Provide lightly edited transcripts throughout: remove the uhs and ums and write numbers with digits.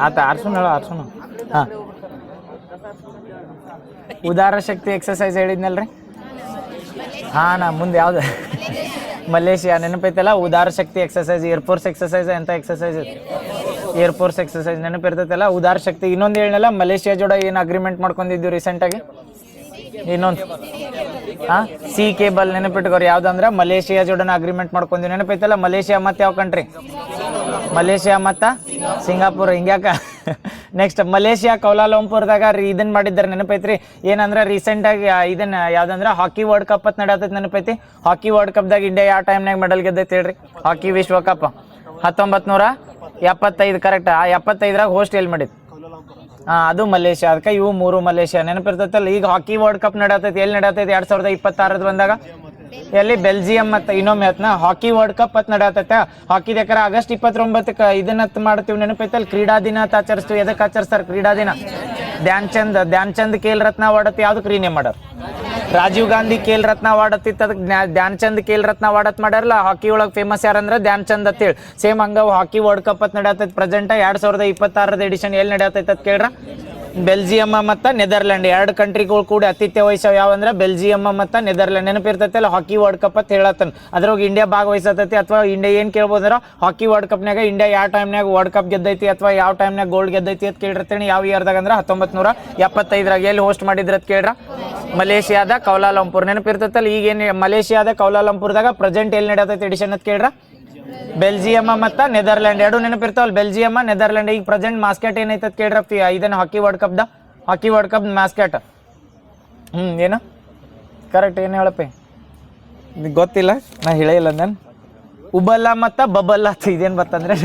ಆತ ಆರ್ಸೋಣ ಹಾಂ ಉದಾರ ಶಕ್ತಿ ಎಕ್ಸಸೈಸ್ ಹೇಳಿದ್ನಲ್ರಿ ಹಾಂ ನಾ ಮುಂದೆ ಯಾವ್ದು ಮಲೇಷಿಯಾ ನೆನಪೈತಲ್ಲ ಉದಾರ ಶಕ್ತಿ ಎಕ್ಸಸೈಸ್ ಏರ್ಫೋರ್ಸ್ ಎಕ್ಸಸೈಸ್ ಎಂತ ಎಕ್ಸಸೈಸ್ ಏರ್ಫೋರ್ಸ್ ಎಕ್ಸಸೈಸ್ ನೆನಪಿರ್ತೈತಲ್ಲ ಉದಾರ ಶಕ್ತಿ ಇನ್ನೊಂದು ಹೇಳಲ್ಲ ಮಲೇಷಿಯಾ ಜೋಡ ಏನು ಅಗ್ರಿಮೆಂಟ್ ಮಾಡ್ಕೊಂಡಿದ್ದೀವಿ ರೀಸೆಂಟಾಗಿ ಇನ್ನೊಂದು ಹಾಂ ಸಿ ಕೇಬಲ್ ನೆನಪಿಟ್ಕೋರಿ ಯಾವ್ದಂದ್ರೆ ಮಲೇಷಿಯಾ ಜೋಡನ ಅಗ್ರಿಮೆಂಟ್ ಮಾಡ್ಕೊಂಡಿವಿ ನೆನಪೈತಲ್ಲ ಮಲೇಷಿಯಾ ಮತ್ತು ಯಾವ ಕಂಟ್ರಿ ಮಲೇಷಿಯಾ ಮತ್ತು ಸಿಂಗಾಪುರ್ ಹಿಂಗ್ಯಾಕ ನೆಕ್ಸ್ಟ್ ಮಲೇಷಿಯಾ ಕೌಲಾಲಂಪುರ್ದಾಗ ಇದನ್ನ ಮಾಡಿದ್ದಾರೆ ನೆನಪೈತ್ರಿ ಏನಂದ್ರೆ ರೀಸೆಂಟಾಗಿ ಇದನ್ನ ಯಾವ್ದಂದ್ರೆ ಹಾಕಿ ವರ್ಲ್ಡ್ ಕಪ್ ಅಂತ ನಡೆಯತೈತಿ ನೆನಪೈತಿ ಹಾಕಿ ವರ್ಲ್ಡ್ ಕಪ್ದಾಗ ಇಂಡಿಯಾ ಯಾವ ಟೈಮ್ನಾಗ ಮೆಡಲ್ ಗೆದ್ದೈತಿ ಹೇಳ್ರಿ ಹಾಕಿ ವಿಶ್ವಕಪ್ 1975 ಕರೆಕ್ಟ್ ಆ 75ರಾಗ ಹೋಸ್ಟ್ ಎಲ್ಲಿ ಮಾಡಿದ್ದು ಹಾಂ ಅದು ಮಲೇಷಿಯಾ ಅದಕ್ಕೆ ಇವು 3 ಮಲೇಷಿಯಾ ನೆನಪಿರ್ತೈತಲ್ಲ ಈಗ ಹಾಕಿ ವರ್ಲ್ಡ್ ಕಪ್ ನಡೆಯತೈತಿ ಎಲ್ಲಿ ನಡೆಯತೈತಿ 2026 ಬಂದಾಗ ಎಲ್ಲಿ ಬೆಲ್ಜಿಯಂ ಮತ್ತು ಇನ್ನೊಮ್ಮೆ ಹತ್ನ ಹಾಕಿ ವರ್ಲ್ಡ್ ಕಪ್ ಅಂತ ನಡೆಯತೈತೆ ಹಾಕಿದ ಯಾಕಂದ್ರೆ ಆಗಸ್ಟ್ 29ಕ್ಕೆ ಇದನ್ನ ಮಾಡ್ತೀವಿ ನೆನಪೈತಲ್ಲಿ ಕ್ರೀಡಾ ದಿನ ಅಂತ ಆಚರಿಸ್ತೀವಿ ಎದಕ್ಕೆ ಆಚರಿಸ್ತಾರೆ ಕ್ರೀಡಾ ದಿನ ಧ್ಯಾನ್ ಚಂದ್ ಖೇಲ್ ರತ್ನ ಅವಾರ್ಡ್ ಯಾವ್ದಕ್ಕೆ ರೀನೇಮ್ ಮಾಡ್ಯಾರ ರಾಜೀವ್ ಗಾಂಧಿ ಖೇಲ್ ರತ್ನ ಅವಾರ್ಡ್ ಅತ್ತಿತ್ತು ಅದಕ್ಕೆ ಧ್ಯಾನ್ ಚಂದ್ ಖೇಲ್ ರತ್ನ ಅವಾರ್ಡ್ ಮಾಡ್ಯಾರಲ್ಲ ಹಾಕಿ ಒಳಗೆ ಫೇಮಸ್ ಯಾರಂದ್ರೆ ಧ್ಯಾನ್ ಚಂದ್ ಅಂತೇಳಿ ಸೇಮ್ ಹಂಗ ಹಾಕಿ ವರ್ಲ್ಡ್ ಕಪ್ ಅಂತ ನಡೆಯತೈತಿ ಪ್ರೆಸೆಂಟ್ 2026 ಎಡಿಷನ್ ಎಲ್ಲಿ ನಡೆಯತೈತೆ ಅಂತ ಕೇಳ್ರ ಬೆಲ್ಜಿಯಂ ಮತ್ತು ನೆದರ್ಲ್ಯಾಂಡ್ 2 ಕಂಟ್ರಿಗಳು ಕೂಡ ಆತಿಥ್ಯ ವಹಿಸೋ ಯಾವಂದ್ರೆ ಬೆಲ್ಜಿಯಂ ಮತ್ತು ನೆದರ್ಲ್ಯಾಂಡ್ ನೆನಪಿರ್ತೈತಲ್ಲ ಹಾಕಿ ವರ್ಲ್ಡ್ ಕಪ್ ಅಂತ ಹೇಳತ್ತನ ಅದ್ರಾಗ ಇಂಡಿಯಾ ಭಾಗವಹಿಸತೈತಿ ಅಥವಾ ಇಂಡಿಯಾ ಏನು ಕೇಳ್ಬೋದ್ರ ಹಾಕಿ ವರ್ಲ್ಡ್ ಕಪ್ನಾಗ ಇಂಡಿಯಾ ಯಾವ ಟೈಮ್ನಾಗ ವರ್ಲ್ಡ್ ಕಪ್ ಗೆದ್ದೈತಿ ಅಥವಾ ಯಾವ ಟೈಮ್ನಾಗ ಗೋಲ್ಡ್ ಗೆದ್ದೈತಿ ಅಂತ ಕೇಳಿರ್ತೇನೆ ಯಾವ ಇಯರ್ದಾಗ ಅಂದ್ರೆ 1975ರಾಗ ಎಲ್ಲಿ ಹೋಸ್ಟ್ ಮಾಡಿದ್ರ ಅಂತ ಕೇಳ್ರ ಮಲೇಷಿಯಾದ ಕೌಲಾಲಂಪುರ್ ನೆನಪಿರ್ತೈತಲ್ಲ ಈಗೇನು ಮಲೇಷಿಯಾದ ಕೌಲಾಲಂಪುರ್ದಾಗ ಪ್ರೆಸೆಂಟ್ ಎಲ್ಲಿ ನಡೆಯತೈತಿ ಎಡಿಷನ್ ಅಂತ ಕೇಳ್ರ ಬೆಲ್ಜಿಯಂ ಮತ್ತು ನೆದರ್ಲ್ಯಾಂಡ್ 2 ನೆನಪಿರ್ತಾವಲ್ಲ ಬೆಲ್ಜಿಯಂ ನೆದರ್ಲ್ಯಾಂಡ್ ಈಗ ಪ್ರೆಸೆಂಟ್ ಮಾಸ್ಕೆಟ್ ಏನೈತೆ ಕೇಳ್ರ ಇದನ್ನ ಹಾಕಿ ವರ್ಲ್ಡ್ ಕಪ್ ಮಾಸ್ಕೆಟ್ ಏನು ಕರೆಕ್ಟ್ ಏನು ಹೇಳಪ್ಪ ಗೊತ್ತಿಲ್ಲ ನಾ ಹೇಳಿಲ್ಲ ನಾನು ಉಬಲ್ಲ ಮತ್ತು ಬಬಲ್ಲ ಇದೇನು ಬರ್ತಂದ್ರೆ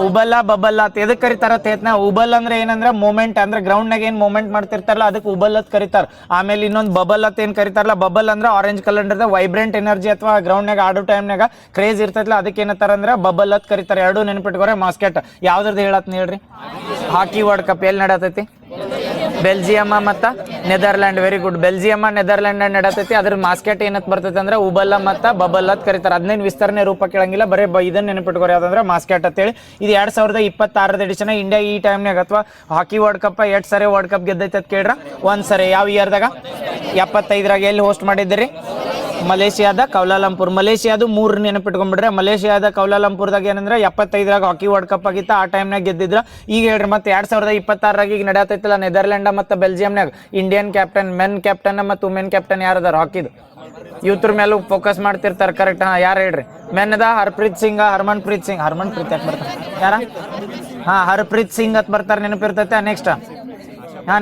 ಉಬಲ್ಲ ಬಬಲ್ಲ ಅಂತ ಎದಕ್ಕೆ ಕರಿತಾರ ತೇತ್ನ ಉಬಲ್ ಅಂದ್ರೆ ಏನಂದ್ರೆ ಮೂಮೆಂಟ್ ಅಂದ್ರೆ ಗ್ರೌಂಡ್ನಾಗ ಏನು ಮೂಮೆಂಟ್ ಮಾಡ್ತಿರ್ತಾರಲ್ಲ ಅದಕ್ಕೆ ಉಬಲ್ ಅಂತ ಕರಿತಾರ ಆಮೇಲೆ ಇನ್ನೊಂದು ಬಬಲ್ ಅಂತ ಏನು ಕರಿತಾರಲ್ಲ ಬಬಲ್ ಅಂದ್ರೆ ಆರೆಂಜ್ ಕಲರ್ ಇರ್ತದೆ ವೈಬ್ರೆಂಟ್ ಎನರ್ಜಿ ಅಥವಾ ಗ್ರೌಂಡ್ನಾಗ ಆಡೋ ಟೈಮ್ನಾಗ ಕ್ರೇಜ್ ಇರ್ತೈತಲ್ಲ ಅದಕ್ಕೆ ಏನತ್ತಾರ ಅಂದ್ರೆ ಬಬಲ್ ಅಂತ ಕರಿತಾರೆ 2 ನೆನಪಿಟ್ಕೋರೆ ಮಾಸ್ಕೆಟ್ ಯಾವ್ದ್ರದ್ದು ಹೇಳತ್ನ ಹೇಳ್ರಿ ಹಾಕಿ ವರ್ಲ್ಡ್ ಕಪ್ ಎಲ್ಲಿ ನಡೆಯತೈತಿ ಬೆಲ್ಜಿಯಂ ಮತ್ತು Netherland very good Belgium Netherland ನಡೆಯತೈತಿ ಅದ್ರ ಮಾಸ್ಕೆಟ್ ಏನತ್ ಬರ್ತೈತೆ ಅಂದ್ರೆ ಉಬಲ್ಲ ಮತ್ತು ಬಬಲ್ ಅಂತ ಕರಿತಾರೆ ಅದನ್ನೇನು ವಿಸ್ತರಣೆ ರೂಪ ಕೇಳಂಗಿಲ್ಲ ಬರೀ ಇದನ್ನ ನೆನಪಿಟ್ಕೋರಿ ಯಾವ್ದಂದ್ರೆ ಮಾಸ್ಕೆಟ್ ಅಂತೇಳಿ ಇದು 2026 ಎಡಿಷನ್ ಇಂಡಿಯಾ ಈ ಟೈಮ್ನಾಗ ಅಥವಾ ಹಾಕಿ ವರ್ಲ್ಡ್ ಕಪ್ 2 ಸರಿ ವರ್ಲ್ಡ್ ಕಪ್ ಗೆದ್ದೈತೆ ಅಂತ ಕೇಳ್ರ 1 ಸರಿ ಯಾವ ಇಯರ್ದಾಗ 75ರಾಗ ಎಲ್ಲಿ ಹೋಸ್ಟ್ ಮಾಡಿದ್ದೀರಿ ಮಲೇಷಿಯಾದ ಕೌಲಾಲಂಪುರ್ ಮಲೇಷಿಯಾದು 3 ನೆನಪಿಟ್ಕೊಂಡ್ಬಿಡ್ರೆ ಮಲೇಷಿಯಾದ ಕೌಲಾಲಂಪುರ್ದಾಗ ಏನಂದ್ರೆ 75ರಾಗ ಹಾಕಿ ವರ್ಲ್ಡ್ ಕಪ್ ಆಗಿತ್ತು ಆ ಟೈಮ್ನಾಗ ಗೆದ್ದಿದ್ರ ಈಗ ಹೇಳ್ರಿ ಮತ್ತೆ 2026ರಾಗ ಈಗ ನಡೆಯತೈತಿಲ್ಲ ನೆದರ್ಲ್ಯಾಂಡ್ ಮತ್ತು ಬೆಲ್ಜಿಯಂನಾಗ ಇಂಡಿಯನ್ ಕ್ಯಾಪ್ಟನ್ ಮೆನ್ ಕ್ಯಾಪ್ಟನ್ ಮತ್ತು ವುಮೆನ್ ಕ್ಯಾಪ್ಟನ್ ಯಾರದಾರ ಹಾಕಿದು ಯೂತ್ರ ಮೇಲೂ ಫೋಕಸ್ ಮಾಡ್ತಿರ್ತಾರೆ ಕರೆಕ್ಟ್ ಯಾರು ಹೇಳ್ರಿ ಮೆನ್ದ ಹರ್ಪ್ರೀತ್ ಸಿಂಗ್ ಹರ್ಮನ್ಪ್ರೀತ್ ಯಾಕೆ ಬರ್ತಾರೆ ಯಾರ ಹರ್ಪ್ರೀತ್ ಸಿಂಗ್ ಅಂತ ಬರ್ತಾರೆ ನೆನಪಿರ್ತೈತೆ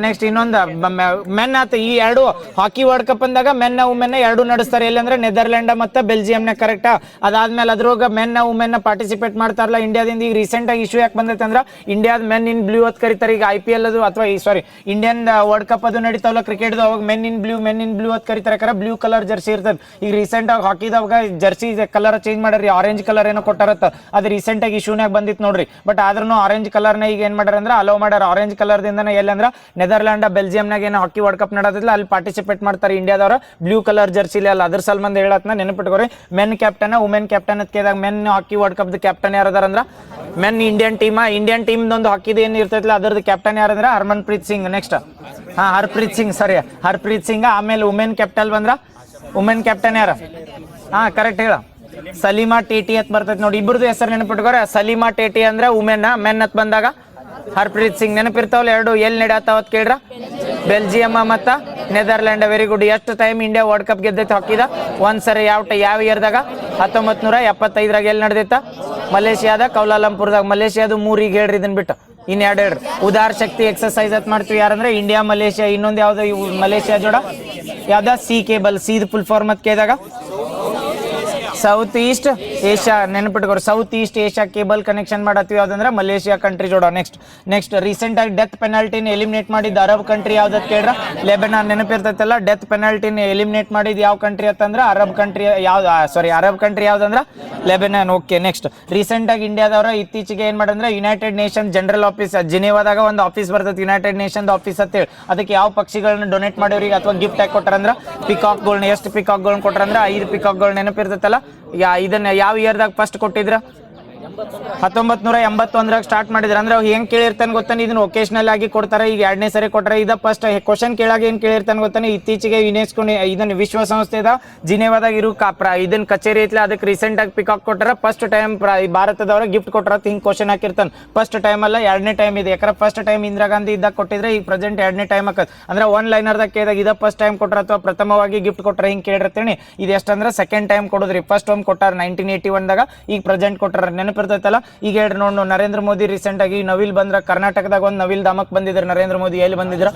ನೆಕ್ಸ್ಟ್ ಇನ್ನೊಂದು ಮೆನ್ ಆತ ಈ 2 ಹಾಕಿ ವರ್ಲ್ಡ್ ಕಪ್ ಅಂದಾಗ ಮೆನ್ ವುಮೆನ್ 2 ನಡೆಸ್ತಾರೆ ಎಲ್ಲಂದ್ರೆ ನೆದರ್ಲ್ಯಾಂಡ್ ಮತ್ತು ಬೆಲ್ಜಿಯಂನಾಗ ಕರೆಕ್ಟಾ ಅದಾದ್ಮೇಲೆ ಅದ್ರಾಗ ಮೆನ್ ವುಮೆನ್ ಪಾರ್ಟಿಸಿಪೇಟ್ ಮಾಡ್ತಾರಲ್ಲ ಇಂಡಿಯಾದಿಂದ ಈಗ ರೀಸೆಂಟಾಗಿ ಇಶ್ಯೂ ಯಾಕೆ ಬಂದೈತೆ ಅಂದ್ರೆ ಇಂಡಿಯಾದ ಮೆನ್ ಇನ್ ಬ್ಲೂ ಅಂತ ಕರೀತಾರೆ ಈಗ IPL ಅದು ಅಥವಾ ಇಂಡಿಯನ್ ವರ್ಲ್ಡ್ ಕಪ್ ಅದು ನಡೀತಾವಲ್ಲ ಕ್ರಿಕೆಟ್ ಅವಾಗ ಮೆನ್ ಇನ್ ಬ್ಲೂ ಅಂತ ಕರೀತಾರೆ ಯಾಕಂದ್ರೆ ಬ್ಲೂ ಕಲರ್ ಜರ್ಸಿ ಇರ್ತದೆ ಈಗ ರೀಸೆಂಟಾಗಿ ಹಾಕಿದಾಗ ಜರ್ಸಿ ಕಲರ್ ಚೇಂಜ್ ಮಾಡ್ರಿ ಆರೆಂಜ್ ಕಲರ್ ಏನೋ ಕೊಟ್ಟಾರತ್ತ ಅದು ರೀಸೆಂಟಾಗಿ ಇಶ್ಯೂನಾಗ ಬಂದಿತ್ತು ನೋಡ್ರಿ ಬಟ್ ಆದ್ರೂ ಆರೆಂಜ್ ಕಲರ್ನ ಈಗ ಏನು ಮಾಡ್ಯಾರ ಅಂದ್ರೆ ಅಲೋ ಮಾಡ್ಯಾರ ಆರೆಂಜ್ ಕಲರ್ದಿಂದನೇ ಎಲ್ಲಂದ್ರೆ ನೆದರ್ಲ್ಯಾಂಡ್ ಬೆಲ್ಜಿಯಂನಾಗ ಏನು ಹಾಕಿ ವರ್ಲ್ಡ್ ಕಪ್ ನಡೆದಿಲ್ಲ ಅಲ್ಲಿ ಪಾರ್ಟಿಸಿಪೇಟ್ ಮಾಡ್ತಾರೆ ಇಂಡಿಯಾದವರು ಬ್ಲೂ ಕಲರ್ ಜರ್ಸಿಲಿ ಅಲ್ಲ ಅದ್ರ ಸಲ್ಮಂದ್ ಹೇಳತ್ನ ನೆನಪಿಟ್ಕೋರಿ ಮೆನ್ ಕ್ಯಾಪ್ಟನ್ ವುಮೆನ್ ಕ್ಯಾಪ್ಟನ್ ಅಂತ ಕೇಳಿದಾಗ ಮೆನ್ ಹಾಕಿ ವರ್ಲ್ಡ್ ಕಪ್ ಕ್ಯಾಪ್ಟನ್ ಯಾರದಾರ ಅಂದ್ರೆ ಮೆನ್ ಇಂಡಿಯನ್ ಟೀಮ್ದೊಂದು ಹಾಕಿದ ಏನು ಇರ್ತೈತಿಲ್ಲ ಅದ್ರದ್ದು ಕ್ಯಾಪ್ಟನ್ ಯಾರಂದ್ರೆ ಹರ್ಮನ್ಪ್ರೀತ್ ಸಿಂಗ್ ನೆಕ್ಸ್ಟ್ ಹರ್ಪ್ರೀತ್ ಸಿಂಗ್ ಆಮೇಲೆ ವುಮೆನ್ ಕ್ಯಾಪ್ಟನ್ ಬಂದ್ರ ವುಮೆನ್ ಕ್ಯಾಪ್ಟನ್ ಯಾರ ಕರೆಕ್ಟ್ ಹೇಳ ಸಲೀಮಾ ಟೇಟಿ ಅಂತ ಬರ್ತೈತಿ ನೋಡಿ ಇಬ್ಬರದು ಹೆಸರು ನೆನಪಿಟ್ಕೋರೆ ಸಲೀಮಾ ಟೇಟಿ ಅಂದ್ರೆ ವುಮೆನ್ ಮೆನ್ ಅಂತ ಬಂದಾಗ ಹರ್ಪ್ರೀತ್ ಸಿಂಗ್ ನೆನಪಿರ್ತಾವಲ್ಲ 2 ಎಲ್ಲಿ ನಡೆಯತ್ತಾವತ್ ಕೇಳ್ರ ಬೆಲ್ಜಿಯಂ ಮತ್ತು ನೆದರ್ಲ್ಯಾಂಡ್ ವೆರಿ ಗುಡ್ ಎಷ್ಟು ಟೈಮ್ ಇಂಡಿಯಾ ವರ್ಲ್ಡ್ ಕಪ್ ಗೆದ್ದೈತೆ ಹಾಕಿದ 1 ಸರಿ ಯಾವ ಇಯರ್ದಾಗ 1975ರಾಗ ಎಲ್ಲಿ ನಡೆದೈತ ಮಲೇಷಿಯಾದ ಕೌಲಾಲಂಪುರ್ದಾಗ ಮಲೇಷಿಯಾದು 3 ಈಗ ಹೇಳ್ರಿ ಇದನ್ನ ಬಿಟ್ಟು ಇನ್ನು 2 ಹೇಳ್ರಿ ಉದಾರ ಶಕ್ತಿ ಎಕ್ಸಸೈಸ್ ಅಂತ ಮಾಡ್ತೀವಿ ಯಾರಂದ್ರೆ ಇಂಡಿಯಾ ಮಲೇಷಿಯಾ ಇನ್ನೊಂದು ಯಾವ್ದು ಮಲೇಷಿಯಾ ಜೋಡ ಯಾವ್ದ ಸಿ ಕೇಬಲ್ ಸಿದ್ ಫುಲ್ ಫಾರ್ಮ್ ಅಂತ ಕೇಳಿದಾಗ ಸೌತ್ ಈಸ್ಟ್ ಏಷ್ಯಾ ನೆನಪಿಟ್ಕೋರಿ south east Asia cable connection ಮಾಡತ್ತೀವಿ ಯಾವ್ದಂದ್ರೆ ಮಲೇಷಿಯಾ ಕಂಟ್ರಿ ಜೋಡ ನೆಕ್ಸ್ಟ್ ರೀಸೆಂಟಾಗಿ ಡೆತ್ ಪೆನಾಲ್ಟಿನ ಎಲಿಮಿನೇಟ್ ಮಾಡಿದ ಅರಬ್ ಕಂಟ್ರಿ ಯಾವ್ದತ್ ಕೇಳ್ರ ಲೆಬನಾನ್ ನೆನಪಿರ್ತೈತಲ್ಲ ಡೆತ್ ಪೆನಾಲ್ಟಿನ ಎಲಿಮಿನೇಟ್ ಮಾಡಿದ ಯಾವ ಕಂಟ್ರಿ ಅಂತಂದ್ರೆ ಅರಬ್ ಕಂಟ್ರಿ ಯಾವ್ದಂದ್ರೆ ಲೆಬನಾನ್ ಓಕೆ ನೆಕ್ಸ್ಟ್ ರೀಸೆಂಟಾಗಿ ಇಂಡಿಯಾದವ್ರ ಇತ್ತೀಚೆಗೆ ಏನು ಮಾಡಂದ್ರೆ ಯುನೈಟೆಡ್ ನೇಷನ್ ಜನರಲ್ ಆಫೀಸ್ ಜಿನೇವಾದಾಗ ಒಂದು ಆಫೀಸ್ ಬರ್ತೈತೆ ಯುನೈಟೆಡ್ ನೇಷನ್ ಆಫೀಸ್ ಅಂತೇಳಿ ಅದಕ್ಕೆ ಯಾವ ಪಕ್ಷಿಗಳನ್ನ ಡೊನೇಟ್ ಮಾಡೋರಿಗೆ ಅಥವಾ ಗಿಫ್ಟ್ ಆಗಿ ಕೊಟ್ಟಾರಂದ್ರೆ ಪಿಕಾಕ್ಗಳನ್ನ ಎಷ್ಟು ಪಿಕಾಕ್ಗಳನ್ನ ಕೊಟ್ಟಾರಂದ್ರೆ 5 ಪಿಕಾಕ್ಗಳು ನೆನಪಿರ್ತೈತಲ್ಲ ಇದನ್ನ ಯಾವ ಇಯರ್ದಾಗ ಫಸ್ಟ್ ಕೊಟ್ಟಿದ್ರ 1981 ಸ್ಟಾರ್ಟ್ ಮಾಡಿದ್ರು. ಅಂದ್ರೆ ಅವ್ರು ಹೆಂಗ್ ಕೇಳಿರ್ತಾನೆ ಗೊತ್ತಾನೆ, ಇದನ್ನ ಒಕೇಶನಲ್ ಆಗಿ ಕೊಡ್ತಾರೆ. ಈಗ 2ನೇ ಸರಿ ಕೊಟ್ರೆ ಇದು ಫಸ್ಟ್ ಕ್ವಶನ್ ಕೇಳಾಗ ಏನ್ ಕೇಳಿರ್ತಾನೆ ಗೊತ್ತಾನೆ, ಇತ್ತೀಚೆಗೆ ಯುನೆಸ್ಕೋ ಇದನ್ನ ವಿಶ್ವಸಂಸ್ಥೆದ ಜಿನೇವಾದಾಗ ಇರು ಇದನ್ನ ಕಚೇರಿ ಐತ್ಲ ಅದಕ್ಕೆ ರೀಸೆಂಟ್ ಆಗಿ ಪಿಕಾಕ್ ಕೊಟ್ಟಾರ. ಫಸ್ಟ್ ಟೈಮ್ ಭಾರತದವ್ರ ಗಿಫ್ಟ್ ಕೊಟ್ಟಾರ ಹಿಂಗ್ ಕ್ವಶನ್ ಹಾಕಿರ್ತಾನೆ. ಫಸ್ಟ್ ಟೈಮ್ ಅಲ್ಲ 2ನೇ ಟೈಮ್ ಇದೆ. ಯಾಕಂದ್ರೆ ಫಸ್ಟ್ ಟೈಮ್ ಇಂದಿರಾ ಗಾಂಧಿ ಇದ್ದಾಗ ಕೊಟ್ಟಿದ್ರೆ ಈಗ ಪ್ರೆಸೆಂಟ್ 2ನೇ ಟೈಮ್ ಹಾಕತ್. ಅಂದ್ರೆ 1 ಲೈನರ್ದಾಗ ಕೇಳಿದಾಗ ಇದ ಫಸ್ಟ್ ಟೈಮ್ ಕೊಟ್ರ ಅಥವಾ ಪ್ರಥಮವಾಗಿ ಗಿಫ್ಟ್ ಕೊಟ್ರ ಹಿಂಗ್ ಕೇಳಿರ್ತೇನೆ. ಇದು ಎಷ್ಟಂದ್ರೆ ಸೆಕೆಂಡ್ ಟೈಮ್ ಕೊಡೋದ್ರಿ. ಫಸ್ಟ್ ಟೈಮ್ ಕೊಟ್ಟಾರ 1981 ದಾಗ, ಈಗ ಪ್ರೆಸೆಂಟ್ ಕೊಟ್ಟಾರ. ನೆನಪಿರ್ತೈತಲ್ಲ. ಈಗ ಹೇಳ್ರಿ ನೋಡ್ ನರೇಂದ್ರ ಮೋದಿ ರೀಸೆಂಟ್ ಆಗಿ ನವಿಲ್ ಬಂದ್ರ ಕರ್ನಾಟಕದಾಗ ಒಂದು ನವಿಲ್ ಧಾಮಕ್ ಬಂದಿದ್ರು ನರೇಂದ್ರ ಮೋದಿ. ಎಲ್ಲಿ ಬಂದಿದ್ರು?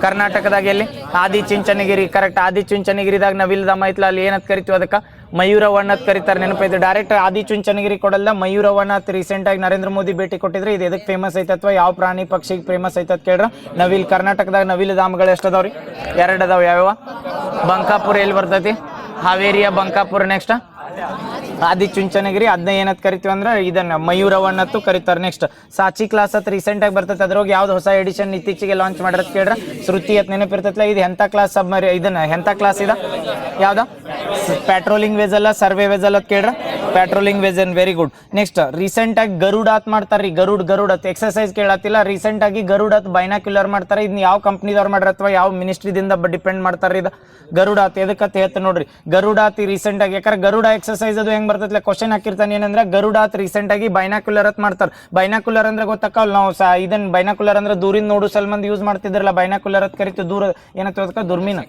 ಕರ್ನಾಟಕದಾಗ. ಎಲ್ಲಿ? ಆದಿಚುಂಚನಗಿರಿ. ಕರೆಕ್ಟ್. ಆದಿಚುಂಚನಗಿರಿದಾಗ ನವಿಲ್ ಧಾಮ ಐತ್ಲ, ಅಲ್ಲಿ ಏನಂತ ಕರಿತೀವಿ ಅದಕ್ಕೆ? ಮಯೂರವನ ಅಂತ ಕರೀತಾರೆ. ನೆನಪೈತೆ? ಡೈರೆಕ್ಟ್ ಆದಿಚುಂಚನಗಿರಿ ಕೊಡಲ್ಲ, ಮಯೂರವನ ಅಂತ ರೀಸೆಂಟ್ ಆಗಿ ನರೇಂದ್ರ ಮೋದಿ ಭೇಟಿ ಕೊಟ್ಟಿದ್ರೆ. ಇದು ಎದಕ್ಕೆ ಫೇಮಸ್ ಐತೆ ಅಥವಾ ಯಾವ ಪ್ರಾಣಿ ಪಕ್ಷಿಗೆ ಫೇಮಸ್ ಐತೆ ಅಂತ ಕೇಳ್ರ? ನವಿಲ್. ಕರ್ನಾಟಕದಾಗ ನವಿಲ್ ಧಾಮಗಳು ಎಷ್ಟು ಅದಾವ್ರಿ? 2 ಅದಾವ. ಯಾವ್ಯಾವ? ಬಂಕಾಪುರ ಎಲ್ಲಿ ಬರ್ತೈತಿ? ಹಾವೇರಿಯ ಬಂಕಾಪುರ. ನೆಕ್ಸ್ಟ್ ಆದಿಚುಂಚನಗಿರಿ. ಅದನ್ನ ಏನಂತ ಕರಿತೀವಿ ಅಂದ್ರೆ ಇದನ್ನ ಮಯೂರವನ್ ಅಂತ ಕರೀತಾರೆ. ನೆಕ್ಸ್ಟ್ ಸಾಚಿ ಕ್ಲಾಸ್ ಅಂತ ರೀಸೆಂಟ್ ಆಗಿ ಬರ್ತೈತೆ. ಅದ್ರೊಳಗೆ ಯಾವ್ದು ಹೊಸ ಎಡಿಷನ್ ಇತ್ತೀಚೆಗೆ ಲಾಂಚ್ ಮಾಡಿರೋದು ಕೇಳ್ರ? ಶ್ರುತಿ ಅಂತ ನೆನಪಿರ್ತೈತಲ್ಲ. ಇದು ಎಂತ ಕ್ಲಾಸ್ ಸಬ್ಮರಿ ಇದನ್ನ ಎಂತ ಕ್ಲಾಸ್ ಇದೆ? ಯಾವ್ದ? ಪ್ಯಾಟ್ರೋಲಿಂಗ್ ವೆಜಲ್, ಸರ್ವೆ ವೆಜಲ್ ಅಂತ ಕೇಳ್ರ? Patrolling vessel. Very good. Next recent ಆಗಿ ಗರುಡ್ ಅಂತ ಮಾಡ್ತಾರ್ರಿ. ಗರುಡ್ ಅಂತ ಎಕ್ಸರ್ಸೈಸ್ ಕೇಳತ್ತಿಲ್ಲ. ರೀಸೆಂಟ್ ಆಗಿ ಗರುಡ್ ಅಂತ ಬೈನಾಕ್ಯುಲರ್ ಮಾಡ್ತಾರೆ. ಇದನ್ನ ಯಾವ ಕಂಪ್ನಿದವ್ರು ಮಾಡ್ರ ಅಥವಾ ಯಾವ ಮಿನಿಸ್ಟ್ರಿದಿಂದ ಡಿಪೆಂಡ್ ಮಾಡ್ತಾರೆ? ಇದು ಗರುಡ ಅಂತ ಎದಕ್ಕಂತ ಹೇಳ್ತ ನೋಡ್ರಿ. ಗರುಡ ಅಂತ ರೀಸೆಂಟ್ ಆಗಿ, ಯಾಕಂದ್ರೆ ಗರುಡ ಎಕ್ಸರ್ಸೈಸ್ ಅದು ಹೆಂಗ್ ಬರ್ತೈತಿ ಕ್ವಶನ್ ಹಾಕಿರ್ತಾನೆ. ಏನಂದ್ರೆ ಗರುಡ ಅಂತ ರೀಸೆಂಟ್ ಆಗಿ ಬೈನಾಕ್ಯುಲರ್ ಅಂತ ಮಾಡ್ತಾರೆ. ಬೈನಾಕ್ಯುಲರ್ ಅಂದ್ರೆ ಗೊತ್ತಕ್ಕ ನಾವು ಇದನ್ನ ಬೈನಾಕ್ಯುಲರ್ ಅಂದ್ರೆ ದೂರಿಂದ ನೋಡು ಸಲ್ಮಂದ್ ಯೂಸ್ ಮಾಡ್ತಿದ್ರಲ್ಲ, ಬೈನಾಕ್ಯುಲರ್ ಅಂತ ಕರಿತೀವಿ. ದೂರ ಏನಂತ ದುರ್ಮೀನ್.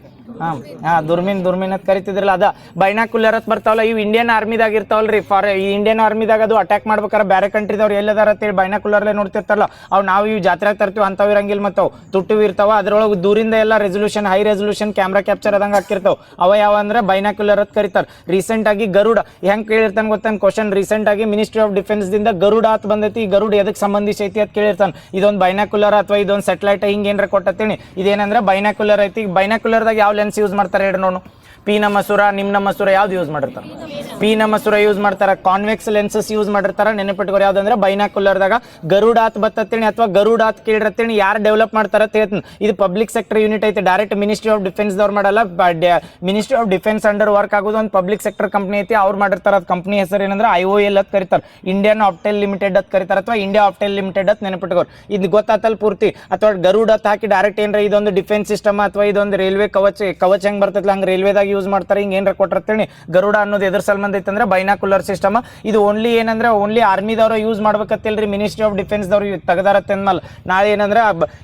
ದುರ್ಮೀನ್ ಅಂತ ಕರಿತಿದ್ರಲ್ಲ, ಅದ ಬೈನಾಕ್ಯುಲರ್ ಅಂತ ಬರ್ತಾವಲ್ಲ. ಇವು ಇಂಡಿಯನ್ ಆರ್ಮಿದಾಗ ಇರ್ತಾವಲ್ರಿ. ಈ ಇಂಡಿಯನ್ ಆರ್ಮಿದಾಗ ಅದು ಅಟ್ಯಾಕ್ ಮಾಡ್ಬೇಕಾರೆ ಬೇರೆ ಕಂಟ್ರಿದವ್ರು ಎಲ್ಲದಾರ ಅಂತೇಳಿ ಬೈನಾಕ್ಯುಲರ್ಲೇ ನೋಡ್ತಿರ್ತಾರಲ್ಲ, ಅವು ನಾವು ಇವು ಜಾತ್ರೆಗೆ ತರ್ತೀವಿ ಅಂತಾವ್ ಇರಂಗಿಲ್ಲ. ಮತ್ತು ತುಟ್ಟು ಇರ್ತಾವ, ಅದ್ರೊಳಗೆ ದೂರಿಂದ ಎಲ್ಲ resolution high resolution camera capture ಅದಂಗೆ ಹಾಕಿರ್ತಾವ. ಅವ ಯಾವ ಅಂದ್ರೆ ಬೈನಾಕ್ಯುಲರ್ ಅಂತ ಕರೀತಾರೆ. ರೀಸೆಂಟ್ ಆಗಿ ಗರುಡ ಹೆಂಗ್ ಕೇಳಿರ್ತಾನೆ ಗೊತ್ತಾನ ಕ್ವಶನ್? ರೀಸೆಂಟ್ ಆಗಿ ಮಿನಿಸ್ಟ್ರಿ ಆಫ್ ಡಿಫೆನ್ಸ್ ದಿಂದ ಗರುಡ ಅಂತ ಬಂದೈತಿ. ಈ ಗರುಡ ಎದಕ್ಕೆ ಸಂಬಂಧಿಸಿ ಐತಿ ಅಂತ ಕೇಳಿರ್ತಾನೆ. ಇದೊಂದು ಬೈನಾಕ್ಯುಲರ್ ಅಥವಾ ಇದೊಂದು ಸ್ಯಾಟಲೈಟ್ ಹಿಂಗೆ ಏನಾರ ಕೊಟ್ಟತ್ತೀನಿ. ಇದೇನಂದ್ರೆ ಬೈನಾಕ್ಯುಲರ್ ಐತಿ. ಬೈನಾಕ್ಯುಲರ್ದಾಗ ಯಾವ ಲೆನ್ಸ್ ಯೂಸ್ ಮಾಡ್ತಾರೆ ಹೇಳಿ ನೋಡು? ಪೀನ ಮಸೂರ, ನಿಮ್ನ ಮಸೂರ ಯಾವ್ದು ಯೂಸ್ ಮಾಡಿರ್ತಾರೆ? ಪೀನ ಮಸೂರ ಯೂಸ್ ಮಾಡ್ತಾರ. ಕಾನ್ವೆಕ್ಸ್ ಲೆನ್ಸಸ್ ಯೂಸ್ ಮಾಡಿರ್ತಾರ. ನೆನಪಿಟ್ಕೋರಿ ಯಾವ್ದಂದ್ರೆ ಬೈನಾಕ್ಯುಲರ್ದಾಗ ಗರುಡ ಅಂತ ಬತ್ತೇಳಿ ಅಥವಾ ಗರುಡ ಅಂತ ಕೇಳಿರತ್ತೇಳಿ. ಯಾರು ಡೆವಲಪ್ ಮಾಡ್ತಾರ ಹೇಳ್ತೀನಿ. ಇದು ಪಬ್ಲಿಕ್ ಸೆಕ್ಟರ್ ಯೂನಿಟ್ ಐತೆ. ಡೈರೆಕ್ಟ್ ಮಿನಿಸ್ಟ್ರಿ ಆಫ್ ಡಿಫೆನ್ಸ್ ದವ್ರು ಮಾಡಲ್ಲ. Ministry of defence under work ಆಗೋದು ಒಂದು ಪಬ್ಲಿಕ್ ಸೆಕ್ಟರ್ ಕಂಪ್ನಿ ಐತಿ. ಅವ್ರು ಮಾಡಿರ್ತಾರೆ. ಅದು ಕಂಪ್ನಿ ಹೆಸರು ಏನಂದ್ರೆ IOL ಅಂತ ಕರೀತಾರೆ. ಇಂಡಿಯನ್ ಆಪ್ಟೆಲ್ ಲಿಮಿಟೆಡ್ ಅಂತ ಕರೀತಾರೆ ಅಥವಾ ಇಂಡಿಯಾ ಆಪ್ಟೆಲ್ ಲಿಮಿಟೆಡ್ ಅಂತ ನೆನಪಿಟ್ಕೋರಿ. ಇದು ಗೊತ್ತಾತಲ್ ಪೂರ್ತಿ. ಅಥವಾ ಗರುಡ ಅಂತ ಹಾಕಿ ಡೈರೆಕ್ಟ್ ಏನ್ರ ಇದೊಂದು ಡಿಫೆನ್ಸ್ ಸಿಸ್ಟಮ್ ಅಥವಾ ಇದೊಂದು ರೈಲ್ವೆ ಕವಚ ಹೆಂಗ್ ಬರ್ತೈತಿ ಹಂಗೆ ರೈಲ್ವೆದಾಗ ಯೂಸ್ ಮಾಡ್ತಾರೆ. ಹಿಂಗೆ ಏನ್ರ ಕೊಟ್ಟಿರ್ತೇಳಿ. ಗರುಡ ಅನ್ನೋದು ಎದ್ರ ಸಂಬಂಧ ಐತೆ ಅಂದ್ರೆ ಬೈನಾಕ್ಯುಲರ್ ಸಿಸ್ಟಮ್. ಇದು ಓನ್ಲಿ ಏನಂದ್ರೆ ಓನ್ಲಿ ಆರ್ಮಿದವ್ರು ಯೂಸ್ ಮಾಡ್ಬೇಕತ್ತಿಲ್ರಿ. ಮಿನಿಸ್ಟ್ರಿ ಆಫ್ ಡಿಫೆನ್ಸ್ ದವ್ರು ತೆಗದಾರತ್ತೆ ಅಂದ್ಮೇಲೆ ನಾಳೆ ಏನಂದ್ರೆ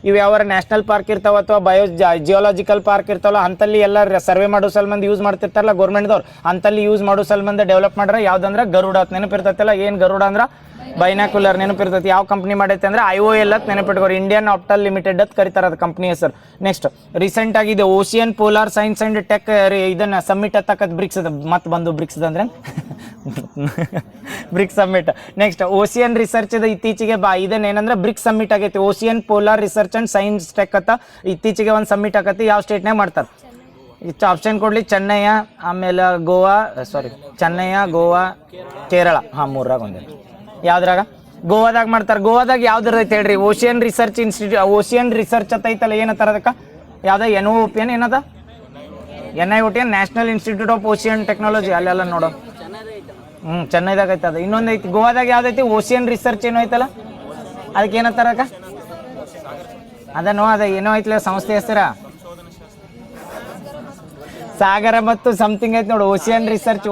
ಇವು ಯಾವ ನ್ಯಾಷನಲ್ ಪಾರ್ಕ್ ಇರ್ತಾವ ಅಥವಾ ಜಿಯೋಲಾಜಿಕಲ್ ಪಾರ್ಕ್ ಇರ್ತಾವಲ್ಲ, ಅಂತಲ್ಲಿ ಎಲ್ಲ ಸರ್ವೆ ಮಾಡೋ ಸಲ್ಮಂದ್ ಯೂಸ್ ಮಾಡ್ತಿರ್ತಾರಲ್ಲ ಗೌರ್ಮೆಂಟ್ದವ್ರು, ಅಂತಲ್ಲಿ ಯೂಸ್ ಮಾಡೋ ಸಲ್ಮಂದ ಡೆವಲಪ್ ಮಾಡ್ರೆ ಯಾವ್ದಂದ್ರೆ ಗರುಡ ಅಂತ ನೆನಪಿರ್ತೈತಲ್ಲ. ಏನ್ ಗರುಡ ಅಂದ್ರೆ ಬೈನಾಕ್ಯುಲರ್ ನೆನಪಿರ್ತೈತಿ. ಯಾವ ಕಂಪ್ನಿ ಮಾಡೈತೆ ಅಂದ್ರೆ IOL ಅಂತ ನೆನಪಿಟ್ಕೋರಿ. ಇಂಡಿಯನ್ ಆಪ್ಟಲ್ ಲಿಮಿಟೆಡ್ ಅಂತ ಕರೀತಾರೆ ಅದು ಕಂಪ್ನಿ ಹೆಸರು. ನೆಕ್ಸ್ಟ್ ರೀಸೆಂಟ್ ಆಗಿದೆ ocean polar science and tech ಇದನ್ನ ಸಮ್ಮಿಟ್ ಹತ್ತಕ್ಕದ್ ಬ್ರಿಕ್ಸ್ ಅದ. ಮತ್ತೆ ಬಂದು ಬ್ರಿಕ್ಸ್ ಅಂದ್ರೆ BRICS summit. Next ocean research ಇದು ಇತ್ತೀಚೆಗೆ ಇದನ್ನ ಏನಂದ್ರೆ ಬ್ರಿಕ್ಸ್ ಸಮ್ಮಿಟ್ ಆಗೈತಿ. Ocean polar research and science tech ಅಂತ ಇತ್ತೀಚೆಗೆ ಒಂದು ಸಮ್ಮಿಟ್ ಆಗತಿ. ಯಾವ ಸ್ಟೇಟ್ನಾಗ ಮಾಡ್ತಾರೆ? ಆಪ್ಷನ್ ಕೊಡ್ಲಿ. ಚೆನ್ನೈ, ಆಮೇಲೆ ಗೋವಾ, ಚೆನ್ನೈ, ಗೋವಾ, ಕೇರಳ. 3ರಾಗ ಒಂದೇ. ಯಾವ್ದ್ರಾಗ? ಗೋವಾದಾಗ ಮಾಡ್ತಾರೆ. ಗೋವಾದಾಗ ಯಾವ್ದ್ರ ಐತೆ ಹೇಳ್ರಿ? Ocean research institute. Ocean research ಅಂತ ಐತಲ್ಲ, ಏನತ್ತಾರ ಅದಕ್ಕೆ? ಯಾವ್ದ? NOOP ಏನದ? NIOT national institute of ocean technology. ಅಲ್ಲೆಲ್ಲ ನೋಡೋ. ಚೆನ್ನೈದಾಗ ಐತೆ ಅದು. ಇನ್ನೊಂದು ಐತಿ ಗೋವಾದಾಗ ಯಾವ್ದೈತಿ? ಓಷಿಯನ್ ರಿಸರ್ಚ್ ಏನೋ ಐತಲ್ಲ, ಅದಕ್ಕೆ ಏನತ್ತಾರ ಅಕ್ಕ? ಅದನ್ನೋ ಅದ ಏನೋ ಐತಿಲ್ಲ ಸಂಸ್ಥೆ ಹೆಸರ. ಸಾಗರ ಮತ್ತು ಸಮಥಿಂಗ್ ಐತಿ ನೋಡು. ಓಷಿಯನ್ ರಿಸರ್ಚ್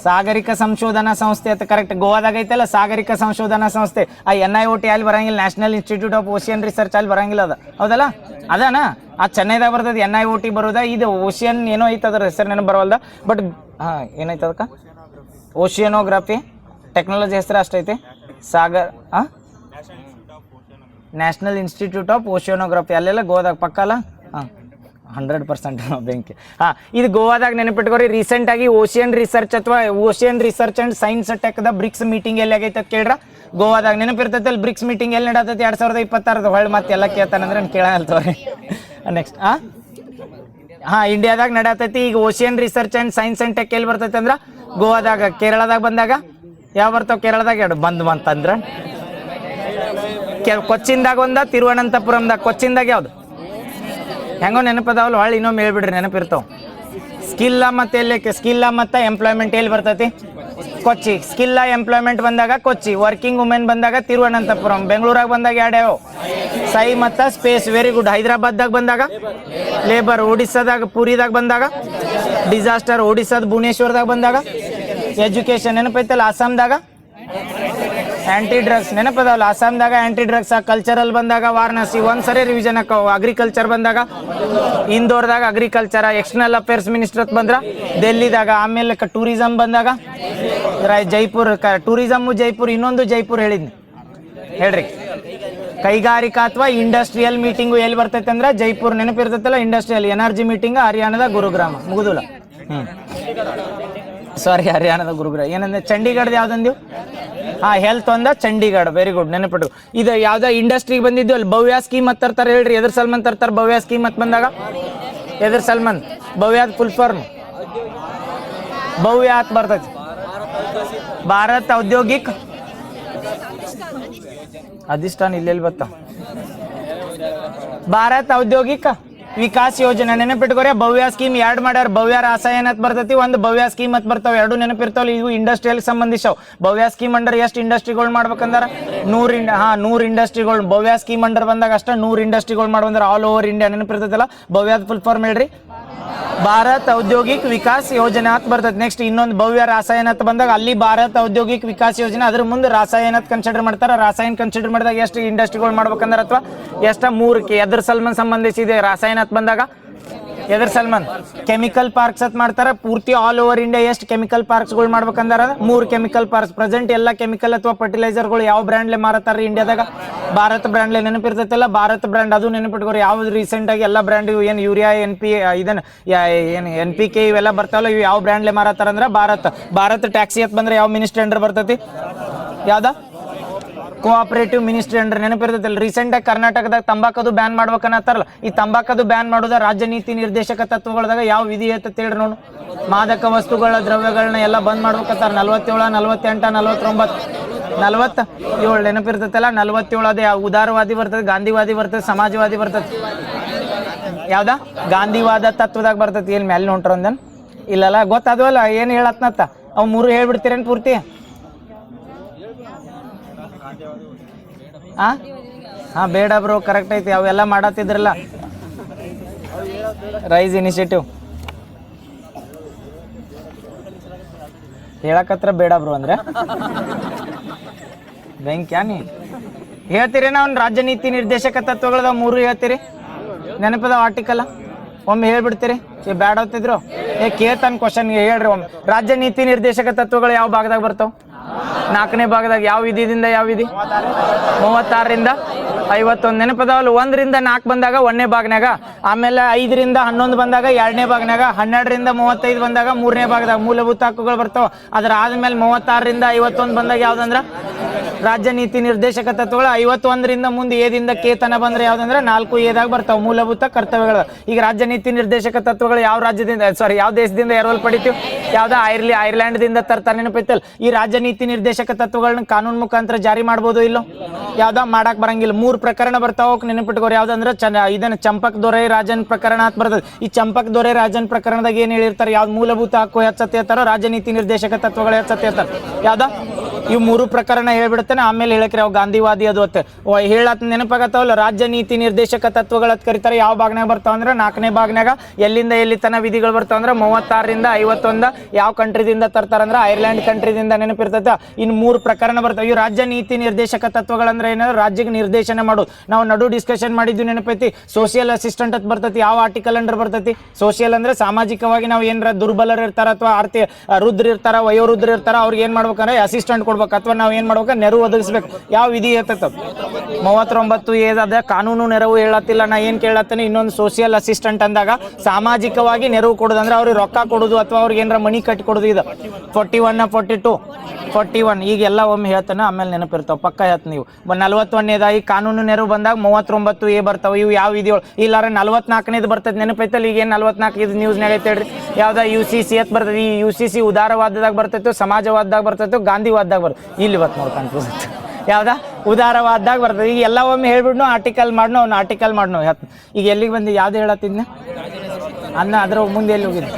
ಸಾಗರಿಕ ಸಂಶೋಧನಾ ಸಂಸ್ಥೆ ಅಂತ ಕರೆಕ್ಟ್. ಗೋವಾದಾಗ ಐತಲ್ಲ ಸಾಗರಿಕ ಸಂಶೋಧನಾ ಸಂಸ್ಥೆ. ಆ NIOT ಅಲ್ಲಿ ಬರಂಗಿಲ್ಲ. National institute of ocean research ಅಲ್ಲಿ ಬರಂಗಿಲ್ಲ. ಅದ ಹೌದಲ್ಲ? ಅದಾನ ಆ ಚೆನ್ನೈದಾಗ ಬರ್ತದೆ. NIOT ಬರೋದ. ಇದು ಓಷಿಯನ್ ಏನೋ ಐತೆ ಅದ್ರ ಹೆಸರು ನೆನಪು ಬರವಲ್ದ. ಬಟ್ ಏನೈತೆ ಅದಕ್ಕೆ? ಓಷಿಯನೋಗ್ರಫಿ ಟೆಕ್ನಾಲಜಿ ಹೆಸರು ಅಷ್ಟೈತಿ. ಸಾಗರ್ ನ್ಯಾಷನಲ್ ಇನ್ಸ್ಟಿಟ್ಯೂಟ್ ಆಫ್ ಓಷಿಯನೋಗ್ರಫಿ ಅಲ್ಲೆಲ್ಲ ಗೋವಾದಾಗ ಪಕ್ಕ ಅಲ್ಲ? 100% ಬೆಂಕಿ. ಇದು ಗೋವಾದಾಗ ನೆನಪಿಟ್ಕೋರಿ. ರೀಸೆಂಟ್ ಆಗಿ ಓಷಿಯನ್ ರಿಸರ್ಚ್ ಅಥವಾ ocean research and science tech ದ ಬ್ರಿಕ್ಸ್ ಮೀಟಿಂಗ್ ಎಲ್ಲಿ ಆಗೈತೆ ಅಂತ ಕೇಳ್ರ? ಗೋವಾದಾಗ. ನೆನಪಿರ್ತೈತೆ ಅಲ್ಲಿ ಬ್ರಿಕ್ಸ್ ಮೀಟಿಂಗ್ ಎಲ್ಲಿ ನಡತೈತಿ? 2026 ಹೊಳ್ಳಿ ಮತ್ತೆ ಎಲ್ಲ ಕೇಳ್ತಾನಂದ್ರೆ ಕೇಳಲ್ತವ್ರಿ. ನೆಕ್ಸ್ಟ್ ಇಂಡಿಯಾದಾಗ ನಡತೈತಿ. ಈಗ ocean research and science and tech ಎಲ್ಲಿ ಬರ್ತೈತೆ ಅಂದ್ರೆ ಗೋವಾದಾಗ. ಕೇರಳದಾಗ ಬಂದಾಗ ಯಾವ ಬರ್ತಾವ? ಕೇರಳದಾಗ 2 ಬಂತಂದ್ರೆ ಕೊಚ್ಚಿನ್ದಾಗ ಒಂದ, ತಿರುವನಂತಪುರಂದಾಗ. ಕೊಚ್ಚಿನ್ದಾಗ ಯಾವ್ದು? ಹೆಂಗೋ ನೆನಪದಾವಲ್ಲ, ಹೊಳ್ಳಿ ಇನ್ನೊಮ್ಮೆ ಹೇಳ್ಬಿಡ್ರಿ, ನೆನಪಿರ್ತಾವ. ಸ್ಕಿಲ್ಲ ಮತ್ತೆ ಎಲ್ಲಿ? ಸ್ಕಿಲ್ಲ ಮತ್ತು ಎಂಪ್ಲಾಯ್ಮೆಂಟ್ ಎಲ್ಲಿ ಬರ್ತೈತಿ? ಕೊಚ್ಚಿ. ಸ್ಕಿಲ್ ಎಂಪ್ಲಾಯ್ಮೆಂಟ್ ಬಂದಾಗ ಕೊಚ್ಚಿ. ವರ್ಕಿಂಗ್ ವುಮೆನ್ ಬಂದಾಗ ತಿರುವನಂತಪುರಂ. ಬೆಂಗಳೂರಾಗ ಬಂದಾಗ ಯಾವ್ಯಾವ ಸೈ ಮತ್ತು ಸ್ಪೇಸ್. Very good. ಹೈದರಾಬಾದ್ದಾಗ ಬಂದಾಗ ಲೇಬರ್. ಒಡಿಸ್ಸಾದಾಗ ಪುರಿದಾಗ ಬಂದಾಗ ಡಿಸಾಸ್ಟರ್. ಒಡಿಸ್ಸಾದ ಭುವನೇಶ್ವರದಾಗ ಬಂದಾಗ ಎಜುಕೇಷನ್. ನೆನಪೈತಲ್ಲ ಅಸ್ಸಾಂದಾಗ ಆ್ಯಂಟಿ ಡ್ರಗ್ಸ್. ನೆನಪದವಲ್ಲ ಅಸ್ಸಾಂದಾಗ ಆ್ಯಂಟಿ ಡ್ರಗ್ಸ್. ಕಲ್ಚರಲ್ ಬಂದಾಗ ವಾರಣಾಸಿ. ಒಂದ್ಸರಿ ರಿವಿಷನ್ ಹಾಕವು. ಅಗ್ರಿಕಲ್ಚರ್ ಬಂದಾಗ ಇಂದೋರ್ದಾಗ ಅಗ್ರಿಕಲ್ಚರ. ಎಕ್ಸ್ಟರ್ನಲ್ ಅಫೇರ್ಸ್ ಮಿನಿಸ್ಟರ್ ಬಂದ್ರ ಡೆಲ್ಲಿದಾಗ. ಆಮೇಲೆ ಟೂರಿಸಮ್ ಬಂದಾಗ ಜೈಪುರ್. ಟೂರಿಸಮ್ಮು ಜೈಪುರ್. ಇನ್ನೊಂದು ಜೈಪುರ್ ಹೇಳಿದ್ನಿ ಹೇಳ್ರಿ. ಕೈಗಾರಿಕಾ ಅಥವಾ ಇಂಡಸ್ಟ್ರಿಯಲ್ ಮೀಟಿಂಗು ಎಲ್ಲಿ ಬರ್ತೈತೆ ಅಂದ್ರೆ ಜೈಪುರ್. ನೆನಪಿರ್ತೈತಲ್ಲ ಇಂಡಸ್ಟ್ರಿಯಲ್. ಎನರ್ಜಿ ಮೀಟಿಂಗ್ ಹರಿಯಾಣದ ಗುರುಗ್ರಾಮ. ಮುಗುದಿಲ್ಲ. ಸಾರಿ, ಹರಿಯಾಣದ ಗುರುಗ್ರಾಮ. ಏನಂದ್ರೆ ಚಂಡೀಗಢದ ಯಾವ್ದಂದಿವು? ಹೆಲ್ತ್ ಒಂದ ಚಂಡೀಗಢ. Very good. ನೆನಪಿಟ್ಟು. ಇದು ಯಾವ್ದೋ ಇಂಡಸ್ಟ್ರಿಗೆ ಬಂದಿದ್ದು ಅಲ್ಲಿ ಭವ್ಯ ಸ್ಕೀಮ್ ಅಂತ ತರ್ತಾರೆ ಹೇಳ್ರಿ. ಎದ್ರ ಸಲ್ಮನ್ ತರ್ತಾರೆ ಭವ್ಯ ಸ್ಕೀಮ್ ಅಂತ ಬಂದಾಗ? ಎದ್ರ ಸಲ್ಮನ್? ಭವ್ಯಾದ ಫುಲ್ ಫಾರ್ಮ್ ಭವ್ಯ ಅಂತ ಬರ್ತೈತಿ. ಭಾರತ್ ಔದ್ಯೋಗಿಕ್ ಅಧಿಷ್ಠಾನ. ಇಲ್ಲೆಲ್ಲಿ ಬರ್ತಾವ? ಭಾರತ್ ಔದ್ಯೋಗಿಕ ವಿಕಾಸ್ ಯೋಜನೆ. ನೆನಪಿಟ್ಕೋರಿ. ಭವ್ಯ ಸ್ಕೀಮ್ ಎರಡು ಮಾಡ್ಯಾರ. ಭವ್ಯ ರಾಸಾಯನ ಅಂತ ಬರ್ತೈತಿ, ಒಂದು ಭವ್ಯ ಸ್ಕೀಮ್ ಅಂತ ಬರ್ತಾವ. ಎರಡು ನೆನಪಿರ್ತಾವಲ್ಲ. ಇವು ಇಂಡಸ್ಟ್ರಿಯಲ್ ಸಂಬಂಧಿಸವು. ಭವ್ಯ ಸ್ಕೀಮ್ ಅಂಡರ್ ಎಷ್ಟು ಇಂಡಸ್ಟ್ರಿಗಳು ಮಾಡ್ಬೇಕಂದ್ರೆ 100 ಇಂಡಸ್ಟ್ರಿಗಳು. ಭವ್ಯ ಸ್ಕೀಮ್ ಅಂಡರ್ ಬಂದಾಗ ಅಷ್ಟ 100 ಇಂಡಸ್ಟ್ರಿಗಳು ಮಾಡ್ಬಂದ್ರೆ ಆಲ್ ಓವರ್ ಇಂಡಿಯಾ. ನೆನಪಿರ್ತೈತಲ್ಲ. ಭವ್ಯದ ಫುಲ್ ಫಾರ್ಮ್ ಹೇಳ್ರಿ. ಭಾರತ್ ಔದ್ಯೋಗಿಕ್ ವಿಕಾಸ್ ಯೋಜನೆ ಅಂತ ಬರ್ತೈತಿ. ನೆಕ್ಸ್ಟ್ ಇನ್ನೊಂದು ಭವ್ಯ ರಾಸಾಯನ ಅಂತ ಬಂದಾಗ ಅಲ್ಲಿ ಭಾರತ್ ಔದ್ಯೋಗಿಕ್ ವಿಕಾಸ್ ಯೋಜನೆ. ಅದ್ರ ಮುಂದೆ ರಾಸಾಯನ ಕನ್ಸಿಡರ್ ಮಾಡ್ತಾರೆ. ರಾಸಾಯನ ಕನ್ಸಿಡರ್ ಮಾಡಿದಾಗ ಎಷ್ಟು ಇಂಡಸ್ಟ್ರಿಗಳು ಮಾಡ್ಬೇಕಂದ್ರೆ ಅಥವಾ ಎಷ್ಟ 3 ಎದ್ರ ಸಲ್ಮನ್ ಸಂಬಂಧಿಸಿದೆ ರಾಸಾಯನ ಬಂದಾಗ? ಎದ್ರ ಸಲ್ಮನ್? ಕೆಮಿಕಲ್ ಪಾರ್ಕ್ಸ್ ಅಂತ ಮಾಡ್ತಾರ. ಪೂರ್ತಿ ಆಲ್ ಓವರ್ ಇಂಡಿಯಾ ಎಷ್ಟು ಕೆಮಿಕಲ್ ಪಾರ್ಕ್ಸ್ಗಳು ಮಾಡ್ಬೇಕಂದಾರ? 3 chemical parks. ಪ್ರೆಸೆಂಟ್ ಎಲ್ಲ ಕೆಮಿಕಲ್ ಅಥವಾ ಫರ್ಟಿಲೈಸರ್ಗಳು ಯಾವ ಬ್ರ್ಯಾಂಡ್ಲೆ ಮಾರತಾರ ಇಂಡಿಯಾದಾಗ? ಭಾರತ್ ಬ್ರ್ಯಾಂಡ್ಲೆ. ನೆನಪಿರ್ತೈತಲ್ಲ ಭಾರತ್ ಬ್ರ್ಯಾಂಡ್. ಅದು ನೆನಪಿಟ್ಕೋರಿ. ಯಾವ್ದು ರೀಸೆಂಟ್ ಆಗಿ ಎಲ್ಲ ಬ್ರ್ಯಾಂಡ್ ಏನು ಯೂರಿಯಾ ಇದನ್ನ ಏನು NPK ಇವೆಲ್ಲ ಬರ್ತಾವಲ್ಲ, ಇವು ಯಾವ ಬ್ರ್ಯಾಂಡ್ಲೆ ಮಾರತಾರ ಅಂದ್ರೆ ಭಾರತ್. ಭಾರತ್ ಟ್ಯಾಕ್ಸಿ ಅಂತ ಬಂದ್ರೆ ಯಾವ ಮಿನಿಸ್ಟ್ರಿ ಅಂಡರ್ ಬರ್ತೈತಿ? ಯಾವ್ದ? Cooperative ministry under. ನೆನಪಿರ್ತೈತಲ್ಲ. ರೀಸೆಂಟ್ ಆಗಿ ಕರ್ನಾಟಕದಾಗ ತಂಬಾಕದು ಬ್ಯಾನ್ ಮಾಡ್ಬೇಕನ್ನತ್ತಾರಲ್ಲ. ಈ ತಂಬಾಕದು ಬ್ಯಾನ್ ಮಾಡೋದ ರಾಜ್ಯ ನೀತಿ ನಿರ್ದೇಶಕ ತತ್ವಗಳದಾಗ ಯಾವ ವಿಧಿ ಐತೆ ಹೇಳ್ರಿ ನೋಡು. ಮಾದಕ ವಸ್ತುಗಳ ದ್ರವ್ಯಗಳನ್ನ ಎಲ್ಲ ಬಂದ್ ಮಾಡ್ಬೇಕತ್ತಾರ. 47, 48, 49, 47. ನೆನಪಿರ್ತೈತಲ್ಲ 47. ಅದೇ ಉದಾರವಾದಿ ಬರ್ತದೆ, ಗಾಂಧಿವಾದಿ ಬರ್ತದೆ, ಸಮಾಜವಾದಿ ಬರ್ತದೆ. ಯಾವ್ದ? ಗಾಂಧಿವಾದ ತತ್ವದಾಗ ಬರ್ತೈತಿ. ಏನ್ ಮ್ಯಾಲೆ ಹೊಂಟ್ರ ಅಂದನ್? ಇಲ್ಲಲ್ಲ, ಗೊತ್ತಾದ್ವಲ್ಲ ಏನ್ ಹೇಳತ್ನತ್ತ. ಅವ್ 3 ಹೇಳ್ಬಿಡ್ತೀರೇನ್ ಪೂರ್ತಿ? ಬೇಡ ಬ್ರೋ, ಕರೆಕ್ಟ್ ಐತಿ. ಅವೆಲ್ಲ ಮಾಡತ್ತಿದ್ರಲ್ಲ. ರೈಸ್ ಇನಿಷಿಯೇಟಿವ್ ಹೇಳಕತ್ರ ಬೇಡ ಬ್ರೋ ಅಂದ್ರೆ ಬೆಂಕ್ಯಾನಿ ಹೇಳ್ತೀರೇನ? ಅವ್ನು ರಾಜ್ಯ ನೀತಿ ನಿರ್ದೇಶಕ ತತ್ವಗಳದ 3 ಹೇಳ್ತೀರಿ. ನೆನಪದ ಆರ್ಟಿಕಲ್ ಒಮ್ಮೆ ಹೇಳ್ಬಿಡ್ತೀರಿ. ಬ್ಯಾಡ ಹೋಗ್ತಿದ್ರು. ಕೇಳ್ತಾನ ಕ್ವಶನ್ ಹೇಳ್ರಿ ಒಮ್ಮೆ. ರಾಜ್ಯ ನೀತಿ ನಿರ್ದೇಶಕ ತತ್ವಗಳು ಯಾವ ಭಾಗದಾಗ ಬರ್ತಾವ? 4ನೇ ಭಾಗದಾಗ. ಯಾವ ವಿಧಿದಿಂದ ಯಾವ ವಿಧಿ? 36ರಿಂದ 51. ನೆನಪದವಲ್ಲ. 1ರಿಂದ 4 ಬಂದಾಗ 1ನೇ ಭಾಗನಾಗ, ಆಮೇಲೆ 5ರಿಂದ 11 ಬಂದಾಗ 2ನೇ ಭಾಗನಾಗ, 12ರಿಂದ 35 ಬಂದಾಗ 3ನೇ ಭಾಗದಾಗ ಮೂಲಭೂತ ಹಕ್ಕುಗಳು ಬರ್ತಾವ. ಅದ್ರ ಆದ್ಮೇಲೆ 36ರಿಂದ 51 ಬಂದಾಗ ಯಾವ್ದಂದ್ರ ರಾಜ್ಯ ನೀತಿ ನಿರ್ದೇಶಕ ತತ್ವಗಳು. 51ರಿಂದ ಮುಂದೆ ಏದಿಂದ ಕೇತನ ಬಂದ್ರೆ ಯಾವ್ದಂದ್ರೆ 4A ಬರ್ತಾವ ಮೂಲಭೂತ ಕರ್ತವ್ಯಗಳು. ಈಗ ರಾಜ್ಯ ನೀತಿ ನಿರ್ದೇಶಕ ತತ್ವಗಳು ಯಾವ ರಾಜ್ಯದಿಂದ ಯಾವ ದೇಶದಿಂದ ಎರವಲ್ ಪಡಿತೀವಿ? ಯಾವ್ದ? ಐರ್ಲ್ಯಾಂಡ್ದಿಂದ ತರ್ತಾರೆ. ನೆನಪೈತಲ್. ಈ ರಾಜ್ಯ ನೀತಿ ನಿರ್ದೇಶಕ ತತ್ವಗಳನ್ನ ಕಾನೂನು ಮುಖಾಂತರ ಜಾರಿ ಮಾಡ್ಬೋದು ಇಲ್ಲೋ? ಯಾವ್ದ? ಮಾಡಕ್ ಬರಂಗಿಲ್ಲ. 3 ಪ್ರಕರಣ ಬರ್ತಾವ. ನೆನಪಿಟ್ಕೋರಿ. ಯಾವ್ದಂದ್ರೆ ಇದನ್ನ ಚಂಪಕ್ ದೊರೆ ರಾಜನ್ ಪ್ರಕರಣ ಅಂತ ಬರ್ತದೆ. ಈ ಚಂಪಕ್ ದೊರೆ ರಾಜನ್ ಪ್ರಕರಣದಾಗ ಏನ್ ಹೇಳಿರ್ತಾರೆ? ಯಾವ್ದು ಮೂಲಭೂತ ಹಕ್ಕು ಹೆಚ್ಚತ್ತೆ ಇರ್ತಾರೋ ರಾಜ್ಯ ನೀತಿ ನಿರ್ದೇಶಕ ತತ್ವಗಳು ಹೆಚ್ಚತ್ತೆ ಇರ್ತಾರೆ. ಯಾವ್ದ? ಇವು 3 ಪ್ರಕರಣ ಹೇಳ್ಬಿಡ್ತೇನೆ. ಆಮೇಲೆ ಹೇಳಕ್ರಿ ಅವ್ ಗಾಂಧಿವಾದಿ ಅದು ಅತ್ತೆ ಹೇಳತ್ ನೆನಪಾಗತ್ತವಲ್ಲ. ರಾಜ್ಯ ನೀತಿ ನಿರ್ದೇಶಕ ತತ್ವಗಳು ಅಂತ ಕರೀತಾರೆ. ಯಾವ ಭಾಗನಾಗ ಬರ್ತಾವ ಅಂದ್ರೆ 4ನೇ ಭಾಗನಾಗ. ಎಲ್ಲಿಂದ ಎಲ್ಲಿ ತನ ವಿಧಿಗಳು ಬರ್ತಾವ ಅಂದ್ರೆ 36ರಿಂದ 51. ಯಾವ ಕಂಟ್ರಿದಿಂದ ತರ್ತಾರಂದ್ರೆ ಐರ್ಲ್ಯಾಂಡ್ ಕಂಟ್ರಿದಿಂದ. ನೆನಪಿರ್ತೈತೆ. ಇನ್ನು 3 ಪ್ರಕರಣ ಬರ್ತಾವ. ಇವು ರಾಜ್ಯ ನೀತಿ ನಿರ್ದೇಶಕ ತತ್ವಗಳಂದ್ರೆ ಏನಾದ್ರು ರಾಜ್ಯಕ್ಕೆ ನಿರ್ದೇಶನ ಮಾಡೋದು. ನಾವು ನಡು ಡಿಸ್ಕಷನ್ ಮಾಡಿದ್ವಿ ನೆನಪೈತಿ. ಸೋಷಿಯಲ್ ಅಸಿಸ್ಟೆಂಟ್ ಅಂತ ಬರ್ತೈತಿ. ಯಾವ ಆರ್ಟಿಕಲ್ ಅಂಡರ್ ಬರ್ತೈತಿ? ಸೋಷಿಯಲ್ ಅಂದ್ರೆ ಸಾಮಾಜಿಕವಾಗಿ ನಾವು ಏನಾರ ದುರ್ಬಲರು ಇರ್ತಾರ ಅಥವಾ ರುದ್ರ ಇರ್ತಾರ, ವಯೋವೃದ್ರ ಇರ್ತಾರ, ಅವ್ರಿಗೆ ಏನ್ ಮಾಡ್ಬೇಕಂದ್ರೆ ಅಸಿಸ್ಟೆಂಟ್ ಕೊಡ್ಬೇಕು ಅಥವಾ ನಾವು ಏನ್ ಮಾಡ್ಬೇಕು? ನೆರವು ಒದಗಿಸ್ಬೇಕು. ಯಾವ ವಿಧಿ ಇರ್ತೈತ? 39 ಕಾನೂನು ನೆರವು ಹೇಳತ್ತಿಲ್ಲ. ನಾ ಏನ್ ಕೇಳತ್ತೇನೆ? ಇನ್ನೊಂದು ಸೋಷಿಯಲ್ ಅಸಿಸ್ಟೆಂಟ್ ಅಂದಾಗ ಸಾಮಾಜಿಕವಾಗಿ ನೆರವು ಕೊಡೋದು ಅಂದ್ರೆ ಅವ್ರಿಗೆ ರೊಕ್ಕ ಕೊಡೋದು ಅಥವಾ ಅವ್ರಿಗೆ ಏನಾರ ಮನಿ ಕಟ್ಟಿ ಕೊಡೋದು. ಇದು 41, 42, 41. ಈಗೆಲ್ಲ ಒಮ್ಮೆ ಹೇಳ್ತಾನೆ, ಆಮೇಲೆ ನೆನಪಿರ್ತಾವ. ಪಕ್ಕ ಹೇಳ್ತ ನೀವು. 41ನೇದಾಗಿ ಕಾನೂನು ನೆರವು ಬಂದಾಗ 39A ಬರ್ತಾವ. ಇವು ಯಾವ ವಿಧಿಗಳು? ಇಲ್ಲಾರ 44ನೇದು ಬರ್ತೈತೆ. ನೆನಪೈತಲ್ಲ. ಈಗ ಏನು 44 ಇದು ನ್ಯೂಸ್ನಾಗ ಐತೆ ಹೇಳ್ರಿ. ಯಾವ್ದ? UCC ಅಂತ ಬರ್ತದೆ. ಈ UCC ಉದಾರವಾದದಾಗ ಬರ್ತೈತೆ, ಸಮಾಜವಾದದಾಗ ಬರ್ತೈತೆ, ಗಾಂಧಿವಾದದಾಗ ಬರ್ತದೆ. ಇಲ್ಲಿ ಇವತ್ತು ನೋಡ್ಕೊಂತ ಯಾವ್ದ? ಉದಾರವಾದದಾಗ ಬರ್ತದೆ. ಈಗ ಎಲ್ಲ ಒಮ್ಮೆ ಹೇಳ್ಬಿಡ್ನು ಆರ್ಟಿಕಲ್ ಮಾಡ್ನು. ಅವ್ನು ಆರ್ಟಿಕಲ್ ಮಾಡ್ನು. ಈಗ ಎಲ್ಲಿಗೆ ಬಂದು ಯಾವ್ದು ಹೇಳತ್ತಿದ್ನ ಅನ್ನ? ಅದ್ರ ಮುಂದೆ ಎಲ್ಲಿ ಹೋಗಿದ್ದೆ?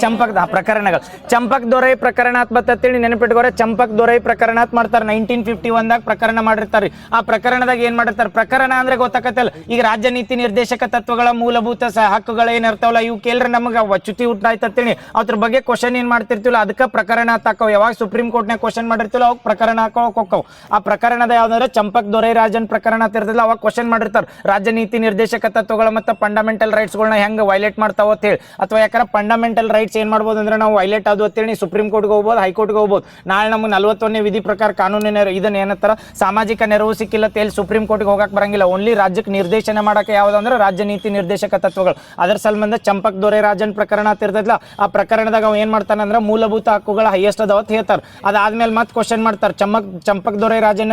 ಚಂಪಕ್ ಪ್ರಕರಣಗಳು ಚಂಪಕ್ ದೊರೈ ಪ್ರಕರಣಾತ್ ಬರ್ತೇಳಿ ನೆನಪಿಟ್ಕೋರೆ. ಚಂಪಕ್ ದೊರೈ ಪ್ರಕರಣಾತ್ ಮಾಡ್ತಾರೆ 1951ದಾಗ ಪ್ರಕರಣ ಮಾಡಿರ್ತಾರೆ. ಆ ಪ್ರಕರಣದಾಗ ಏನ್ ಮಾಡಿರ್ತಾರೆ, ಪ್ರಕರಣ ಅಂದ್ರೆ ಗೊತ್ತಾಕತ್ತಲ್ಲ, ಈಗ ರಾಜ್ಯ ನೀತಿ ನಿರ್ದೇಶಕ ತತ್ವಗಳ ಮೂಲಭೂತ ಹಕ್ಕುಗಳು ಏನಿರ್ತಾವಲ್ಲ ಇವು ಕೇಳ್ರೆ ನಮಗೆ ಚ್ಯುತಿ ಹುಟ್ಟಾಯ್ತೇಳಿ ಅದ್ರ ಬಗ್ಗೆ ಕ್ವಶನ್ ಏನ್ ಮಾಡ್ತಿರ್ತೀವಲ್ಲ ಅದಕ್ಕೆ ಪ್ರಕರಣ ಹಾಕವ್. ಯಾವಾಗ ಸುಪ್ರೀಂ ಕೋರ್ಟ್ನಾಗ ಕ್ವಶನ್ ಮಾಡಿರ್ತಿಲ್ಲ ಅವಾಗ ಪ್ರಕರಣ ಹಾಕೋಕ್ ಹೋಕ್ಕವು. ಆ ಪ್ರಕರಣದ ಯಾವ್ದಂದ್ರೆ ಚಂಪಕ್ ದೊರೈ ರಾಜನ್ ಪ್ರಕರಣ ಇರ್ತಿಲ್ಲ, ಅವಾಗ ಕ್ವಶನ್ ಮಾಡಿರ್ತಾರೆ ರಾಜ್ಯ ನೀತಿ ನಿರ್ದೇಶಕ ತತ್ವಗಳ ಮತ್ತು ಫಂಡಮೆಂಟಲ್ ರೈಟ್ಸ್ಗಳನ್ನ ಹೆಂಗೆ ವೈಲೇಟ್ ಮಾಡ್ತಾವ ಅಂತ ಹೇಳಿ. ಅಥವಾ ಯಾಕಂದ್ರೆ ಫಂಡಮೆಂಟಲ್ ರೈಟ್ಸ್ ಏನ್ ಮಾಡ್ಬೋದು ಅಂದ್ರೆ ನಾವು ವೈಲೇಟ್ ಆದ್ವು ಅಂತೇಳಿ ಸುಪ್ರೀಂ ಕೋರ್ಟ್ಗೆ ಹೋಗ್ಬೋದು, ಹೈಕೋರ್ಟ್ಗೆ ಹೋಗ್ಬೋದು. ನಾಳೆ ನಮ್ಗೆ 41ನೇ ವಿಧಿ ಪ್ರಕಾರ ಕಾನೂನಿನ ಇದನ್ನ ಏನತ್ತರ ಸಾಮಾಜಿಕ ನೆರವು ಸಿಕ್ಕಿಲ್ಲ ತೇಳಿ ಸುಪ್ರೀಂ ಕೋರ್ಟ್ಗೆ ಹೋಗಕ್ಕೆ ಬರಂಗಿಲ್ಲ. ಓನ್ಲಿ ರಾಜ್ಯಕ್ಕೆ ನಿರ್ದೇಶನ ಮಾಡಕ್ಕೆ ಯಾವ್ದಂದ್ರೆ ರಾಜ್ಯ ನೀತಿ ನಿರ್ದೇಶಕ ತತ್ವಗಳು. ಅದರ ಸಂಬಂಧ ಚಂಪಕ್ ದೊರೈ ರಾಜನ್ ಪ್ರಕರಣ ಇರ್ತದಲ್ಲ, ಆ ಪ್ರಕರಣದಾಗ ಅವ ಏನ್ ಮಾಡ್ತಾನೆ ಅಂದ್ರೆ ಮೂಲಭೂತ ಹಕ್ಕುಗಳ ಹೈಯೆಸ್ಟ್ ಅದಾವ ಅಂತ ಹೇಳ್ತಾರೆ. ಅದಾದ್ಮೇಲೆ ಮತ್ತೆ ಕ್ವಶನ್ ಮಾಡ್ತಾರೆ ಚಂಪಕ್ ದೊರೈ ರಾಜನ್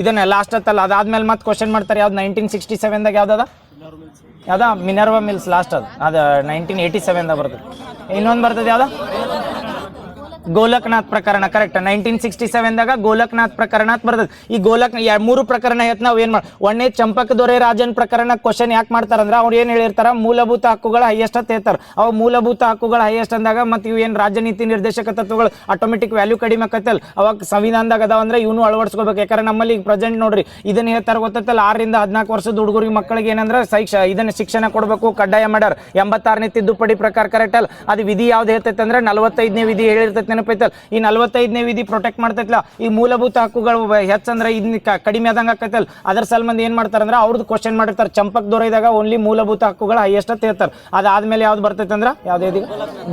ಇದನ್ನ ಲಾಸ್ಟ್ ಅತ್ತಲ್ಲ, ಅದಾದ್ಮೇಲೆ ಮತ್ತೆ ಕ್ವಶನ್ ಮಾಡ್ತಾರೆ ಯಾವ್ದು 1967ದಾಗ ಯಾವ್ದದ ಮಿನರ್ವಾ ಮಿಲ್ಸ್ ಲಾಸ್ಟ್ ಅದು 1987ದಾಗ ಬರ್ತದೆ. ಇನ್ನೊಂದು ಬರ್ತದೆ ಯಾವ್ದ ಗೋಲಕ್ನಾಥ್ ಪ್ರಕರಣ. ಕರೆಕ್ಟ್, 1967ದಾಗ ಗೋಲಕ್ನಾಥ್ ಪ್ರಕರಣ ಬರ್ತದೆ. ಈ ಮೂರು ಪ್ರಕರಣ ನಾವು ಏನ್ ಒಂದೇ ಚಂಪಕ್ ದೊರೈ ರಾಜನ್ ಪ್ರಕರಣ ಕ್ವಶನ್ ಯಾಕೆ ಮಾಡ್ತಾರಂದ್ರೆ ಅವ್ರು ಏನ್ ಹೇಳಿರ್ತಾರ ಮೂಲಭೂತ ಹಕ್ಕುಗಳ ಹೈಯೆಸ್ಟ್ ಅಂತ ಹೇಳ್ತಾರೆ. ಅವು ಮೂಲಭೂತ ಹಕ್ಕುಗಳ ಹೈಯೆಸ್ಟ್ ಅಂದಾಗ ಮತ್ತೆ ಇವು ಏನ್ ರಾಜ್ಯ ನೀತಿ ನಿರ್ದೇಶಕ ತತ್ವಗಳು ಆಟೋಮೆಟಿಕ್ ವ್ಯಾಲ್ಯೂ ಕಡಿಮೆ ಆಕತ್ತಲ್ಲ, ಅವಾಗ ಸಂವಿಧಾನದಾಗ ಅದಾವ ಅಂದ್ರೆ ಇವನು ಅಳವಡಿಸ್ಕೋಬೇಕು. ಯಾಕಂದ್ರೆ ನಮ್ಮಲ್ಲಿ ಈಗ ಪ್ರೆಸೆಂಟ್ ನೋಡ್ರಿ ಇದನ್ನ ಹೇಳ್ತಾರೆ ಗೊತ್ತಲ್ಲ, 6ರಿಂದ 14 ವರ್ಷದ ಹುಡುಗರಿಗೆ ಮಕ್ಕಳಿಗೆ ಏನಂದ್ರೆ ಇದನ್ನ ಶಿಕ್ಷಣ ಕೊಡಬೇಕು ಕಡ್ಡಾಯ ಮಾಡ್ಯಾರ 86ನೇ ತಿದ್ದುಪಡಿ ಪ್ರಕಾರ. ಕರೆಕ್ಟ್ ಅಲ್ಲ, ಅದು ವಿಧಿ ಯಾವ್ದು ಹೇಳ್ತೈತೆ ಅಂದ್ರೆ 45ನೇ ವಿಧಿ ಹೇಳಿರ್ತೈತೆ ನೆನಪೈತಲ್ಲ. ಈ 45ನೇ ವಿಧಿ ಪ್ರೊಟೆಕ್ಟ್ ಮಾಡ್ತೈತಲ್ಲ ಈ ಮೂಲಭೂತ ಹಕ್ಕುಗಳು ಹೆಚ್ಚಂದ್ರೆ ಇದ್ ಕಡಿಮೆ ಆದಂಗ ಆಕೈತಲ್ಲ. ಅದರ ಸಲ್ಮಂದ್ ಏನ್ ಮಾಡ್ತಾರೆ ಅಂದ್ರೆ ಅವ್ರದ್ದು ಕ್ವಶನ್ ಮಾಡಿರ್ತಾರೆ. ಚಂಪಕ್ ದೊರೈದಾಗ ಓನ್ಲಿ ಮೂಲಭೂತ ಹಕ್ಕುಗಳ ಹೈಯೆಸ್ಟ್ ಅಂತ ಹೇಳ್ತಾರೆ. ಅದಾದ್ಮೇಲೆ ಯಾವ್ದು ಬರ್ತೈತೆ ಅಂದ್ರೆ ಯಾವ್ದು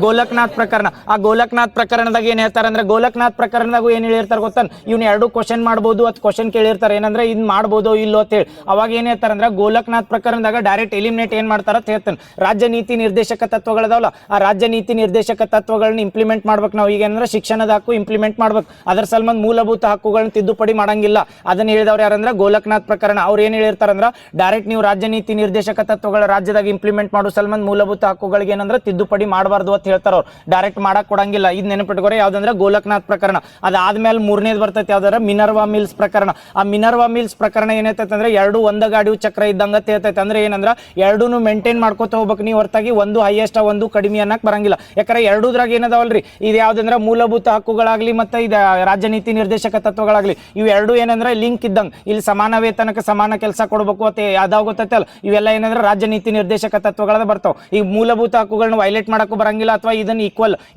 ಗೋಲಕ್ನಾಥ್ ಪ್ರಕರಣ. ಆ ಗೋಲಕ್ನಾಥ್ ಪ್ರಕರಣದಾಗ ಏನ್ ಹೇಳ್ತಾರೆ ಅಂದ್ರೆ ಗೋಲಕ್ನಾಥ್ ಪ್ರಕರಣದಾಗ ಏನ್ ಹೇಳಿರ್ತಾರೆ ಗೊತ್ತಾ, ಇವ್ನ ಎರಡು ಕ್ವಶನ್ ಮಾಡ್ಬೋದು ಅಥವಾ ಕ್ವಶನ್ ಕೇಳಿರ್ತಾರೆ ಏನಂದ್ರೆ ಇದ್ ಮಾಡ್ಬೋದೋ ಇಲ್ಲೋ ಅಂತ ಹೇಳಿ. ಅವಾಗ ಏನ್ ಹೇಳ್ತಾರೆ ಅಂದ್ರೆ ಗೋಲಕ್ನಾಥ್ ಪ್ರಕರಣದಾಗ ಡೈರೆಕ್ಟ್ ಎಲಿಮಿನೇಟ್ ಏನ್ ಮಾಡ್ತಾರ ಅಂತ ಹೇಳ್ತಾನೆ. ರಾಜ್ಯ ನೀತಿ ನಿರ್ದೇಶಕ ತತ್ವಗಳದಾವಲ್ಲ, ಆ ರಾಜ್ಯ ನೀತಿ ನಿರ್ದೇಶಕ ತತ್ವಗಳನ್ನ ಇಂಪ್ಲಿಮೆಂಟ್ ಮಾಡ್ಬೇಕು ನಾವು. ಈಗ ಏನಂದ್ರೆ ಶಿಕ್ಷಣದ ಹಕ್ಕು ಇಂಪ್ಲಿಮೆಂಟ್ ಮಾಡ್ಬೇಕು, ಅದರ ಸಲ್ಮಂದ್ ಮೂಲಭೂತ ಹಕ್ಕುಗಳನ್ನ ತಿದ್ದುಪಡಿ ಮಾಡಂಗಿಲ್ಲ. ಅದನ್ನ ಹೇಳಿದವ್ರು ಯಾರಂದ್ರೆ ಗೋಲಕ್ನಾಥ್ ಪ್ರಕರಣ. ಅವ್ರು ಏನ್ ಹೇಳಿರ್ತಾರಂದ್ರ ಡೈರೆಕ್ಟ್ ನೀವು ರಾಜ್ಯ ನೀತಿ ನಿರ್ದೇಶಕ ತತ್ವಗಳ ರಾಜ್ಯದಾಗ ಇಂಪ್ಲಿಮೆಂಟ್ ಮಾಡೋ ಸಲ್ಮಂದ್ ಮೂಲಭೂತ ಹಕ್ಕುಗಳಿಗೆ ಏನಂದ್ರೆ ತಿದ್ದುಪಡಿ ಮಾಡಬಾರ್ದು ಅಂತ ಹೇಳ್ತಾರ ಅವ್ರು. ಡೈರೆಕ್ಟ್ ಮಾಡಕ್ ಕೊಡಂಗಿಲ್ಲ. ಇದ್ ನೆನಪಿಟ್ಕೋರೆ ಯಾವ್ದಂದ್ರೆ ಗೋಲಕ್ನಾಥ್ ಪ್ರಕರಣ. ಅದಾದ್ಮೇಲೆ ಮೂರನೇದು ಬರ್ತೈತೆ ಯಾವ್ದಾರ ಮಿನರ್ವಾ ಮಿಲ್ಸ್ ಪ್ರಕರಣ. ಆ ಮಿನರ್ವಾ ಮಿಲ್ಸ್ ಪ್ರಕರಣ ಏನೈತೈತೆ ಅಂದ್ರೆ ಎರಡು ಒಂದ ಗಾಡಿ ಚಕ್ರ ಇದ್ದಂಗ ಹೇಳ್ತೈತೆ. ಅಂದ್ರೆ ಏನಂದ್ರ ಎರಡೂನು ಮೇಂಟೈನ್ ಮಾಡ್ಕೋತ ಹೋಗ್ಬೇಕು ನೀವು, ಹೊರತಾಗಿ ಒಂದು ಹೈಯೆಸ್ಟ್ ಒಂದು ಕಡಿಮೆ ಅನ್ನಕ್ ಬರಂಗಿಲ್ಲ. ಯಾಕಂದ್ರೆ ಎರಡೂದ್ರಾಗ ಏನದಾವಲ್ರಿ ಇದು ಯಾವ್ದಂದ್ರೆ ಮೂಲಭೂತ ಹಕ್ಕುಗಳಾಗ್ಲಿ ಮತ್ತೆ ಇದು ರಾಜ್ಯ ನೀತಿ ನಿರ್ದೇಶಕ ತತ್ವಗಳಾಗ್ಲಿ ಇವು ಎರಡು ಏನಂದ್ರೆ ಲಿಂಕ್ ಇದ್ದಂಗೆ. ಇಲ್ಲಿ ಸಮಾನ ವೇತನಕ್ಕೆ ಸಮಾನ ಕೆಲಸ ಕೊಡಬೇಕು ಅಂತ ಯಾವ್ದಾವ ಗೊತ್ತೈತಲ್ಲ, ಇವೆಲ್ಲ ಏನಂದ್ರೆ ರಾಜ್ಯ ನೀತಿ ನಿರ್ದೇಶಕ ತತ್ವಗಳದ ಬರ್ತಾವ. ಈ ಮೂಲಭೂತ ಹಕ್ಕುಗಳನ್ನ ವೈಲೇಟ್ ಮಾಡಕ್ಕೂ ಬರಂಗಿಲ್ಲ ಅಥವಾ ಇದನ್ನ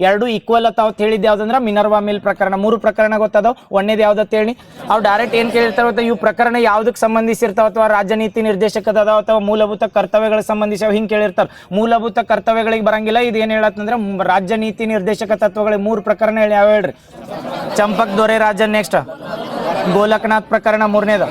ಎರಡು ಈಕ್ವಲ್ ಅತ್ತಾವ ಅಂತ ಹೇಳಿದ್ ಯಾವ್ದಂದ್ರೆ ಮಿನರ್ವಾ ಮಿಲ್ ಪ್ರಕರಣ. ಮೂರು ಪ್ರಕರಣ ಗೊತ್ತದಾವ್. ಒಂದೇದು ಯಾವ್ದತ್ ಹೇಳಿ ಅವ್ರು ಡೈರೆಕ್ಟ್ ಏನ್ ಕೇಳಿರ್ತಾರ ಇವು ಪ್ರಕರಣ ಯಾವ್ದಕ್ ಸಂಬಂಧಿಸಿರ್ತಾವ ಅಥವಾ ರಾಜ್ಯ ನೀತಿ ನಿರ್ದೇಶಕದ ಅಥವಾ ಮೂಲಭೂತ ಕರ್ತವ್ಯಗಳಿಗೆ ಸಂಬಂಧಿಸಿ ಹಿಂಗ್ ಕೇಳಿರ್ತಾರೆ. ಮೂಲಭೂತ ಕರ್ತವ್ಯಗಳಿಗೆ ಬರಂಗಿಲ್ಲ. ಇದು ಏನ್ ಹೇಳತ್ತಂದ್ರೆ ರಾಜ್ಯ ನೀತಿ ನಿರ್ದೇಶಕ ತತ್ವಗಳಿಗೆ ಮೂರು ಪ್ರಕರಣ ಹೇಳಿ ಯಾವ ಹೇಳ್ರಿ. ಚಂಪಕ್ ದೊರೈ ರಾಜನ್, ನೆಕ್ಸ್ಟ್ ಗೋಲಕ್ನಾಥ್ ಪ್ರಕರಣ ಮೂರನೇದು.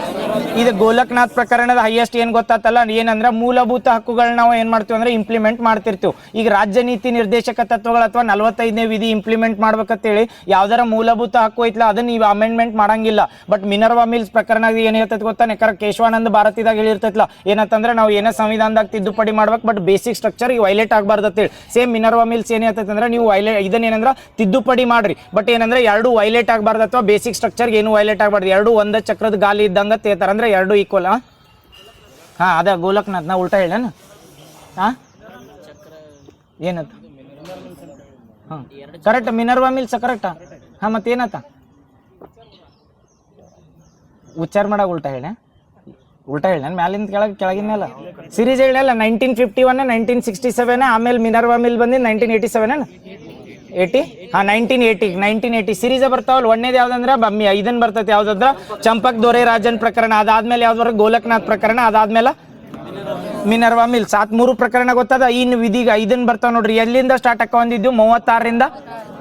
ಇದು ಗೋಲಕ್ನಾಥ್ ಪ್ರಕರಣದ ಹೈಯೆಸ್ಟ್ ಏನ್ ಗೊತ್ತಾತಲ್ಲ ಏನಂದ್ರೆ ಮೂಲಭೂತ ಹಕ್ಕುಗಳನ್ನ ನಾವು ಏನ್ ಮಾಡ್ತೀವಿ ಅಂದ್ರೆ ಇಂಪ್ಲಿಮೆಂಟ್ ಮಾಡ್ತಿರ್ತೀವಿ. ಈಗ ರಾಜ್ಯ ನೀತಿ ನಿರ್ದೇಶಕ ತತ್ವಗಳು ಅಥವಾ 45ನೇ ವಿಧಿ ಇಂಪ್ಲಿಮೆಂಟ್ ಮಾಡ್ಬೇಕಂತೇಳಿ ಯಾವ್ದಾರ ಮೂಲಭೂತ ಹಕ್ಕು ಐತ್ಲ ಅದನ್ನ ನೀವು ಅಮೆಂಡ್ಮೆಂಟ್ ಮಾಡಂಗಿಲ್ಲ. ಬಟ್ ಮಿನರ್ವಾ ಮಿಲ್ಸ್ ಪ್ರಕರಣ ಏನ್ ಹೇಳ್ತೈತೆ ಗೊತ್ತಾ, ಯಾಕಂದ್ರೆ ಕೇಶವಾನಂದ ಭಾರತಿದಾಗ ಹೇಳಿರ್ತೈತ್ಲ ಏನಂತಂದ್ರೆ ನಾವು ಏನೋ ಸಂವಿಧಾನದಾಗ ತಿದ್ದುಪಡಿ ಮಾಡ್ಬೇಕು ಬಟ್ ಬೇಸಿಕ್ ಸ್ಟ್ರಕ್ಚರ್ ಈ ವೈಲೇಟ್ ಆಗಬಾರ್ದು ಅಂತೇಳಿ. ಸೇಮ್ ಮಿನರ್ವಾ ಮಿಲ್ಸ್ ಏನ್ ಹೇಳ್ತೈತೆ ಅಂದ್ರೆ ನೀವು ಇದನ್ನೇನಂದ್ರೆ ತಿದ್ದುಪಡಿ ಮಾಡ್ರಿ ಬಟ್ ಏನಂದ್ರೆ ಎರಡು ವೈಲೇಟ್ ಆಗಬಾರ್ದು ಅಥವಾ ಬೇಸಿಕ್ ಸ್ಟ್ರಕ್ಚರ್ ಏನು ವೈಲೇಟ್ ಆಗಬಾರ್ದು. ಎರಡು ಒಂದ ಚಕ್ರದ ಗಾಲಿ ಇದ್ದಂಗ ತೇತಾರೆ ಅಂದ್ರೆ ಎರಡು ಈಕ್ವಲ್. ಅದ ಗೋಲಕ್ನಾಥ್ ನಾ ಉಲ್ಟಾ ಹೇಳೇನ ಏನತ್ತ ಕರೆಕ್ಟ್ ಮಿನರ್ವಾ ಮಿಲ್ಸ್ ಕರೆಕ್ಟಾ. ಮತ್ತೇನತ್ತ ಉಚ್ಚಾರ ಮಾಡಾಗ ಉಲ್ಟಾ ಹೇಳ ಮ್ಯಾಲಿಂದ ಕೆಳಗಿನ ಮೇಲೆ ಸಿರೀಸ್ ಹೇಳಲ್ಲ. 1951 1967 ಆಮೇಲೆ ಮಿನರ್ವಾ ಮಿಲ್ ಬಂದಿ 1987 1980 ಸಿರೀಸ್ ಬರ್ತಾವಲ್ಲ. ಒಂದೇದು ಯಾವ್ದಂದ್ರ ಇದನ್ ಬರ್ತೈತೆ ಯಾವ್ದಂದ್ರ ಚಂಪಕ್ ದೊರೈ ರಾಜನ್ ಪ್ರಕರಣ. ಅದಾದ್ಮೇಲೆ ಯಾವ್ದ್ರ ಗೋಲಕ್ನಾಥ್ ಪ್ರಕರಣ. ಅದಾದ್ಮೇಲೆ ಮಿನರ್ವಾ ಮಿಲ್ಸ್. ಮೂರು ಪ್ರಕರಣ ಗೊತ್ತದ. ಇನ್ನು ವಿಧಿಗ ಇದನ್ ಬರ್ತಾವ ನೋಡ್ರಿ. ಎಲ್ಲಿಂದ ಸ್ಟಾರ್ಟ್ ಹಾಕೊಂಡಿದ್ದು 36ರಿಂದ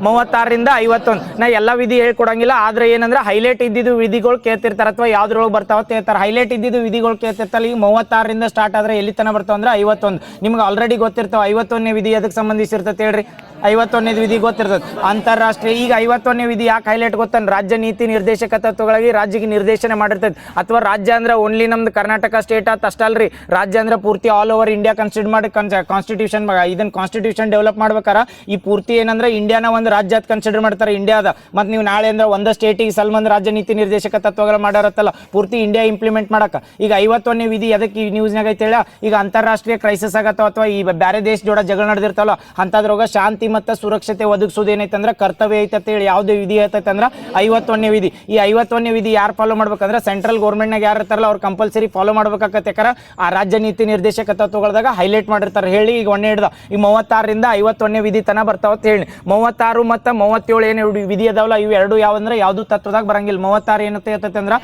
51. ನಾ ಎಲ್ಲ ವಿಧಿ ಹೇಳ್ಕೊಡಂಗಿಲ್ಲ. ಆದ್ರೆ ಏನಂದ್ರೆ ಹೈಲೈಟ್ ಇದ್ದಿದ್ದು ವಿಧಿಗಳು ಕೇಳ್ತಿರ್ತಾರ ಅಥವಾ ಯಾವ್ದ್ರೊಳಗೆ ಬರ್ತಾವ ಹೇಳ್ತಾರೆ. ಹೈಲೈಟ್ ಇದ್ದಿದ್ದು ವಿಧಿಗಳು ಕೇಳ್ತಿರ್ತಾರ. ಈಗ 36ರಿಂದ ಸ್ಟಾರ್ಟ್ ಆದ್ರೆ ಎಲ್ಲಿ ತನ ಬರ್ತಾವ ಅಂದ್ರೆ 51. ನಿಮ್ಗೆ ಆಲ್ರೆಡಿ ಗೊತ್ತಿರ್ತಾವ 51ನೇ ವಿಧಿ ಅದಕ್ಕೆ ಸಂಬಂಧಿಸಿರ್ತೈತೆ ಹೇಳ್ರಿ. 51ನೇದು ವಿಧಿ ಗೊತ್ತಿರ್ತದೆ. ಅಂತಾರಾಷ್ಟ್ರೀಯ ಈಗ 51ನೇ ವಿಧಿ ಯಾಕೆ ಹೈಲೈಟ್ ಗೊತ್ತಾನ, ರಾಜ್ಯ ನೀತಿ ನಿರ್ದೇಶಕ ತತ್ವಗಳಾಗಿ ರಾಜ್ಯಕ್ಕೆ ನಿರ್ದೇಶನ ಮಾಡಿರ್ತದೆ. ಅಥವಾ ರಾಜ್ಯ ಅಂದ್ರೆ ಓನ್ಲಿ ನಮ್ದು ಕರ್ನಾಟಕ ಸ್ಟೇಟ್ ಆತ ಅಷ್ಟಲ್ರಿ, ರಾಜ್ಯ ಅಂದ್ರೆ ಪೂರ್ತಿ ಆಲ್ ಓವರ್ ಇಂಡಿಯಾ ಕನ್ಸಿಡರ್ ಮಾಡಿ ಕಾನ್ಸ್ಟಿಟ್ಯೂಷನ್ ಇದನ್ನ ಕಾನ್ಸ್ಟಿಟ್ಯೂಷನ್ ಡೆವಲಪ್ ಮಾಡ್ಬೇಕಾರ ಈ ಪೂರ್ತಿ ಏನಂದ್ರೆ ಇಂಡಿಯಾನ ಒಂದು ರಾಜ್ಯ ಕನ್ಸಿಡರ್ ಮಾಡ್ತಾರೆ ಇಂಡಿಯಾದ. ಮತ್ತು ನೀವು ನಾಳೆ ಅಂದ್ರೆ ಒಂದು ಸ್ಟೇಟಿಗೆ ಸಲ್ಮಂದ್ ರಾಜ್ಯ ನೀತಿ ನಿರ್ದೇಶಕ ತತ್ವಗಳು ಮಾಡಿರತ್ತಲ್ಲ ಪೂರ್ತಿ ಇಂಡಿಯಾ ಇಂಪ್ಲಿಮೆಂಟ್ ಮಾಡಕ. ಈಗ 51ನೇ ವಿಧಿ ಅದಕ್ಕೆ ಈ ನ್ಯೂಸ್ನಾಗ ಐತೆ ಹೇಳ, ಈಗ ಅಂತಾರಾಷ್ಟ್ರೀಯ ಕ್ರೈಸಿಸ್ ಆಗತ್ತವ ಅಥವಾ ಈ ಬೇರೆ ದೇಶ ಜೋಡ ಜಗಳ ನಡೆದಿರ್ತಾವಲ್ಲ ಅಂಥದ್ರೊಳಗ ಶಾಂತಿ ಮತ್ತು ಸುರಕ್ಷತೆ ಒದಗಿಸೋದು ಏನೈತಂದ್ರೆ ಕರ್ತವ್ಯ ಐತಂತ ಹೇಳಿ ಯಾವುದೇ ವಿಧಿ ಐತೈತೆ ಅಂದ್ರೆ 51ನೇ ವಿಧಿ. ಈ 51ನೇ ವಿಧಿ ಯಾರು ಫಾಲೋ ಮಾಡ್ಬೇಕಂದ್ರೆ ಸೆಂಟ್ರಲ್ ಗೌರ್ಮೆಂಟ್ನಾಗ ಯಾರು ಇರ್ತಾರಲ್ಲ ಅವ್ರು ಕಂಪಲ್ಸರಿ ಫಾಲೋ ಮಾಡ್ಬೇಕಾಗತ್ತೆ. ಯಾಕಂದ್ರೆ ಆ ರಾಜ್ಯ ನೀತಿ ನಿರ್ದೇಶಕ ತತ್ವಗಳದಾಗ ಹೈಲೈಟ್ ಮಾಡಿರ್ತಾರೆ ಹೇಳಿ. ಈಗ ಒನ್ನೆ ಹಿಡ್ದ ಈ 36ರಿಂದ 51ನೇ ವಿಧಿ ತನ ಬರ್ತಾವತ್ ಹೇಳಿ. 36 ಮತ್ತು 37 ಏನು ವಿಧಿ ಅದಾವಲ್ಲ ಇವು ಎರಡು ಯಾವಂದ್ರೆ ಯಾವುದು ತತ್ವದಾಗ ಬರಂಗಿಲ್ಲ. 36 ಏನಂತ ಹೇಳ್ತೈತೆ ಅಂದ್ರೆ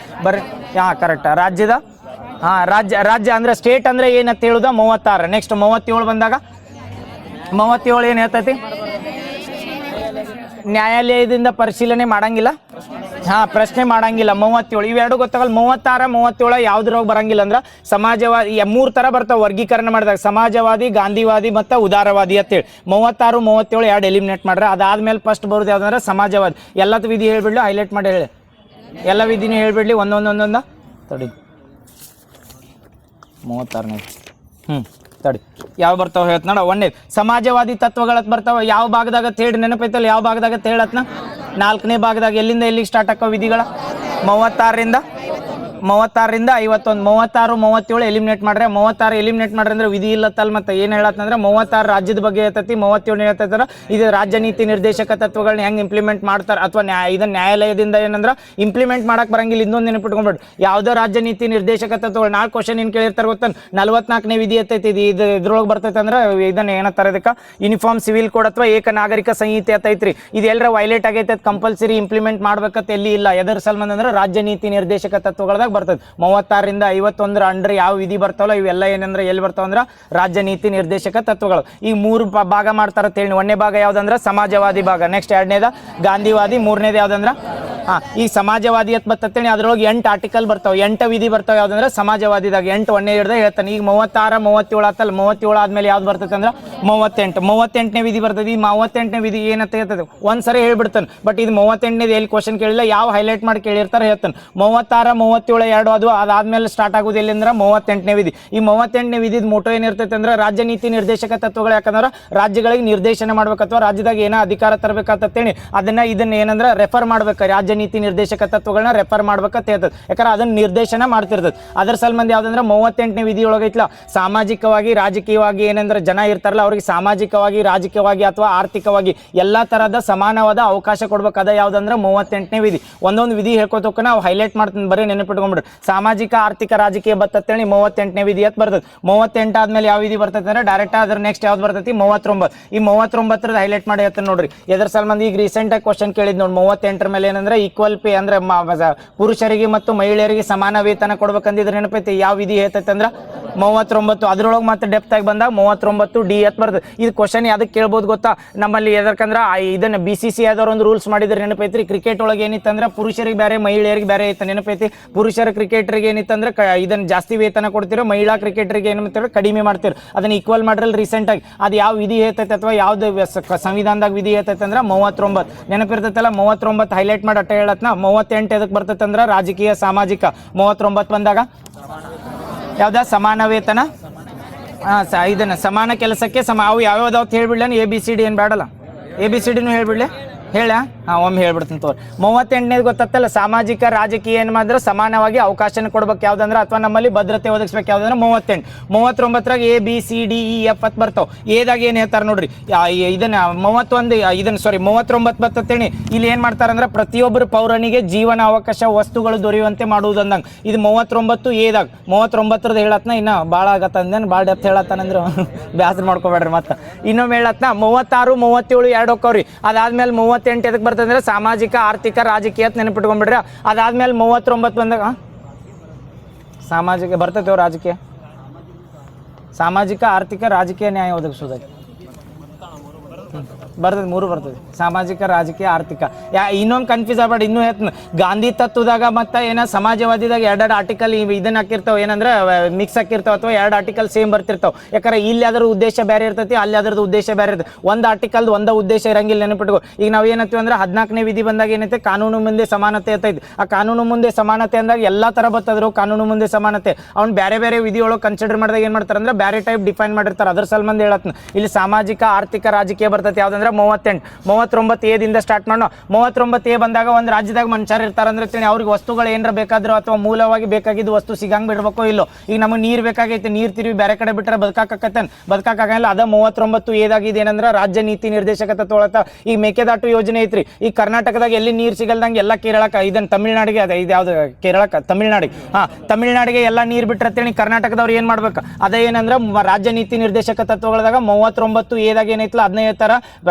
ಕರೆಕ್ಟ್ ರಾಜ್ಯದ ರಾಜ್ಯ ಅಂದ್ರೆ ಸ್ಟೇಟ್ ಅಂದ್ರೆ ಏನಂತ ಹೇಳುದ 36. ನೆಕ್ಸ್ಟ್ 37 ಬಂದಾಗ 37 ಏನು ಹೇಳ್ತೈತಿ, ನ್ಯಾಯಾಲಯದಿಂದ ಪರಿಶೀಲನೆ ಮಾಡಂಗಿಲ್ಲ, ಪ್ರಶ್ನೆ ಮಾಡಂಗಿಲ್ಲ. 37 ಇವೆರಡು ಗೊತ್ತಾಗಲ್ಲ. 36 37 ಯಾವ್ದ್ರಾಗ ಬರಂಗಿಲ್ಲ ಅಂದ್ರೆ ಸಮಾಜವಾದಿ 3 ಥರ ಬರ್ತಾವೆ ವರ್ಗೀಕರಣ ಮಾಡಿದಾಗ, ಸಮಾಜವಾದಿ, ಗಾಂಧಿವಾದಿ ಮತ್ತು ಉದಾರವಾದಿ ಅಂತೇಳಿ. 36 37 ಎರಡು ಎಲಿಮಿನೇಟ್ ಮಾಡ್ರೆ ಅದಾದ್ಮೇಲೆ ಫಸ್ಟ್ ಬರೋದು ಯಾವ್ದಂದ್ರೆ ಸಮಾಜವಾದಿ. ಎಲ್ಲದ ವಿಧಿ ಹೇಳ್ಬಿಡ್ಲಿ, ಹೈಲೈಟ್ ಮಾಡಿ ಹೇಳಿ, ಎಲ್ಲ ವಿಧಿನೂ ಹೇಳ್ಬಿಡ್ಲಿ ಒಂದೊಂದೊಂದೊಂದ ತಡಿ. 36ನೇ ತಡಿ ಯಾವ ಬರ್ತಾವ ಹೇಳ್ತ ನೋಡ. ಒಂದೇ ಸಮಾಜವಾದಿ ತತ್ವಗಳತ್ ಬರ್ತಾವ ಯಾವ ಭಾಗದಾಗ ಹೇಳಿ ನೆನಪೈತಲ್ಲ, ಯಾವ ಭಾಗದಾಗ ಹೇಳತ್ನ 4ನೇ ಭಾಗದಾಗ. ಎಲ್ಲಿಂದ ಎಲ್ಲಿಗೆ ಸ್ಟಾರ್ಟ್ ಆಕ್ಕೋ ವಿಧಿಗಳ 36ರಿಂದ 51. 36 37 ಎಲಿಮಿನೇಟ್ ಮಾಡ್ರೆ 36 ಎಲಿಮಿನೇಟ್ ಮಾಡ್ರೆ ಅಂದ್ರೆ ವಿಧಿ ಇಲ್ಲತ್ತಲ್ಲ. ಮತ್ತೆ ಏನು ಹೇಳತ್ತಂದ್ರೆ 36 ರಾಜ್ಯದ ಬಗ್ಗೆ ಹೇಳ್ತೈತಿ, 37 ಹೇಳ್ತೈತಾರ ಇದು ರಾಜ್ಯ ನೀತಿ ನಿರ್ದೇಶಕ ತತ್ವಗಳನ್ನ ಹೆಂಗೆ ಇಂಪ್ಲಿಮೆಂಟ್ ಮಾಡ್ತಾರೆ ಅಥವಾ ಇದನ್ನ ನ್ಯಾಯಾಲಯದಿಂದ ಏನಂದ್ರೆ ಇಂಪ್ಲಿಮೆಂಟ್ ಮಾಡಕ್ ಬರಂಗಿಲ್ಲ. ಇನ್ನೊಂದು ನೆನಪಿಟ್ಕೊಂಡ್ಬಿಟ್ಟು ಯಾವುದೋ ರಾಜ್ಯ ನೀತಿ ನಿರ್ದೇಶಕ ತತ್ವಗಳು 4 ಕ್ವಶನ್ ಏನು ಕೇಳಿರ್ತಾರೆ ಗೊತ್ತಾನ. 44ನೇ ವಿಧಿ ಐತೈತಿ ಇದು ಇದ್ರೊಳಗೆ ಬರ್ತೈತೆ ಅಂದ್ರೆ ಇದನ್ನ ಏನತ್ತಾರೆ ಇದಕ್ಕೆ ಯೂನಿಫಾರ್ಮ್ ಸಿವಿಲ್ ಕೋಡ್ ಅಥವಾ ಏಕ ನಾಗರಿಕ ಸಂಹಿತೆ ಐತ್ರಿ. ಇದು ಎಲ್ಲರ ವೈಲೇಟ್ ಆಗೈತೆ ಕಂಪಲ್ಸರಿ ಇಂಪ್ಲಿಮೆಂಟ್ ಮಾಡ್ಬೇಕಂತ ಎಲ್ಲಿ ಇಲ್ಲ. ಎದರ ಸಲ್ಮಂದ್ ಅಂದ್ರೆ ರಾಜ್ಯ ನೀತಿ ನಿರ್ದೇಶಕ ತತ್ವಗಳದಾಗ ಬರ್ತದೆ. 36ರಿಂದ 51 ಅಂಡ್ರೆ ಯಾವ ವಿಧಿ ಬರ್ತಾವಲ್ಲ ಇವೆಲ್ಲ ಏನಂದ್ರೆ ಎಲ್ಲಿ ಬರ್ತಾವ ಅಂದ್ರೆ ರಾಜ್ಯ ನೀತಿ ನಿರ್ದೇಶಕ ತತ್ವಗಳು. ಈಗ 3 ಭಾಗ ಮಾಡ್ತಾರ ಅಂತ ಹೇಳಿ. 1ನೇ ಭಾಗ ಯಾವ್ದಂದ್ರೆ ಸಮಾಜವಾದಿ ಭಾಗ, ನೆಕ್ಸ್ಟ್ 2ನೇದ ಗಾಂಧಿವಾದಿ, 3ನೇದು ಯಾವ್ದಂದ್ರ ಈ ಸಮಾಜವಾದಿ ಅಂತ ಬರ್ತೇನೆ. ಅದ್ರೊಳಗೆ 8 ಆರ್ಟಿಕಲ್ ಬರ್ತಾವೆ, 8 ವಿಧಿ ಬರ್ತಾವೆ. ಯಾವ್ದಂದ್ರೆ ಸಮಾಜವಾದಿದಾಗ 8 1ನೇ ಹಿಡ್ದ ಹೇಳ್ತಾನೆ. ಈಗ 36 37 ಆತಲ್ಲ, 37 ಆದ್ಮೇಲೆ ಯಾವ್ದು ಬರ್ತೈತೆ ಅಂದ್ರೆ 38ನೇ ವಿಧಿ ಬರ್ತದೆ. ಈ 38ನೇ ವಿಧಿ ಏನಂತ ಹೇಳ್ತದೆ ಒಂದ್ಸರಿ ಹೇಳ್ಬಿಡ್ತಾನೆ. ಬಟ್ ಇದು 38ನೇದು ಎಲ್ಲಿ ಕ್ವಶನ್ ಕೇಳಿಲ್ಲ, ಯಾವ ಹೈಲೈಟ್ ಮಾಡಿ ಕೇಳಿರ್ತಾರೆ ಹೇಳ್ತಾನೆ. 36 37 ಎರಡು ಅದು ಅದಾದ್ಮೇಲೆ ಸ್ಟಾರ್ಟ್ ಆಗೋದು ಎಲ್ಲಿಂದ್ರೆ 38ನೇ ವಿಧಿ. ಈ 38ನೇ ವಿಧಿದ ಮೋಟೋ ಏನಿರ್ತೈತೆ ಅಂದ್ರೆ ರಾಜ್ಯ ನೀತಿ ನಿರ್ದೇಶಕ ತತ್ವಗಳು. ಯಾಕಂದ್ರೆ ರಾಜ್ಯಗಳಿಗೆ ನಿರ್ದೇಶನ ಮಾಡ್ಬೇಕು ಅಥವಾ ರಾಜ್ಯದಾಗ ಏನೋ ಅಧಿಕಾರ ತರಬೇಕಂತೇಳಿ ಇದನ್ನ ಏನಂದ್ರೆ ರೆಫರ್ ಮಾಡ್ಬೇಕು. ರಾಜ್ಯ ನೀತಿ ನಿರ್ದೇಶಕ ತತ್ವಗಳನ್ನ ರೆಫರ್ ಮಾಡ್ಬೇಕಂತ ಹೇಳ್ತದೆ. ಯಾಕಂದ್ರೆ ಅದನ್ನ ನಿರ್ದೇಶನ ಮಾಡ್ತಿರ್ತದೆ. ಅದರ ಸಲ್ಮಂದಿ ಯಾವ್ದಂದ್ರೆ 38ನೇ ವಿಧಿ ಒಳಗೈತ್ಲ ಸಾಮಾಜಿಕವಾಗಿ ರಾಜಕೀಯವಾಗಿ ಏನಂದ್ರೆ ಜನ ಇರ್ತಾರಲ್ಲ ಅವ್ರಿಗೆ ಸಾಮಾಜಿಕವಾಗಿ ರಾಜಕೀಯವಾಗಿ ಅಥವಾ ಆರ್ಥಿಕವಾಗಿ ಎಲ್ಲಾ ತರಹದ ಸಮಾನವಾದ ಅವಕಾಶ ಕೊಡ್ಬೇಕಾದ ಯಾವ್ದಂದ್ರೆ 38ನೇ ವಿಧಿ. ಒಂದೊಂದು ವಿಧಿ ಹೇಳ್ಕೊತಕ್ಕ ನಾವು ಹೈಲೈಟ್ ಮಾಡ್ತೀನಿ, ಬರೀ ನೆನಪಿಟ್ಕೊಂಡ್ಬಿಡ್ರಿ. ಸಾಮಾಜಿಕ ಆರ್ಥಿಕ ರಾಜಕೀಯ ಬರ್ತೇಳಿ 38ನೇ ವಿಧಿ ಅಂತ ಬರ್ತದೆ. 38 ಆದ್ಮೇಲೆ ಯಾವ ವಿಧಿ ಬರ್ತೈತೆ ಅಂದ್ರೆ ಡೈರೆಕ್ಟ್ ಅದ್ರ ನೆಕ್ಸ್ಟ್ ಯಾವ್ದು ಬರ್ತೈತಿ 39. ಈ 39 ಹೈಲೈಟ್ ಮಾಡಿ ಹೇಳ್ತಾನೆ ನೋಡ್ರಿ. ಎದ್ರ ಸಲ್ಮಂದಿ ಈಗ ರೀಸೆಂಟ್ ಆಗಿ ಕ್ವಶನ್ ಕೇಳಿದ್ ನೋಡಿ 38 ಮೇಲೆ ಏನಂದ್ರೆ ಈಕ್ವಲ್ ಪೇ ಅಂದ್ರೆ ಪುರುಷರಿಗೆ ಮತ್ತು ಮಹಿಳೆಯರಿಗೆ ಸಮಾನ ವೇತನ ಕೊಡ್ಬೇಕಂದಿದ್ರೆ ನೆನಪೈತಿ. ಯಾವ ವಿಧಿ ಹೇಳ್ತೈತೆ ಅಂದ್ರೆ 39. ಅದ್ರೊಳಗೆ ಮತ್ತೆ ಡೆಪ್ತ್ ಆಗಿ ಬಂದಾಗ 39D ಅಂತ ಬರ್ತದೆ. ಇದು ಕ್ವಶನ್ ಯಾವ್ದಕ್ಕೆ ಕೇಳ್ಬೋದು ಗೊತ್ತಾ, ನಮ್ಮಲ್ಲಿ ಎದಕ್ಕಂದ್ರೆ ಇದನ್ನ BCCI ಆದವ್ರು ಒಂದು ರೂಲ್ಸ್ ಮಾಡಿದ್ರೆ ನೆನಪೈತ್ರಿ. ಕ್ರಿಕೆಟ್ ಒಳಗೆ ಏನಿತ್ತಂದ್ರೆ ಪುರುಷರಿಗೆ ಬೇರೆ ಮಹಿಳೆಯರಿಗೆ ಬೇರೆ ಐತೆ ನೆನಪೈತಿ. ಪುರುಷರ ಕ್ರಿಕೆಟರ್ಗೆ ಏನಿತ್ತಂದ್ರೆ ಇದನ್ನ ಜಾಸ್ತಿ ವೇತನ ಕೊಡ್ತಿರೋ, ಮಹಿಳಾ ಕ್ರಿಕೆಟರ್ಗೆ ಏನಂತಾರೆ ಕಡಿಮೆ ಮಾಡ್ತಿರೋ. ಅದನ್ನ ಈಕ್ವಲ್ ಮಾಡ್ರಲ್ಲ ರೀಸೆಂಟ್ ಆಗಿ. ಅದು ಯಾವ ವಿಧಿ ಹೇಳ್ತೈತೆ ಅಥವಾ ಯಾವ್ದು ಸಂವಿಧಾನದಾಗ ವಿಧಿ ಹೇಳ್ತೈತೆ ಅಂದ್ರೆ 39 ನೆನಪಿರ್ತೈತಲ್ಲ. 39 ಹೈಲೈಟ್ ಮಾಡಿ ಅಟ್ಟ ಹೇಳತ್ನ. 38 ಎದಕ್ಕೆ ಬರ್ತೈತೆ ಅಂದ್ರೆ ರಾಜಕೀಯ ಸಾಮಾಜಿಕ. 39 ಬಂದಾಗ ಯಾವ್ದ ಸಮಾನ ವೇತನ, ಇದನ್ನ ಸಮಾನ ಕೆಲಸಕ್ಕೆ ಅವು ಯಾವ್ಯಾವ್ದಾವ್ದು ಹೇಳ್ಬಿಡ್ಲ. ABCD ಏನು ಬೇಡಲ್ಲ, ABCDನೂ ಹೇಳ್ಬಿಡ್ಲಿ. ಹೇಳ ಒಮ್ಮೆ ಹೇಳ್ಬಿಡ್ತೀನಿ ತೋರಿ. 38ನೇದು ಗೊತ್ತಲ್ಲ ಸಾಮಾಜಿಕ ರಾಜಕೀಯ ಏನು ಮಾಡಿದ್ರೆ ಸಮಾನವಾಗಿ ಅವಕಾಶನ ಕೊಡ್ಬೇಕು ಯಾವ್ದಂದ್ರೆ ಅಥವಾ ನಮ್ಮಲ್ಲಿ ಭದ್ರತೆ ಒದಗಿಸ್ಬೇಕು ಯಾವ್ದಂದ್ರೆ 38. 39ರಾಗ ABCDEF ಅಂತ ಬರ್ತಾವ. ಏದಾಗ ಏನು ಹೇಳ್ತಾರೆ ನೋಡ್ರಿ ಇದನ್ನ 39 ಬರ್ತೇನೆ. ಇಲ್ಲಿ ಏನ್ ಮಾಡ್ತಾರಂದ್ರೆ ಪ್ರತಿಯೊಬ್ಬರು ಪೌರನಿಗೆ ಜೀವನ ಅವಕಾಶ ವಸ್ತುಗಳು ದೊರೆಯುವಂತೆ ಮಾಡುವುದಂದಂಗ. ಇದು 39 ಏದಾಗ 39ರದ ಹೇಳತ್ನ. ಇನ್ನ ಭಾಳ ಆಗತ್ತಂದೇನು ಭಾಳ ಡೆಪ್ತ್ ಹೇಳತ್ತಾನಂದ್ರೆ ಬ್ಯಾಸರ ಮಾಡ್ಕೋಬೇಡ್ರಿ. ಮತ್ತೆ ಇನ್ನೊಮ್ಮೆ ಹೇಳತ್ನ 36 37 ಎರಡು ಹೋಕ್ಕವ್ರಿ. ಅದಾದ್ಮೇಲೆ 38 ಎದಕ್ಕೆ ಬರ್ತಂದ್ರೆ ಸಾಮಾಜಿಕ ಆರ್ಥಿಕ ರಾಜಕೀಯ ಅಂತ ನೆನಪಿಟ್ಕೊಂಡ್ಬಿಡ್ರಿ. ಅದಾದ್ಮೇಲೆ 39 ಬಂದಾಗ ಸಾಮಾಜಿಕ ಬರ್ತೈತೆ. ರಾಜಕೀಯ ಸಾಮಾಜಿಕ ಆರ್ಥಿಕ ರಾಜಕೀಯ ನ್ಯಾಯ ಒದಗಿಸೋದಾಗಿ ಬರ್ತದೆ, 3 ಬರ್ತದೆ. ಸಾಮಾಜಿಕ, ರಾಜಕೀಯ, ಆರ್ಥಿಕ. ಇನ್ನೊಂದು ಕನ್ಫ್ಯೂಸ್ ಆಗ್ಬೇಡಿ, ಇನ್ನೂ ಹೇಳ್ತೀನಿ. ಗಾಂಧಿ ತತ್ವದಾಗ ಮತ್ತು ಏನ ಸಮಾಜವಾದಿದಾಗ 2 ಆರ್ಟಿಕಲ್ ಇದನ್ನ ಹಾಕಿರ್ತಾವೆ, ಏನಂದ್ರೆ ಮಿಕ್ಸ್ ಹಾಕಿರ್ತಾವೆ ಅಥವಾ 2 ಆರ್ಟಿಕಲ್ ಸೇಮ್ ಬರ್ತಿರ್ತಾವೆ. ಯಾಕಂದ್ರೆ ಇಲ್ಲಿ ಅದ್ರ ಉದ್ದೇಶ ಬೇರೆ ಇರ್ತೈತಿ, ಅಲ್ಲಿ ಅದ್ರದ್ದು ಉದ್ದೇಶ ಬೇರೆ ಇರ್ತದೆ. ಒಂದು ಆರ್ಟಿಕಲ್ ಒಂದೇ ಉದ್ದೇಶ ಇರಂಗಿಲ್ಲ, ನೆನಪಿಟ್ಕೋ. ಈಗ ನಾವು ಏನಂತೀವಿ ಅಂದ್ರೆ 14ನೇ ವಿಧಿ ಬಂದಾಗ ಏನೈತೆ, ಕಾನೂನು ಮುಂದೆ ಸಮಾನತೆ ಇರ್ತೈತಿ. ಆ ಕಾನೂನು ಮುಂದೆ ಸಮಾನತೆ ಅಂದಾಗ ಎಲ್ಲ ಥರ ಬರ್ತದ್ರು ಕಾನೂನು ಮುಂದೆ ಸಮಾನತೆ. ಅವ್ನು ಬೇರೆ ಬೇರೆ ವಿಧಿಯೊಳಗೆ ಕನ್ಸಿಡರ್ ಮಾಡಿದಾಗ ಏನು ಮಾಡ್ತಾರೆ ಅಂದ್ರೆ ಬೇರೆ ಟೈಪ್ ಡಿಫೈನ್ ಮಾಡಿರ್ತಾರೆ. ಅದ್ರ ಸಲ್ಬಂಧ ಹೇಳತ್ನ ಇಲ್ಲಿ ಸಾಮಾಜಿಕ, ಆರ್ಥಿಕ, ರಾಜಕೀಯ ಬರ್ತೈತಿ. ಯಾವ್ದಂದ್ರೆ 38, 39 ಎದಿಂದ ಸ್ಟಾರ್ಟ್ ಮಾಡೋಣ. 39 ಬಂದಾಗ ಒಂದು ರಾಜ್ಯದಾಗ ಮನುಷ್ಯರು ಇರ್ತಾರೆ ಅಂದ್ರೆ ಅವ್ರಿಗೆ ವಸ್ತುಗಳು ಏನಾರ ಬೇಕಾದ್ರು ಅಥವಾ ಮೂಲವಾಗಿ ಬೇಕಾಗಿದ್ದು ವಸ್ತು ಸಿಗಂಗ್ ಬಿಡ್ಬೇಕೋ ಇಲ್ಲೋ. ಈಗ ನಮಗೆ ನೀರು ಬೇಕಾಗೈತೆ, ನೀರು ತಿರುವಿ ಬೇರೆ ಕಡೆ ಬಿಟ್ಟರೆ ಬದುಕಾಗಲ್ಲ. ಅದ 39 ಏನಂದ್ರೆ ರಾಜ್ಯ ನೀತಿ ನಿರ್ದೇಶಕತೆ ತೊಗೊಳತ್ತ. ಈಗ ಮೇಕೆದಾಟು ಯೋಜನೆ ಐತ್ರಿ. ಈ ಕರ್ನಾಟಕದಾಗ ಎಲ್ಲಿ ನೀರು ಸಿಗಲ್ದಂಗೆ ಎಲ್ಲ ಕೇರಳಕ್ಕೆ, ಇದನ್ನ ತಮಿಳ್ನಾಡಿಗೆ, ಅದೇ ಇದು ಯಾವ್ದು ಕೇರಳಕ್ಕೆ, ತಮಿಳ್ನಾಡಿಗೆ, ತಮಿಳ್ನಾಡಿಗೆ ಎಲ್ಲ ನೀರು ಬಿಟ್ಟಿರ್ತೇಳಿ ಕರ್ನಾಟಕದವ್ರು ಏನು ಮಾಡ್ಬೇಕು, ಅದೇ ಏನಂದ್ರೆ ರಾಜ್ಯ ನೀತಿ ನಿರ್ದೇಶಕ ತತ್ವಗಳದಾಗ 39 ಏನೈತಲ್ಲ ಅದನ್ನ ಹೇಳ್ತಾರ.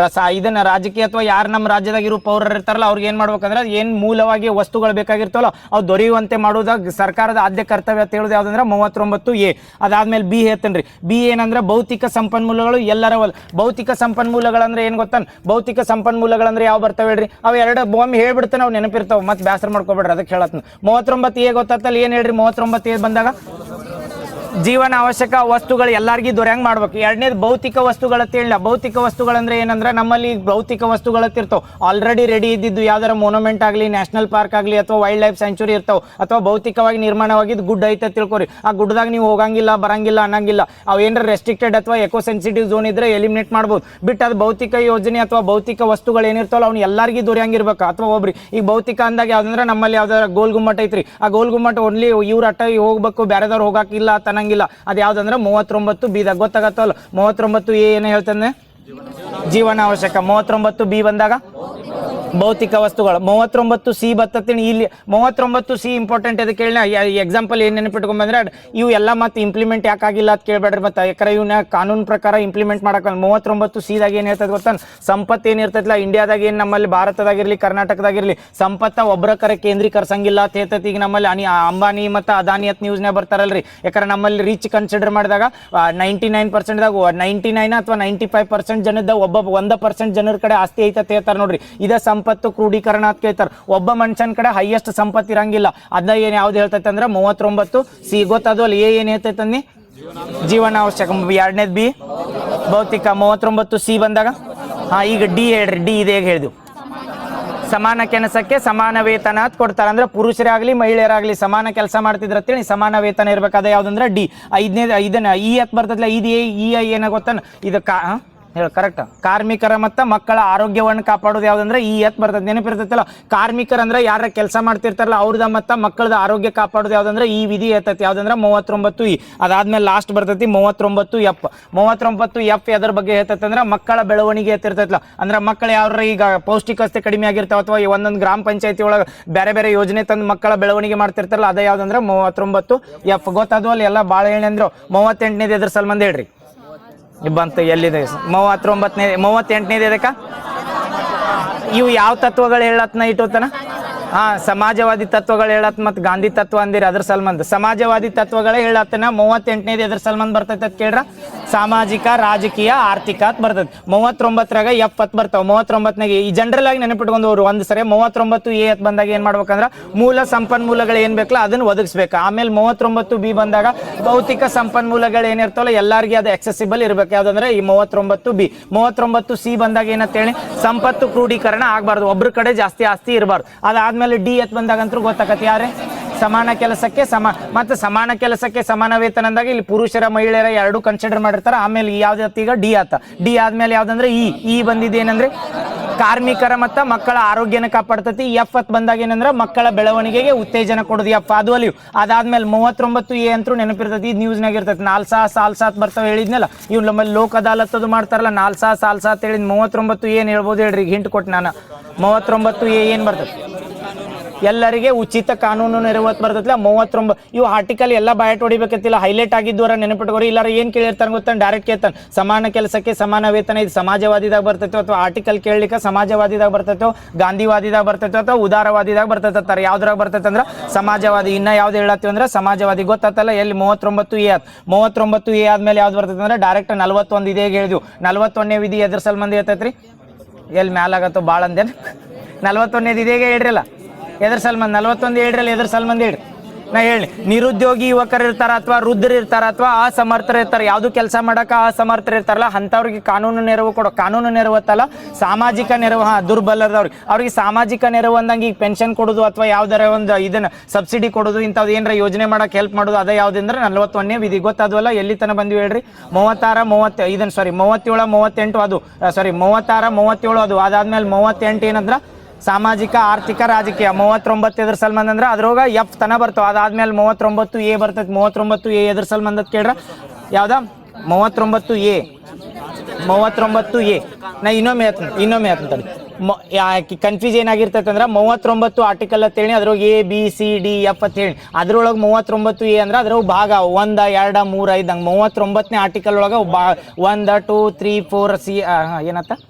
ಇದನ್ನ ರಾಜಕೀಯ ಅಥವಾ ಯಾರು ನಮ್ಮ ರಾಜ್ಯದಾಗ ಇರೋ ಪೌರರು ಇರ್ತಾರಲ್ಲ ಅವ್ರಿಗೆ ಏನು ಮಾಡ್ಬೇಕಂದ್ರೆ ಏನು ಮೂಲವಾಗಿ ವಸ್ತುಗಳು ಬೇಕಾಗಿರ್ತವಲ್ಲ ಅವು ದೊರೆಯುವಂತೆ ಮಾಡೋದಾಗ ಸರ್ಕಾರದ ಆದ್ಯ ಕರ್ತವ್ಯ ಅಂತ ಹೇಳೋದು ಯಾವ್ದಂದ್ರೆ 39A. ಅದಾದ್ಮೇಲೆ ಬಿ ಹೇಳ್ತೇನೆ. ಬಿ ಏನಂದ್ರೆ ಭೌತಿಕ ಸಂಪನ್ಮೂಲಗಳು ಎಲ್ಲರ ಭೌತಿಕ ಸಂಪನ್ಮೂಲಗಳಂದ್ರೆ ಏನು ಗೊತ್ತಾನ? ಭೌತಿಕ ಸಂಪನ್ಮೂಲಗಳಂದ್ರೆ ಯಾವ ಬರ್ತಾವೆ ಹೇಳ್ರಿ? ಅವು 2 ಬಾಂಬ್ ಹೇಳ್ಬಿಡ್ತಾನೆ, ಅವು ನೆನಪಿರ್ತಾವೆ, ಮತ್ತೆ ಬೇಸರ ಮಾಡ್ಕೊಬೇಡ್ರಿ. ಅದಕ್ಕೆ ಹೇಳತ್ನ 39A ಗೊತ್ತಲ್ಲ ಏನು ಹೇಳ್ರಿ? 39A ಬಂದಾಗ ಜೀವನ ಅವಶ್ಯಕ ವಸ್ತುಗಳು ಎಲ್ಲರಿಗೂ ದೊರೆಯಂಗೆ ಮಾಡ್ಬೇಕು. 2ನೇದು ಭೌತಿಕ ವಸ್ತುಗಳ ತಿಳಿಲ್ಲ. ಭೌತಿಕ ವಸ್ತುಗಳಂದ್ರೆ ಏನಂದ್ರೆ ನಮ್ಮಲ್ಲಿ ಭೌತಿಕ ವಸ್ತುಗಳತ್ತಿರ್ತಾವೆ ಆಲ್ರೆಡಿ ರೆಡಿ ಇದ್ದಿದ್ದು, ಯಾವ್ದಾರ ಮೊನುಮೆಂಟ್ ಆಗಲಿ, ನ್ಯಾಷನಲ್ ಪಾರ್ಕ್ ಆಗಲಿ ಅಥವಾ ವೈಲ್ಡ್ ಲೈಫ್ ಸ್ಯಾಂಚುರಿ ಇರ್ತಾವೆ, ಅಥವಾ ಭೌತಿಕವಾಗಿ ನಿರ್ಮಾಣವಾಗಿದ್ದು ಗುಡ್ಡ ಐತೆ ತಿಳ್ಕೊರಿ. ಆ ಗುಡ್ಡದಾಗ ನೀವು ಹೋಗಂಗಿಲ್ಲ, ಬರಂಗಿಲ್ಲ, ಅನ್ನಂಗಿಲ್ಲ. ಅವು ಏನಾರ ರೆಸ್ಟ್ರಿಕ್ಟೆಡ್ ಅಥವಾ ಎಕೋ ಸೆನ್ಸಿಟಿವ್ ಝೋನ್ ಇದ್ರೆ ಎಲಿಮಿನೇಟ್ ಮಾಡ್ಬೋದು. ಬಿಟ್ಟು ಅದು ಭೌತಿಕ ಯೋಜನೆ ಅಥವಾ ಭೌತಿಕ ವಸ್ತುಗಳು ಏನಿರ್ತಾವಲ್ಲ ಅವ್ನು ಎಲ್ಲರಿಗೂ ದೊರೆಯಂಗಿರ್ಬೇಕು. ಅಥವಾ ಒಬ್ರಿ ಈಗ ಭೌತಿಕ ಅಂದಾಗ ಯಾವ್ದಂದ್ರೆ ನಮ್ಮಲ್ಲಿ ಯಾವ್ದಾರ ಗೋಲ್ ಗುಮ್ಮಟ ಐತ್ರಿ. ಆ ಗೋಲ್ ಗುಮ್ಮಟ ಓನ್ಲಿ ಇವ್ರ ಅಟ್ಟ ಹೋಗ್ಬೇಕು, ಬೇರೆದವ್ರು ಹೋಗಾಕಿಲ್ಲ ತನಂಗಿಲ್ಲ. ಅದು ಯಾವ್ದಂದ್ರೆ 39B ಗೊತ್ತಾಗತ್ತಲ್ಲ. 39A ಏನು ಹೇಳ್ತಾನೆ? ಜೀವನ ಅವಶ್ಯಕ. 39B ಬಂದಾಗ ಭೌತಿಕ ವಸ್ತುಗಳು. 39C ಬರ್ತತೀನಿ. ಇಲ್ಲಿ 39C ಇಂಪಾರ್ಟೆಂಟ್ ಅದಕ್ಕೆ ಕೇಳಿ ಎಕ್ಸಾಂಪಲ್ ಏನು ನೆನಪಿಟ್ಕೊಂಡ್ಬಂದ್ರೆ ಇವು ಎಲ್ಲ ಮತ್ತೆ ಇಂಪ್ಲಿಮೆಂಟ್ ಯಾಕಾಗಿಲ್ಲ ಅಂತ ಕೇಳ್ಬೇಡ್ರಿ. ಮತ್ತೆ ಯಾಕಂದ್ರೆ ಇವನ್ನ ಕಾನೂನು ಪ್ರಕಾರ ಇಂಪ್ಲಿಮೆಂಟ್ ಮಾಡಕ್ಕಲ್ಲ. 39C ಏನು ಹೇಳ್ತದೆ ಗೊತ್ತಾನ? ಸಂಪತ್ತು ಏನಿರ್ತೈತಿಲ್ಲ ಇಂಡಿಯಾದಾಗ, ಏನು ನಮ್ಮಲ್ಲಿ ಭಾರತದಾಗಿರ್ಲಿ ಕರ್ನಾಟಕದಾಗಿರ್ಲಿ, ಸಂಪತ್ತ ಒಬ್ಬರ ಕರೆ ಕೇಂದ್ರೀಕರಿಸಂಗಿಲ್ಲ ಅಂತ ಹೇಳ್ತೈತಿ. ಈಗ ನಮ್ಮಲ್ಲಿ ಅಂಬಾನಿ ಮತ್ತು ಅದಾನಿ ಅಂತ ನ್ಯೂಸ್ನಾಗ ಬರ್ತಾರಲ್ರಿ. ಯಾಕಂದ್ರೆ ನಮ್ಮಲ್ಲಿ ರೀಚ್ ಕನ್ಸಿಡರ್ ಮಾಡಿದಾಗ 99%ದಾಗ 99 ಅಥವಾ 95% ಜನದ 1% ಜನರ ಕಡೆ ಆಸ್ತಿ ಐತೆ ಹೇಳ್ತಾರೆ ನೋಡ್ರಿ. ಇದೇ ಸಂಪತ್ತು ಕ್ರೋಢೀಕರಣ ಅಂತ ಕೇಳ್ತಾರೆ. ಒಬ್ಬ ಮನುಷ್ಯನ ಕಡೆ ಹೈಯೆಸ್ಟ್ ಸಂಪತ್ತು ಇರಂಗಿಲ್ಲ. ಅದನ್ನ ಏನು ಯಾವ್ದು ಹೇಳ್ತೈತೆ ಅಂದ್ರೆ 39C ಗೊತ್ತದು ಅಲ್ಲಿ. ಏನು ಹೇಳ್ತೈತೆ ಅನ್ನಿ? ಜೀವನ ಅವಶ್ಯಕ. 2ನೇದು ಬಿ ಭೌತಿಕ. 39C ಬಂದಾಗ ಈಗ ಡಿ ಹೇಳ್ರಿ. ಡಿ ಇದೆ ಹೇಳಿದ್ವು ಸಮಾನ ಕೆಲಸಕ್ಕೆ ಸಮಾನ ವೇತನ ಅಂತ ಕೊಡ್ತಾರೆ. ಅಂದ್ರೆ ಪುರುಷರಾಗಲಿ ಮಹಿಳೆಯರಾಗಲಿ ಸಮಾನ ಕೆಲಸ ಮಾಡ್ತಿದ್ರ ಅಂತೇಳಿ ಸಮಾನ ವೇತನ ಇರ್ಬೇಕು. ಅದೇ ಯಾವ್ದಂದ್ರೆ ಡಿ. 5ನೇದು ಇದನ್ನ ಇ ಅಂತ ಬರ್ತದಲ್ಲ, ಇದು ಇ ಏನ ಗೊತ್ತಾನ? ಇದು ಹೇಳ ಕರೆಕ್ಟ್. ಕಾರ್ಮಿಕರ ಮತ್ತು ಮಕ್ಕಳ ಆರೋಗ್ಯವನ್ನು ಕಾಪಾಡೋದು ಯಾವ್ದಂದ್ರೆ ಈ ಎತ್ ಬರ್ತದೆ. ನೆನಪಿರ್ತೈತಲ್ಲ, ಕಾರ್ಮಿಕರಂದ್ರೆ ಯಾರ ಕೆಲಸ ಮಾಡ್ತಿರ್ತಾರಲ್ಲ ಅವ್ರದ ಮತ್ತು ಮಕ್ಕಳದ ಆರೋಗ್ಯ ಕಾಪಾಡೋದು ಯಾವ್ದಂದ್ರೆ ಈ ವಿಧಿ ಇರ್ತೈತಿ. ಯಾವ್ದಂದ್ರೆ 39E. ಅದಾದ್ಮೇಲೆ ಲಾಸ್ಟ್ ಬರ್ತೈತಿ 39F. 39F ಎದ್ರ ಬಗ್ಗೆ ಹೇಳ್ತೈತೆ ಅಂದ್ರೆ ಮಕ್ಕಳ ಬೆಳವಣಿಗೆ ಎತ್ತಿರ್ತೈತಲ್ಲ. ಅಂದ್ರೆ ಮಕ್ಕಳು ಯಾವ್ರ ಈಗ ಪೌಷ್ಟಿಕತೆ ಕಡಿಮೆ ಆಗಿರ್ತಾವ ಅಥವಾ ಒಂದೊಂದು ಗ್ರಾಮ ಪಂಚಾಯತಿ ಒಳಗೆ ಬೇರೆ ಬೇರೆ ಯೋಜನೆ ತಂದು ಮಕ್ಕಳ ಬೆಳವಣಿಗೆ ಮಾಡ್ತಿರ್ತಾರಲ್ಲ, ಅದೇ ಯಾವ್ದಂದ್ರೆ 39F. ಗೊತ್ತಾದ್ವು ಅಲ್ಲಿ ಎಲ್ಲ ಭಾಳ ಹೇಳಿ ಅಂದ್ರು. 38ನೇದು ಎದ್ರ ಸಲ್ಬಂದ್ ಹೇಳ್ರಿ ಬಂತು. ಎಲ್ಲಿದೆ 38ನೇದು ಎದಕ್ಕ? ಇವು ಯಾವ ತತ್ವಗಳು ಹೇಳತ್ನ ಇಟ್ಟೋತನ? ಸಮಾಜವಾದಿ ತತ್ವಗಳು ಹೇಳತ್ ಮತ್ತು ಗಾಂಧಿ ತತ್ವ ಅಂದಿರಿ ಅದ್ರ ಸಲ್ಬಂದ್. ಸಮಾಜವಾದಿ ತತ್ವಗಳೇ ಹೇಳತ್ತನ. 38ನೇದು ಎದ್ರ ಸಲ್ಬಂದ್ ಬರ್ತೈತೆ ಅಂತ ಕೇಳ್ರ? ಸಾಮಾಜಿಕ, ರಾಜಕೀಯ, ಆರ್ಥಿಕ ಅಂತ ಬರ್ತೈತಿ. 39ರಾಗ F ಅಂತ ಬರ್ತಾವೆ. 39ನಾಗ ಈ ಜನರಲ್ ಆಗಿ ನೆನಪಿಟ್ಕೊಂಡವ್ರು ಒಂದು ಸರಿ 39A ಅಂತ ಬಂದಾಗ ಏನು ಮಾಡ್ಬೇಕಂದ್ರೆ ಮೂಲ ಸಂಪನ್ಮೂಲಗಳು ಏನು ಬೇಕಲ್ಲ ಅದನ್ನು ಒದಗಿಸ್ಬೇಕು. ಆಮೇಲೆ 39B ಬಂದಾಗ ಭೌತಿಕ ಸಂಪನ್ಮೂಲಗಳು ಏನಿರ್ತಾವಲ್ಲ ಎಲ್ಲರಿಗೂ ಅದು ಎಕ್ಸೆಸಿಬಲ್ ಇರ್ಬೇಕು. ಯಾವ್ದಂದ್ರೆ ಈ 39B. 39C ಬಂದಾಗ ಏನಂತೇಳಿ ಸಂಪತ್ತು ಕ್ರೋಢೀಕರಣ ಆಗಬಾರ್ದು, ಒಬ್ರ ಕಡೆ ಜಾಸ್ತಿ ಆಸ್ತಿ ಇರಬಾರ್ದು. ಅದಾದ್ಮೇಲೆ ಡಿ ಎತ್ ಬಂದಾಗಂತೂ ಗೊತ್ತಾಗತ್ತೆ ಯಾರೇ ಸಮಾನ ಕೆಲಸಕ್ಕೆ ಮತ್ತು ಸಮಾನ ಕೆಲಸಕ್ಕೆ ಸಮಾನ ವೇತನ ಅಂದಾಗ ಇಲ್ಲಿ ಪುರುಷರ ಮಹಿಳೆಯರ ಎರಡೂ ಕನ್ಸಿಡರ್ ಮಾಡಿರ್ತಾರೆ. ಆಮೇಲೆ ಯಾವ್ದು ಈಗ ಡಿ ಆತ. ಡಿ ಆದ್ಮೇಲೆ ಯಾವ್ದಂದ್ರೆ ಈ ಬಂದಿದ್ದು ಏನಂದ್ರೆ ಕಾರ್ಮಿಕರ ಮತ್ತು ಮಕ್ಕಳ ಆರೋಗ್ಯನ ಕಾಪಾಡ್ತೈತಿ. ಎಫ್ ಅತ್ ಬಂದಾಗ ಏನಂದ್ರೆ ಮಕ್ಕಳ ಬೆಳವಣಿಗೆಗೆ ಉತ್ತೇಜನ ಕೊಡೋದು ಎಫ್. ಅದು ಅಲ್ಲಿ ಅದಾದ್ಮೇಲೆ 39A ಅಂತೂ ನೆನಪಿರ್ತೈತಿ. ಇದು ನ್ಯೂಸ್ನಾಗ ಇರ್ತೈತಿ. ನಾಲ್ಸಾ ಸಾಲ್ಸಾ ಅಂತ ಬರ್ತಾವೆ ಹೇಳಿದ್ನಲ್ಲ. ಇವ್ ನಮ್ಮಲ್ಲಿ ಲೋಕ ಅದಾಲತ್ ಅದು ಮಾಡ್ತಾರಲ್ಲ, ನಾಲ್ಸಾ ಸಾಲ್ಸಾ ಅಂತ ಹೇಳಿದ್. 39A ಏನು ಹೇಳ್ಬೋದು ಹೇಳ್ರಿ? ಹಿಂಟ್ ಕೊಟ್ಟು ನಾನು 39A ಏನು ಬರ್ತೈತಿ? ಎಲ್ಲರಿಗೆ ಉಚಿತ ಕಾನೂನು ನೆರವೇರ್ತ ಬರ್ತೈತಿಲ್ಲ 39. ಇವು ಆರ್ಟಿಕಲ್ ಎಲ್ಲ ಬಾಯಟ್ ಹೊಡಿಬೇಕಂತಿಲ್ಲ, ಹೈಲೈಟ್ ಆಗಿದ್ದವರ ನೆನಪಿಟ್ಕೋರಿ. ಇಲ್ಲಾರ ಏನು ಕೇಳಿರ್ತಾನೆ ಗೊತ್ತಾನೆ? ಡೈರೆಕ್ಟ್ ಕೇಳ್ತಾನೆ ಸಮಾನ ಕೆಲಸಕ್ಕೆ ಸಮಾನ ವೇತನ. ಇದು ಸಮಾಜವಾದಿದಾಗ ಬರ್ತೈತೋ ಅಥವಾ ಆರ್ಟಿಕಲ್ ಕೇಳಲಿಕ್ಕೆ ಸಮಾಜವಾದಿದಾಗ ಬರ್ತೈತೋ, ಗಾಂಧಿವಾದಿದಾಗ ಬರ್ತೈತೋ ಅಥವಾ ಉದಾರವಾದಿದಾಗ ಬರ್ತೈತಾರೆ. ಯಾವ್ದ್ರಾಗ ಬರ್ತೈತೆ ಅಂದ್ರೆ ಸಮಾಜವಾದಿ. ಇನ್ನ ಯಾವ್ದು ಹೇಳತ್ತೀವಿ ಅಂದ್ರೆ ಸಮಾಜವಾದಿ. ಗೊತ್ತಾತಲ್ಲ ಎಲ್ಲಿ 39A ಆತ್. 39A ಆದ್ಮೇಲೆ ಯಾವ್ದು ಬರ್ತೈತೆ ಅಂದ್ರೆ ಡೈರೆಕ್ಟ್ 41 ಇದೇ ಹೇಳಿದ್ವು. 41ನೇ ವಿಧಿ ಎದ್ರ ಸಲ್ಬಂಧ ಇರ್ತೈತ್ರಿ? ಎಲ್ಲಿ ಮ್ಯಾಲಾಗತ್ತೋ ಭಾಳ ಅಂದೇನು 41ನೇದು ಇದೇಗೆ ಹೇಳ್ರಲ್ಲ ಎದ್ರ ಸಲ್ಮಂದ್ 41 ಹೇಳ್ರಲ್ಲ ಎದ್ರ ಸಲ್ಮಂದ್ ಹೇಳ್ರಿ ನಾ ಹೇಳಿ ನಿರುದ್ಯೋಗಿ ಯುವಕರು ಇರ್ತಾರ ಅಥವಾ ವೃದ್ಧರು ಇರ್ತಾರ ಅಥವಾ ಅಸಮರ್ಥರು ಇರ್ತಾರೆ ಯಾವುದು ಕೆಲಸ ಮಾಡಕ್ಕೆ ಅಸಮರ್ಥರು ಇರ್ತಾರಲ್ಲ ಅಂಥವ್ರಿಗೆ ಕಾನೂನು ನೆರವು ಕೊಡೋ ಕಾನೂನು ನೆರವತ್ತಲ್ಲ ಸಾಮಾಜಿಕ ನೆರವು ದುರ್ಬಲದವ್ರಿಗೆ ಅವ್ರಿಗೆ ಸಾಮಾಜಿಕ ನೆರವು ಅಂದಂಗೆ ಈಗ ಪೆನ್ಷನ್ ಕೊಡೋದು ಅಥವಾ ಯಾವ್ದಾರ ಒಂದು ಇದನ್ನ ಸಬ್ಸಿಡಿ ಕೊಡೋದು ಇಂಥದ್ದು ಏನಾರ ಯೋಜನೆ ಮಾಡಕ್ಕೆ ಹೆಲ್ಪ್ ಮಾಡೋದು ಅದೇ ಯಾವುದಂದ್ರೆ 41ನೇ ವಿಧಿ ಗೊತ್ತಾದ್ವಲ್ಲ ಎಲ್ಲಿ ತನಕ ಬಂದ್ವಿ ಹೇಳ್ರಿ 37 38 ಅದು 37 ಅದು ಅದಾದ್ಮೇಲೆ 38 ಏನಂದ್ರ ಸಾಮಾಜಿಕ ಆರ್ಥಿಕ ರಾಜಕೀಯ 39 ಎದ್ರ ಸಲ್ಮಂದ್ ಅಂದ್ರೆ ಅದ್ರೊಳಗ ಎಫ್ ತನ ಬರ್ತಾವ ಅದಾದ್ಮೇಲೆ 39A ಬರ್ತೈತಿ 39A ಎದ್ರ ಸಲ್ಮಂದ್ ಅಂತ ಕೇಳ್ರ ಯಾವ್ದ 39A ನಾ ಇನ್ನೊಮ್ಮೆ ಹೇಳ್ತೀನಿ ಕನ್ಫ್ಯೂಸ್ ಏನಾಗಿರ್ತೈತೆ ಅಂದ್ರೆ 39 ಆರ್ಟಿಕಲ್ ಅಂತ ಹೇಳಿ ಅದ್ರೊಳಗೆ ABCDF ಅಂತ ಹೇಳಿ ಅದ್ರೊಳಗೆ 39A ಅಂದ್ರೆ ಅದ್ರೊಳಗೆ ಭಾಗ 1 2 3 5 ಹಂಗೆ 39ನೇ ಆರ್ಟಿಕಲ್ ಒಳಗೆ 1 2 3 4 ಏನತ್ತ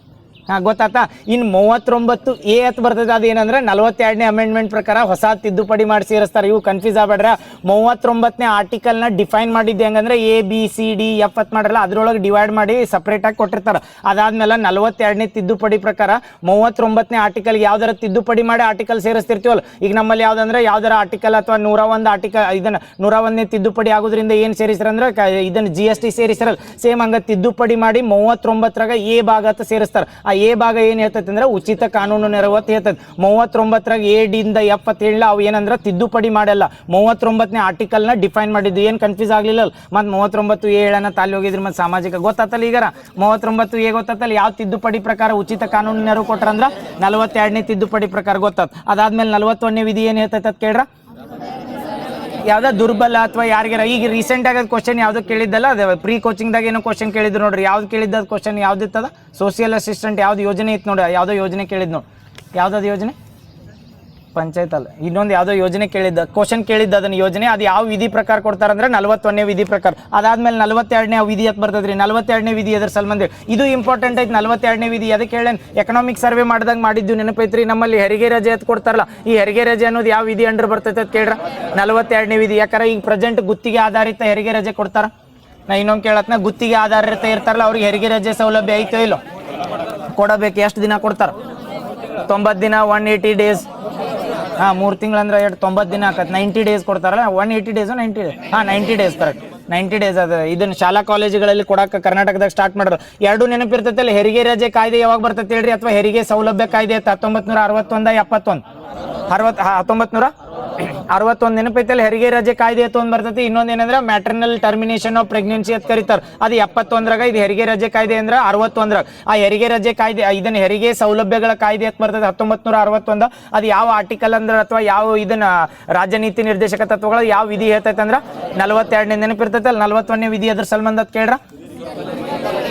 ಗೊತ್ತಾತ ಇನ್ನು 39A ಅಂತ ಬರ್ತದೆ ಅದೇನಂದ್ರೆ 42ನೇ ಅಮೆಂಡ್ಮೆಂಟ್ ಪ್ರಕಾರ ಹೊಸ ತಿದ್ದುಪಡಿ ಮಾಡಿ ಸೇರಿಸ್ತಾರೆ ಇವು ಕನ್ಫ್ಯೂಸ್ ಆಗ್ಬೇಡ್ರ 39ನೇ ಆರ್ಟಿಕಲ್ನ ಡಿಫೈನ್ ಮಾಡಿದ್ದೆ ಹೆಂಗಂದ್ರೆ ABCDF ಅಂತ ಮಾಡ್ರಲ್ಲ ಅದ್ರೊಳಗೆ ಡಿವೈಡ್ ಮಾಡಿ ಸಪ್ರೇಟ್ ಆಗಿ ಕೊಟ್ಟಿರ್ತಾರೆ ಅದಾದ್ಮೇಲೆ 42ನೇ ತಿದ್ದುಪಡಿ ಪ್ರಕಾರ 39ನೇ ಆರ್ಟಿಕಲ್ಗೆ ಯಾವ್ದಾರ ತಿದ್ದುಪಡಿ ಮಾಡಿ ಆರ್ಟಿಕಲ್ ಸೇರಿಸ್ತಿರ್ತೀವಲ್ಲ ಈಗ ನಮ್ಮಲ್ಲಿ ಯಾವ್ದಂದ್ರೆ ಯಾವ್ದಾರ ಆರ್ಟಿಕಲ್ ಅಥವಾ 101 ಆರ್ಟಿಕಲ್ ಇದನ್ನ 101ನೇ ತಿದ್ದುಪಡಿ ಆಗೋದ್ರಿಂದ ಏನು ಸೇರಿಸ್ತಾರಂದ್ರೆ ಇದನ್ನ GST ಸೇರಿಸ್ತಾರಲ್ಲ ಸೇಮ್ ಹಂಗ ತಿದ್ದುಪಡಿ ಮಾಡಿ 39ರಾಗ A ಭಾಗ ಅಂತ ಸೇರಿಸ್ತಾರೆ ಎ ಭಾಗ ಏನ್ ಹೇಳ್ತೈತಿ ಅಂದ್ರೆ ಉಚಿತ ಕಾನೂನು ನೆರವು ಅಂತ ಹೇಳ್ತೈತಿ 39ರಾಗ AD ಇಂದ F ಅಂತ ಹೇಳಿಲ್ಲ ಅವು ಏನಂದ್ರೆ ತಿದ್ದುಪಡಿ ಮಾಡಲ್ಲ 39ನೇ ಆರ್ಟಿಕಲ್ ನ ಡಿಫೈನ್ ಮಾಡಿದ್ದು ಏನ್ ಕನ್ಫ್ಯೂಸ್ ಆಗ್ಲಿಲ್ಲ ಮತ್ತೆ 39A ಹೇಳನ ತಾಲಿ ಹೋಗಿದ್ರಿ ಮತ್ತೆ ಸಾಮಾಜಿಕ ಗೊತ್ತಾತಲ್ಲ ಈಗ 39A ಗೊತ್ತಾತಲ್ಲ ಯಾವ ತಿದ್ದುಪಡಿ ಪ್ರಕಾರ ಉಚಿತ ಕಾನೂನು ನೆರವು ಕೊಟ್ರಂದ್ರ 42ನೇ ತಿದ್ದುಪಡಿ ಪ್ರಕಾರ ಗೊತ್ತಾತ ಅದಾದ್ಮೇಲೆ 41ನೇ ವಿಧಿ ಏನ್ ಹೇಳ್ತೈತಿ ಅಂತ ಕೇಳ್ರ ಯಾವ್ದ ದುರ್ಬಲ ಅಥವಾ ಯಾರಿಗಾರ ಈಗ ರೀಸೆಂಟ್ ಆಗಿ ಕ್ವಶನ್ ಯಾವ್ದು ಕೇಳಿದ್ದಲ್ಲ ಅದೇ ಪ್ರೀ ಕೋಚಿಂಗ್ದಾಗ ಏನೋ ಕ್ವಶನ್ ಕೇಳಿದ್ರು ನೋಡ್ರಿ ಯಾವ್ದು ಕೇಳಿದ್ದ ಕ್ವಶನ್ ಯಾವ್ದು ಇತ್ತದ ಸೋಷಿಯಲ್ ಅಸಿಸ್ಟೆಂಟ್ ಯಾವ್ದು ಯೋಜನೆ ಇತ್ತು ನೋಡಿ ಯಾವುದೋ ಯೋಜನೆ ಕೇಳಿದ್ ನೋಡಿ ಯಾವ್ದಾದ್ರು ಯೋಜನೆ ಪಂಚಾಯತ್ ಅಲ್ಲ ಇನ್ನೊಂದು ಯಾವುದೋ ಯೋಜನೆ ಕೇಳಿದ್ದ ಕ್ವಶನ್ ಕೇಳಿದ್ದ ಅದನ್ನ ಯೋಜನೆ ಅದು ಯಾವ ವಿಧಿ ಪ್ರಕಾರ ಕೊಡ್ತಾರಂದ್ರೆ 41ನೇ ವಿಧಿ ಪ್ರಕಾರ ಅದಾದ್ಮೇಲೆ 42ನೇ ವಿಧಿ ಅಂತ ಬರ್ತದ್ರಿ 42ನೇ ವಿಧಿ ಎದ್ರ ಸಲ್ಮಂದ್ ಇದು ಇಂಪಾರ್ಟೆಂಟ್ ಐತಿ 42ನೇ ವಿಧಿ ಅದಕ್ಕೆ ಹೇಳೇನ್ ಎಕನಾಮಿಕ್ ಸರ್ವೆ ಮಾಡಿದಾಗ ಮಾಡಿದ್ದು ನೆನಪೈತ್ರಿ ನಮ್ಮಲ್ಲಿ ಹೆರಿಗೆ ರಜೆ ಅಂತ ಕೊಡ್ತಾರಲ್ಲ ಈ ಹೆರಿಗೆ ರಜೆ ಅನ್ನೋದು ಯಾವ ವಿಧಿ ಅಂಡರ್ ಬರ್ತೈತೆ ಅಂತ ಕೇಳ್ರ 42ನೇ ವಿಧಿ ಯಾಕಂದ್ರೆ ಈಗ ಪ್ರೆಸೆಂಟ್ ಗುತ್ತಿಗೆ ಆಧಾರಿತ ಹೆರಿಗೆ ರಜೆ ಕೊಡ್ತಾರ ನಾ ಇನ್ನೊಂದು ಕೇಳತ್ನ ಗುತ್ತಿಗೆ ಆಧಾರಿತ ಇರ್ತಾರಲ್ಲ ಅವ್ರಿಗೆ ಹೆರಿಗೆ ರಜೆ ಸೌಲಭ್ಯ ಐತೋ ಇಲ್ಲೋ ಕೊಡಬೇಕು ಎಷ್ಟು ದಿನ ಕೊಡ್ತಾರ 90 ದಿನ 180 ಡೇಸ್ 3 ತಿಂಗಳು ಅಂದ್ರೆ 90 ದಿನ ಆಕತ್ 90 ಡೇಸ್ ಕೊಡ್ತಾರಲ್ಲ 180 days 90 days 90 days correct 90 days ಅದ ಇದನ್ನ ಶಾಲಾ ಕಾಲೇಜುಗಳಲ್ಲಿ ಕೊಡಕ್ಕೆ ಕರ್ನಾಟಕದಾಗ ಸ್ಟಾರ್ಟ್ ಮಾಡಿದ್ರು ಎರಡು ನೆನಪಿರ್ತೈತಲ್ಲ ಹೆರಿಗೆ ರಜೆ ಕಾಯ್ದೆ ಯಾವಾಗ ಬರ್ತೈತೆ ಹೇಳ್ರಿ ಅಥವಾ ಹೆರಿಗೆ ಸೌಲಭ್ಯ ಕಾಯ್ದೆ 1961 ನೆನಪೈತಲ್ಲ ಹೆರಿಗೆ ರಜೆ ಕಾಯ್ದೆ ಅಂತ ಒಂದು ಬರ್ತೈತಿ ಇನ್ನೊಂದೇನಂದ್ರೆ ಮ್ಯಾಟರ್ನಲ್ ಟರ್ಮಿನೇಷನ್ ಆಫ್ ಪ್ರೆಗ್ನೆನ್ಸಿ ಅಂತ ಕರೀತಾರೆ ಅದು 71ರಾಗ ಇದು ಹೆರಿಗೆ ರಜೆ ಕಾಯ್ದೆ ಅಂದ್ರೆ 61ರಾಗ ಆ ಹೆರಿಗೆ ರಜೆ ಕಾಯ್ದೆ ಇದನ್ನ ಹೆರಿಗೆ ಸೌಲಭ್ಯಗಳ ಕಾಯ್ದೆ ಅಂತ ಬರ್ತೈತೆ 1961 ಅದು ಯಾವ ಆರ್ಟಿಕಲ್ ಅಂದ್ರೆ ಅಥವಾ ಯಾವ ಇದನ್ನ ರಾಜ್ಯ ನೀತಿ ನಿರ್ದೇಶಕ ತತ್ವಗಳು ಯಾವ ವಿಧಿ ಹೇಳ್ತೈತೆ ಅಂದ್ರೆ 42ನೇ ನೆನಪಿರ್ತೈತಲ್ಲ 41ನೇ ವಿಧಿ ಅದ್ರ ಸಂಬಂಧ ಕೇಳ್ರ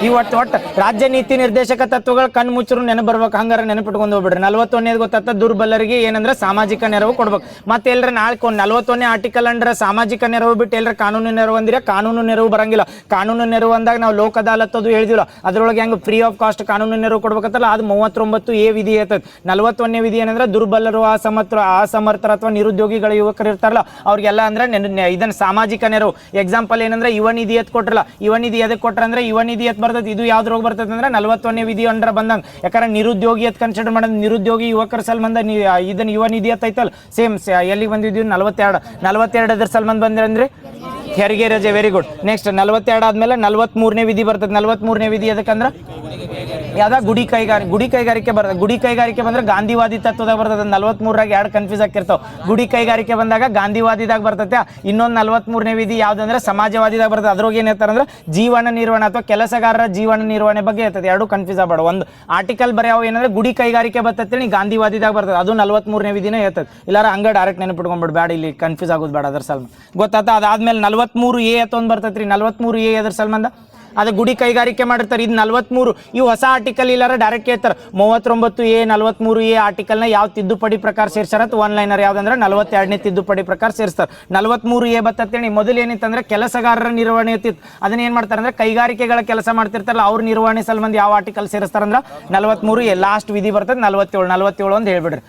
ಈ ಒಟ್ಟು ರಾಜ್ಯ ನೀತಿ ನಿರ್ದೇಶಕ ತತ್ವಗಳು ಕಣ್ಣು ಮುಚ್ಚರು ನೆನಪು ಬರ್ಬೇಕು ಹಂಗಾರ ನೆನಪಿಟ್ಕೊಂಡು ಹೋಗ್ಬಿಡ್ರಿ 41ನೇದು ಗೊತ್ತಾತ ದುರ್ಬಲರಿಗೆ ಏನಂದ್ರೆ ಸಾಮಾಜಿಕ ನೆರವು ಕೊಡ್ಬೇಕು ಮತ್ತೆ ಎಲ್ಲರ ನಾಳೆ 41ನೇ ಆರ್ಟಿಕಲ್ ಅಂದ್ರೆ ಸಾಮಾಜಿಕ ನೆರವು ಬಿಟ್ಟು ಎಲ್ಲರ ಕಾನೂನು ನೆರವು ಅಂದಿರ ಕಾನೂನು ನೆರವು ಬರಂಗಿಲ್ಲ ಕಾನೂನು ನೆರವು ಅಂದಾಗ ನಾವು ಲೋಕ ಅದಾಲತ್ ಅದು ಹೇಳಿದಿಲ್ಲ ಅದ್ರೊಳಗೆ ಹೆಂಗೆ ಫ್ರೀ ಆಫ್ ಕಾಸ್ಟ್ ಕಾನೂನು ನೆರವು ಕೊಡ್ಬೇಕತ್ತಲ್ಲ ಅದು 39A ವಿಧಿ ಇರ್ತದೆ 41ನೇ ವಿಧಿ ಏನಂದ್ರೆ ದುರ್ಬಲರು ಅಸಮರ್ಥರ ಅಥವಾ ನಿರುದ್ಯೋಗಿಗಳ ಯುವಕರು ಇರ್ತಾರಲ್ಲ ಅವ್ರಿಗೆಲ್ಲ ಅಂದ್ರೆ ಇದನ್ನ ಸಾಮಾಜಿಕ ನೆರವು ಎಕ್ಸಾಂಪಲ್ ಏನಂದ್ರೆ ಯುವ ನಿಧಿ ಎತ್ ಕೊಟ್ರಲ್ಲ ಯುವ ನಿಧಿ ಎದಕ್ಕೆ ಕೊಟ್ರ ಅಂದ್ರೆ ಯುವ ನಿಧಿ ಎತ್ ಬರ್ತದೆ ಇದು ಯಾವ್ದ್ರೋಗ ಬರ್ತದೆ ಅಂದ್ರೆ 41ನೇ ವಿಧಿ ಅಂದ್ರ ಬಂದಂಗ ಯಾಕಂದ್ರೆ ನಿರುದ್ಯೋಗಿ ಅಂತ ಕನ್ಸಿಡರ್ ಮಾಡೋದು ನಿರುದ್ಯೋಗಿ ಯುವಕರ ಸಲ್ಬಂಧ ಇದನ್ನ ಯುವ ನಿಧಿ ಅಂತ ಐತಲ್ಲ ಸೇಮ್ ಎಲ್ಲಿಗೆ ಬಂದಿದ್ವಿ 42 ಅದ್ರ ಸಂಬಂಧ ಬಂದ್ರೆ ಹೆರಿಗೆ ರಜೆ ವೆರಿ ಗುಡ್ ನೆಕ್ಸ್ಟ್ 42 ಆದ್ಮೇಲೆ 43ನೇ ವಿಧಿ ಬರ್ತದೆ 43ನೇ ವಿಧಿ ಅದಕ್ಕಂದ್ರೆ ಯಾವ್ದ ಗುಡಿ ಕೈಗಾರಿಕೆ ಬರ್ತದೆ ಗುಡಿ ಕೈಗಾರಿಕೆ ಬಂದ್ರೆ ಗಾಂಧಿವಾದಿ ತತ್ವದಾಗ ಬರ್ತದೆ 43ರಾಗ ಎರಡು ಕನ್ಫ್ಯೂಸ್ ಆಗಿರ್ತಾವ ಗುಡಿ ಕೈಗಾರಿಕೆ ಬಂದಾಗ ಗಾಂಧಿವಾದಿದಾಗ ಬರ್ತೈತೆ ಇನ್ನೊಂದು 43ನೇ ವಿಧಿ ಯಾವ್ದಂದ್ರೆ ಸಮಾಜವಾದಿದಾಗ ಬರ್ತದೆ ಅದ್ರೊಳಗೆ ಏನ್ ಹೇಳ್ತಾರೆ ಅಂದ್ರೆ ಜೀವನ ನಿರ್ವಹಣೆ ಅಥವಾ ಕೆಲಸಗಾರರ ಜೀವನ ನಿರ್ವಹಣೆ ಬಗ್ಗೆ ಇರ್ತದೆ ಎರಡು ಕನ್ಫ್ಯೂಸ್ ಆಗಬೇಡ ಒಂದು ಆರ್ಟಿಕಲ್ ಬರೆಯವು ಏನಂದ್ರೆ ಗುಡಿ ಕೈಗಾರಿಕೆ ಬರ್ತೈತೆ ಗಾಂಧಿವಾದಿದಾಗ ಬರ್ತದೆ ಅದು 43ನೇ ವಿಧಿನೇ ಹೇಳ್ತದೆ ಇಲ್ಲಾರ ಹಂಗ ಡೈರೆಕ್ಟ್ ನೆನಪಿಟ್ಕೊಂಡ್ಬಿಡ್ ಬೇಡ ಇಲ್ಲಿ ಕನ್ಫ್ಯೂಸ್ ಆಗೋದು ಬೇಡ ಅದ್ರ ಸಲ್ಮ ಗೊತ್ತಾತ ಅದಾದ್ಮೇಲೆ 43A ಅಂತ ಒಂದು ಬರ್ತೈತ್ರಿ 43A ಅದ್ರ ಸಂಬಂಧ ಅದು ಗುಡಿ ಕೈಗಾರಿಕೆ ಮಾಡಿರ್ತಾರೆ ಇದು 43 ಇವು ಹೊಸ ಆರ್ಟಿಕಲ್ ಇಲ್ಲಾರ ಡೈರೆಕ್ಟ್ ಹೇಳ್ತಾರೆ 39A 43A ಆರ್ಟಿಕಲ್ನ ಯಾವ ತಿದ್ದುಪಡಿ ಪ್ರಕಾರ ಸೇರ್ಸಾರ ಒನ್ ಲೈನರ್ ಯಾವ್ದಂದ್ರೆ 42ನೇ ತಿದ್ದುಪಡಿ ಪ್ರಕಾರ ಸೇರಿಸ್ತಾರೆ 43A ಬರ್ತೇಳಿ ಮೊದಲು ಏನಿತ್ತಂದ್ರೆ ಕೆಲಸಗಾರರ ನಿರ್ವಹಣೆ ಇರ್ತಿತ್ತು ಅದನ್ನ ಏನ್ ಮಾಡ್ತಾರೆ ಅಂದ್ರೆ ಕೈಗಾರಿಕೆಗಳ ಕೆಲಸ ಮಾಡ್ತಿರ್ತಾರಲ್ಲ ಅವ್ರ ನಿರ್ವಹಣೆ ಸಂಬಂಧ ಯಾವ ಆರ್ಟಿಕಲ್ ಸೇರಿಸ್ತಾರಂದ್ರೆ 43A ಲಾಸ್ಟ್ ವಿಧಿ ಬರ್ತದೆ 47 ಅಂತ ಹೇಳ್ಬಿಡ್ರಿ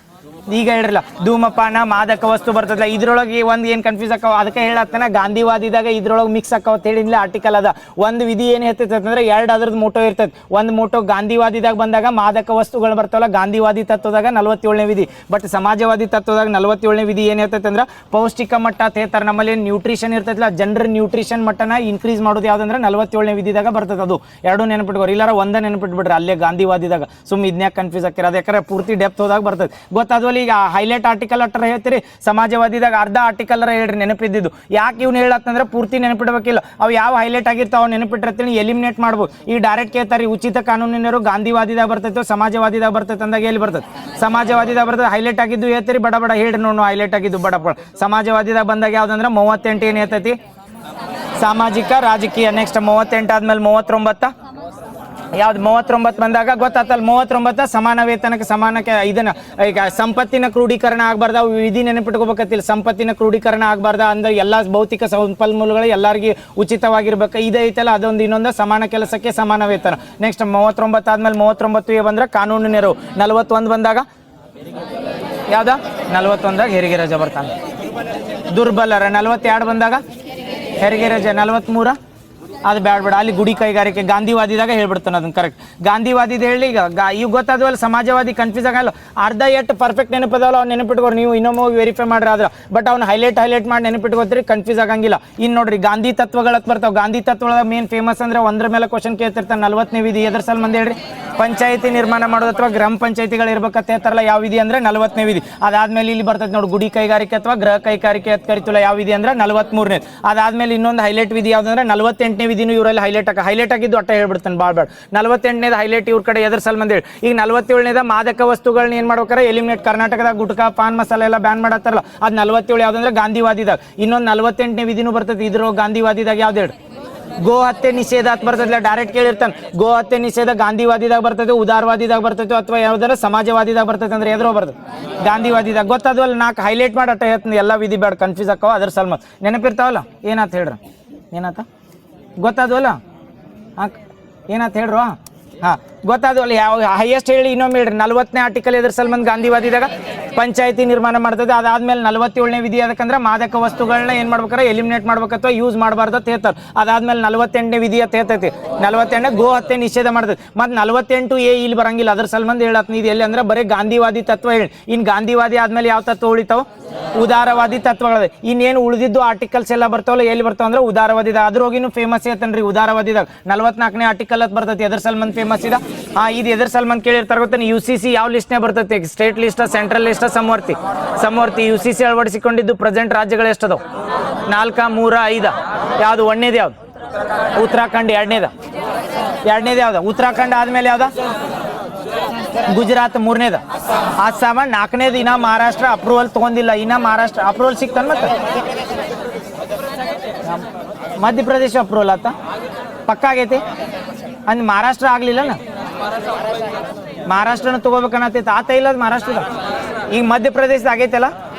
ಈಗ ಹೇಳಿರಲ್ಲ ಧೂಮಪಾನ ಮಾದಕ ವಸ್ತು ಬರ್ತದಲ್ಲ ಇದ್ರೊಳಗೆ ಒಂದು ಏನು ಕನ್ಫ್ಯೂಸ್ ಆಕಾವ ಅದಕ್ಕೆ ಹೇಳತ್ತನ ಗಾಂಧಿವಾದಿದಾಗ ಇದ್ರೊಳಗೆ ಮಿಕ್ಸ್ ಆಕಾವ ಅಂತ ಹೇಳಿದ್ಲ ಆರ್ಟಿಕಲ್ ಅದ ಒಂದು ವಿಧಿ ಏನು ಹೇಳ್ತೈತೆ ಅಂದ್ರೆ ಎರಡು ಅದ್ರದ್ದು ಮೋಟೋ ಇರ್ತೈತೆ ಒಂದು ಮೋಟೋ ಗಾಂಧಿವಾದಿದಾಗ ಬಂದಾಗ ಮಾದಕ ವಸ್ತುಗಳು ಬರ್ತಾವಲ್ಲ ಗಾಂಧಿವಾದಿ ತತ್ವದಾಗ 47ನೇ ವಿಧಿ ಬಟ್ ಸಮಾಜವಾದಿ ತತ್ವದಾಗ 47ನೇ ವಿಧಿ ಏನು ಹೇಳ್ತೈತೆ ಅಂದ್ರೆ ಪೌಷ್ಟಿಕ ಮಟ್ಟ ಅಂತ ಹೇಳ್ತಾರೆ ನಮ್ಮಲ್ಲಿ ನ್ಯೂಟ್ರಿಷನ್ ಇರ್ತೈತಲ್ಲ ಜನರ ನ್ಯೂಟ್ರಿಷನ್ ಮಟ್ಟನ ಇನ್ಕ್ರೀಸ್ ಮಾಡೋದು ಯಾವ್ದಂದ್ರೆ 47ನೇ ವಿಧಿದಾಗ ಬರ್ತದೆ ಅದು ಎರಡು ನೆನಪಿಟ್ಕೋರಿ ಇಲ್ಲಾರ ಒಂದೇ ನೆನಪಿಟ್ಬಿಡ್ರಿ ಅಲ್ಲೇ ಗಾಂಧಿವಾದಿದಾಗ ಸುಮ್ಮನೆ ಇದನ್ಯಾಕೆ ಕನ್ಫ್ಯೂಸ್ ಆಗಿರೋದು ಯಾಕಂದ್ರೆ ಪೂರ್ತಿ ಡೆಪ್ತ್ ಹೋದಾಗ ಬರ್ತದೆ ಗೊತ್ತಾದ್ವಲ್ಲ ಈಗ ಹೈಲೈಟ್ ಆರ್ಟಿಕಲ್ ಅಟ್ರ ಹೇಳ್ತೀರಿ ಸಮಾಜವಾದಿದಾಗ ಅರ್ಧ ಆರ್ಟಿಕಲ್ ಹೇಳ್ರಿ ನೆನಪಿದ್ದು ಯಾಕೆ ಇವ್ನು ಹೇಳತ್ತಂದ್ರೆ ಪೂರ್ತಿ ನೆನಪಿಡ್ಬೇಕಿಲ್ಲ ಅವು ಯಾವ ಹೈಲೈಟ್ ಆಗಿರ್ತಾವ ನೆನಪಿಟ್ಟಿರ್ತೀನಿ ಎಲಿಮಿನೇಟ್ ಮಾಡ್ಬೋದು ಈ ಡೈರೆಕ್ಟ್ ಕೇಳ್ತಾರೆ ಉಚಿತ ಕಾನೂನಿನರು ಗಾಂಧಿವಾದಿದಾಗ ಬರ್ತೈತೆ ಸಮಾಜವಾದಿದಾಗ ಬರ್ತೈತೆ ಅಂದಾಗ ಎಲ್ಲಿ ಬರ್ತದೆ ಸಮಾಜವಾದಿದಾಗ ಬರ್ತದೆ ಹೈಲೈಟ್ ಆಗಿದ್ದು ಹೇಳ್ತೀರಿ ಬಡ ಬಡ ಹೇಳ್ರಿ ನೋಡು ಹೈಲೈಟ್ ಆಗಿದ್ದು ಬಡ ಬಡ ಸಮಾಜವಾದಿದಾಗ ಬಂದಾಗ ಯಾವ್ದಂದ್ರೆ 38 ಏನು ಹೇಳ್ತೈತಿ ಸಾಮಾಜಿಕ ರಾಜಕೀಯ ನೆಕ್ಸ್ಟ್ 38 ಆದ್ಮೇಲೆ 39 ಯಾವ್ದು 39 ಬಂದಾಗ ಗೊತ್ತಾತಲ್ಲ 39 ಸಮಾನ ವೇತನಕ್ಕೆ ಸಮಾನಕ್ಕೆ ಇದನ್ನ ಈಗ ಸಂಪತ್ತಿನ ಕ್ರೋಢೀಕರಣ ಆಗಬಾರ್ದ ವಿಧಿ ನೆನಪಿಟ್ಕೋಬೇಕತ್ತಿಲ್ಲ ಸಂಪತ್ತಿನ ಕ್ರೋಢೀಕರಣ ಆಗಬಾರ್ದ ಅಂದ್ರೆ ಎಲ್ಲ ಭೌತಿಕ ಸಂಪನ್ಮೂಲಗಳು ಎಲ್ಲರಿಗೂ ಉಚಿತವಾಗಿರ್ಬೇಕು ಇದೈತಲ್ಲ ಅದೊಂದು ಇನ್ನೊಂದು ಸಮಾನ ಕೆಲಸಕ್ಕೆ ಸಮಾನ ವೇತನ ನೆಕ್ಸ್ಟ್ 39 ಆದ್ಮೇಲೆ 39 ಬಂದ್ರೆ ಕಾನೂನು ನೆರವು 41 ಬಂದಾಗ ಯಾವ್ದ 41ದಾಗ ಹೆರಿಗೆ ರಜೆ ಬರ್ತಾನೆ ದುರ್ಬಲರ 42 ಬಂದಾಗ ಹೆರಿಗೆ ರಜೆ 43 ಅದು ಬೇಡ ಅಲ್ಲಿ ಗುಡಿ ಕೈಗಾರಿಕೆ ಗಾಂಧಿವಾದಿದಾಗ ಹೇಳ್ಬಿಡ್ತಾನೆ ಅದನ್ನ ಕರೆಕ್ಟ್ ಗಾಂಧಿವಾದಿದ ಹೇಳಿ ಈಗ ಇವು ಗೊತ್ತಾದ್ವಲ್ಲ ಸಮಾಜವಾದಿ ಕನ್ಫ್ಯೂಸ್ ಆಗಲ್ಲ ಅರ್ಧ ಎಷ್ಟು ಪರ್ಫೆಕ್ಟ್ ನೆನಪದವಲ್ಲ ಅವ್ನು ನೆನಪಿಟ್ಕೋರಿ ನೀವು ಇನ್ನೊಮ್ಮೆ ವೆರಿಫೈ ಮಾಡ್ರಿ ಆದ್ರೆ ಬಟ್ ಅವ್ನು ಹೈಲೈಟ್ ಮಾಡಿ ನೆನಪಿಟ್ಕೋತೀರಿ ಕನ್ಫ್ಯೂಸ್ ಆಗಂಗಿಲ್ಲ ಇನ್ನು ನೋಡ್ರಿ ಗಾಂಧಿ ತತ್ವಗಳಕ್ಕೆ ಬರ್ತಾವೆ ಗಾಂಧಿ ತತ್ವಗಳ ಮೇನ್ ಫೇಮಸ್ ಅಂದ್ರೆ ಒಂದ್ರ ಮೇಲೆ ಕ್ವಶನ್ ಕೇಳ್ತಿರ್ತಾನೆ 40ನೇ ವಿಧಿ ಎದ್ರ ಸಲ ಮಂದಿ ಹೇಳ್ರಿ ಪಂಚಾಯತಿ ನಿರ್ಮಾಣ ಮಾಡೋದು ಅಥವಾ ಗ್ರಾಮ ಪಂಚಾಯತಿಗಳು ಇರ್ಬೇಕಂತ ಹೇಳ್ತಾರಲ್ಲ ಯಾವ ವಿಧಿ ಅಂದ್ರೆ 40ನೇ ವಿಧಿ ಅದಾದ್ಮೇಲೆ ಇಲ್ಲಿ ಬರ್ತೈತೆ ನೋಡಿ ಗುಡಿ ಕೈಗಾರಿಕೆ ಅಥವಾ ಗೃಹ ಕೈಗಾರಿಕೆ ಅಂತ ಕರಿತಿಲ್ಲ ಯಾವ ವಿಧಿ ಅಂದ್ರೆ 43ನೇ ಅದಾದ್ಮೇಲೆ ಇನ್ನೊಂದು ಹೈಲೈಟ್ ವಿಧಿ ಯಾವ್ದಂದ್ರೆ 48ನೇ ವಿಧಿನೂ ಇವರಲ್ಲಿ ಹೈಲೈಟ್ ಆಗಿದ್ದು ಅಟ್ಟ ಹೇಳ್ಬಿಡ್ತಾನೆ ಬಾಳ್ 48ನೇದು ಹೈಲೈಟ್ ಇವ್ರ ಕಡೆ ಎದ್ರ ಸಲ ಮಂದಿ ಹೇಳಿ ಈಗ 47ನೇದ ಮಾದಕ ವಸ್ತುಗಳನ್ನ ಏನ್ ಮಾಡ್ಬೇಕಾರೆ ಎಲಿಮಿನೇಟ್ ಕರ್ನಾಟಕದಾಗ ಗುಟ್ಕಾ ಪಾನ್ ಮಸಾಲ ಎಲ್ಲ ಬ್ಯಾನ್ ಮಾಡತ್ತಾರಲ್ಲ ಅದು 47 ಯಾವ್ದಂದ್ರೆ ಗಾಂಧಿವಾದಿದಾಗ ಇನ್ನೊಂದು 48ನೇ ವಿಧಿನೂ ಬರ್ತೈತಿ ಇದ್ರ ಗಾಂಧಿವಾದಿದಾಗ ಯಾವ್ದು ಹೇಳಿ ಗೋ ಹತ್ಯೆ ನಿಷೇಧ ಅಂತ ಬರ್ತೈತಿಲ್ಲ ಡೈರೆಕ್ಟ್ ಕೇಳಿರ್ತಾನೆ ಗೋ ಹತ್ಯೆ ನಿಷೇಧ ಗಾಂಧಿವಾದಿದಾಗ ಬರ್ತೈತೆ ಉದಾರವಾದಿದಾಗ ಬರ್ತೈತೆ ಅಥವಾ ಯಾವ್ದಾರ ಸಮಾಜವಾದಿದಾಗ ಬರ್ತೈತೆ ಅಂದ್ರೆ ಎದ್ರೋ ಬರ್ತದೆ ಗಾಂಧಿವಾದಿದಾಗ ಗೊತ್ತಾದ್ವಲ್ಲ 4 ಹೈಲೈಟ್ ಮಾಡಿ ಅಟ್ಟ ಹೇಳ್ತೀನಿ ಎಲ್ಲ ವಿಧಿ ಬೇಡ ಕನ್ಫ್ಯೂಸ್ ಆಕಾವ ಅದ್ರ ಸಲ್ಮ ನೆನಪಿರ್ತಾವಲ್ಲ ಏನಾತ ಹೇಳ್ರ ಏನಾತ ಗೊತ್ತಾದ್ವಲ್ಲ ಏನಾತ ಹೇಳ್ರು ಹಾಂ ಗೊತ್ತಾದ್ವಲ್ಲ ಯಾವ ಹೈಯೆಸ್ಟ್ ಹೇಳಿ ಇನ್ನೊಮ್ಮೆ ಹೇಳ್ರಿ 40ನೇ ಆರ್ಟಿಕಲ್ ಎದ್ರ ಸಲ್ಮಂದ್ ಗಾಂಧಿವಾದಿದಾಗ ಪಂಚಾಯತಿ ನಿರ್ಮಾಣ ಮಾಡ್ತದೆ ಅದಾದ್ಮೇಲೆ 47ನೇ ವಿಧಿ ಅದಕ್ಕಂದ್ರೆ ಮಾದಕ ವಸ್ತುಗಳನ್ನ ಏನು ಮಾಡ್ಬೇಕಾರೆ ಎಲಿಮಿನೇಟ್ ಮಾಡ್ಬೇಕು ಅಥವಾ ಯೂಸ್ ಮಾಡಬಾರ್ದು ಅಂತ ಹೇಳ್ತಾರೆ ಅದಾದ್ಮೇಲೆ 48ನೇ ವಿಧಿ ಅಂತ ಹೇಳ್ತೈತಿ 48ನೇ ಗೋ ಹತ್ಯೆ ನಿಷೇಧ ಮಾಡ್ತೈತಿ ಮತ್ತು 48A ಇಲ್ಲಿ ಬರಂಗಿಲ್ಲ ಅದ್ರ ಸಲ್ಮಂದ್ ಹೇಳತ್ನ ಇದು ಎಲ್ಲಿ ಅಂದ್ರೆ ಬರೀ ಗಾಂಧಿವಾದಿ ತತ್ವ ಹೇಳಿ ಇನ್ನು ಗಾಂಧಿವಾದಿ ಆದ್ಮೇಲೆ ಯಾವ ತತ್ವ ಉಳಿತಾವ ಉದಾರವಾದಿ ತತ್ವಗಳು ಇನ್ನೇನು ಉಳಿದಿದ್ದು ಆರ್ಟಿಕಲ್ಸ್ ಎಲ್ಲ ಬರ್ತಾವಲ್ಲ ಎಲ್ಲಿ ಬರ್ತಾವ ಅಂದ್ರೆ ಉದಾರವಾದಿದ ಅದ್ರೋಗಿನೂ ಫೇಮಸ್ ಐತನ್ರಿ ಉದಾರವಾದಿದಾಗ 44ನೇ ಆರ್ಟಿಕಲ್ ಅಂತ ಬರ್ತೈತಿ ಎದ್ರ ಸಲ್ಮಂದ್ ಫೇಮಸ್ ಇದ ಇದು ಎದ್ರ ಸಲ್ಮಂದ್ ಕೇಳಿರ್ತಾರ ಗೊತ್ತಾನೆ UCC ಯಾವ ಲಿಸ್ಟ್ನೇ ಬರ್ತೈತಿ ಸ್ಟೇಟ್ ಲಿಸ್ಟ್ ಸೆಂಟ್ರಲ್ ಲಿಸ್ಟ್ ಸಮವರ್ತಿ UCC ಅಳವಡಿಸಿಕೊಂಡಿದ್ದು ಪ್ರೆಸೆಂಟ್ ರಾಜ್ಯಗಳು ಎಷ್ಟದವು 4 3 5 ಯಾವ್ದು ಒಂದನೇದು ಯಾವ್ದು ಉತ್ತರಾಖಂಡ್ ಎರಡನೇದು ಯಾವ್ದು ಉತ್ತರಾಖಂಡ್ ಆದ್ಮೇಲೆ ಯಾವ್ದ ಗುಜರಾತ್ 3ನೇದು ಅಸ್ಸಾಮ 4ನೇದು ಇನ್ನ ಮಹಾರಾಷ್ಟ್ರ ಅಪ್ರೂವಲ್ ತಗೊಂಡಿಲ್ಲ ಇನ್ನ ಮಹಾರಾಷ್ಟ್ರ ಅಪ್ರೂವಲ್ ಸಿಕ್ತಾನ ಮತ್ತೆ ಮಧ್ಯಪ್ರದೇಶ ಅಪ್ರೂವಲ್ ಆತ ಪಕ್ಕ ಆಗೈತಿ ಅಂದ್ ಮಹಾರಾಷ್ಟ್ರ ಆಗ್ಲಿಲ್ಲನ ಮಹಾರಾಷ್ಟ್ರನ ತಗೋಬೇಕನ್ನತೈತೆ ಆತ ಇಲ್ಲ ಮಹಾರಾಷ್ಟ್ರದ ಈಗ ಮಧ್ಯಪ್ರದೇಶದ ಆಗೈತಲ್ಲ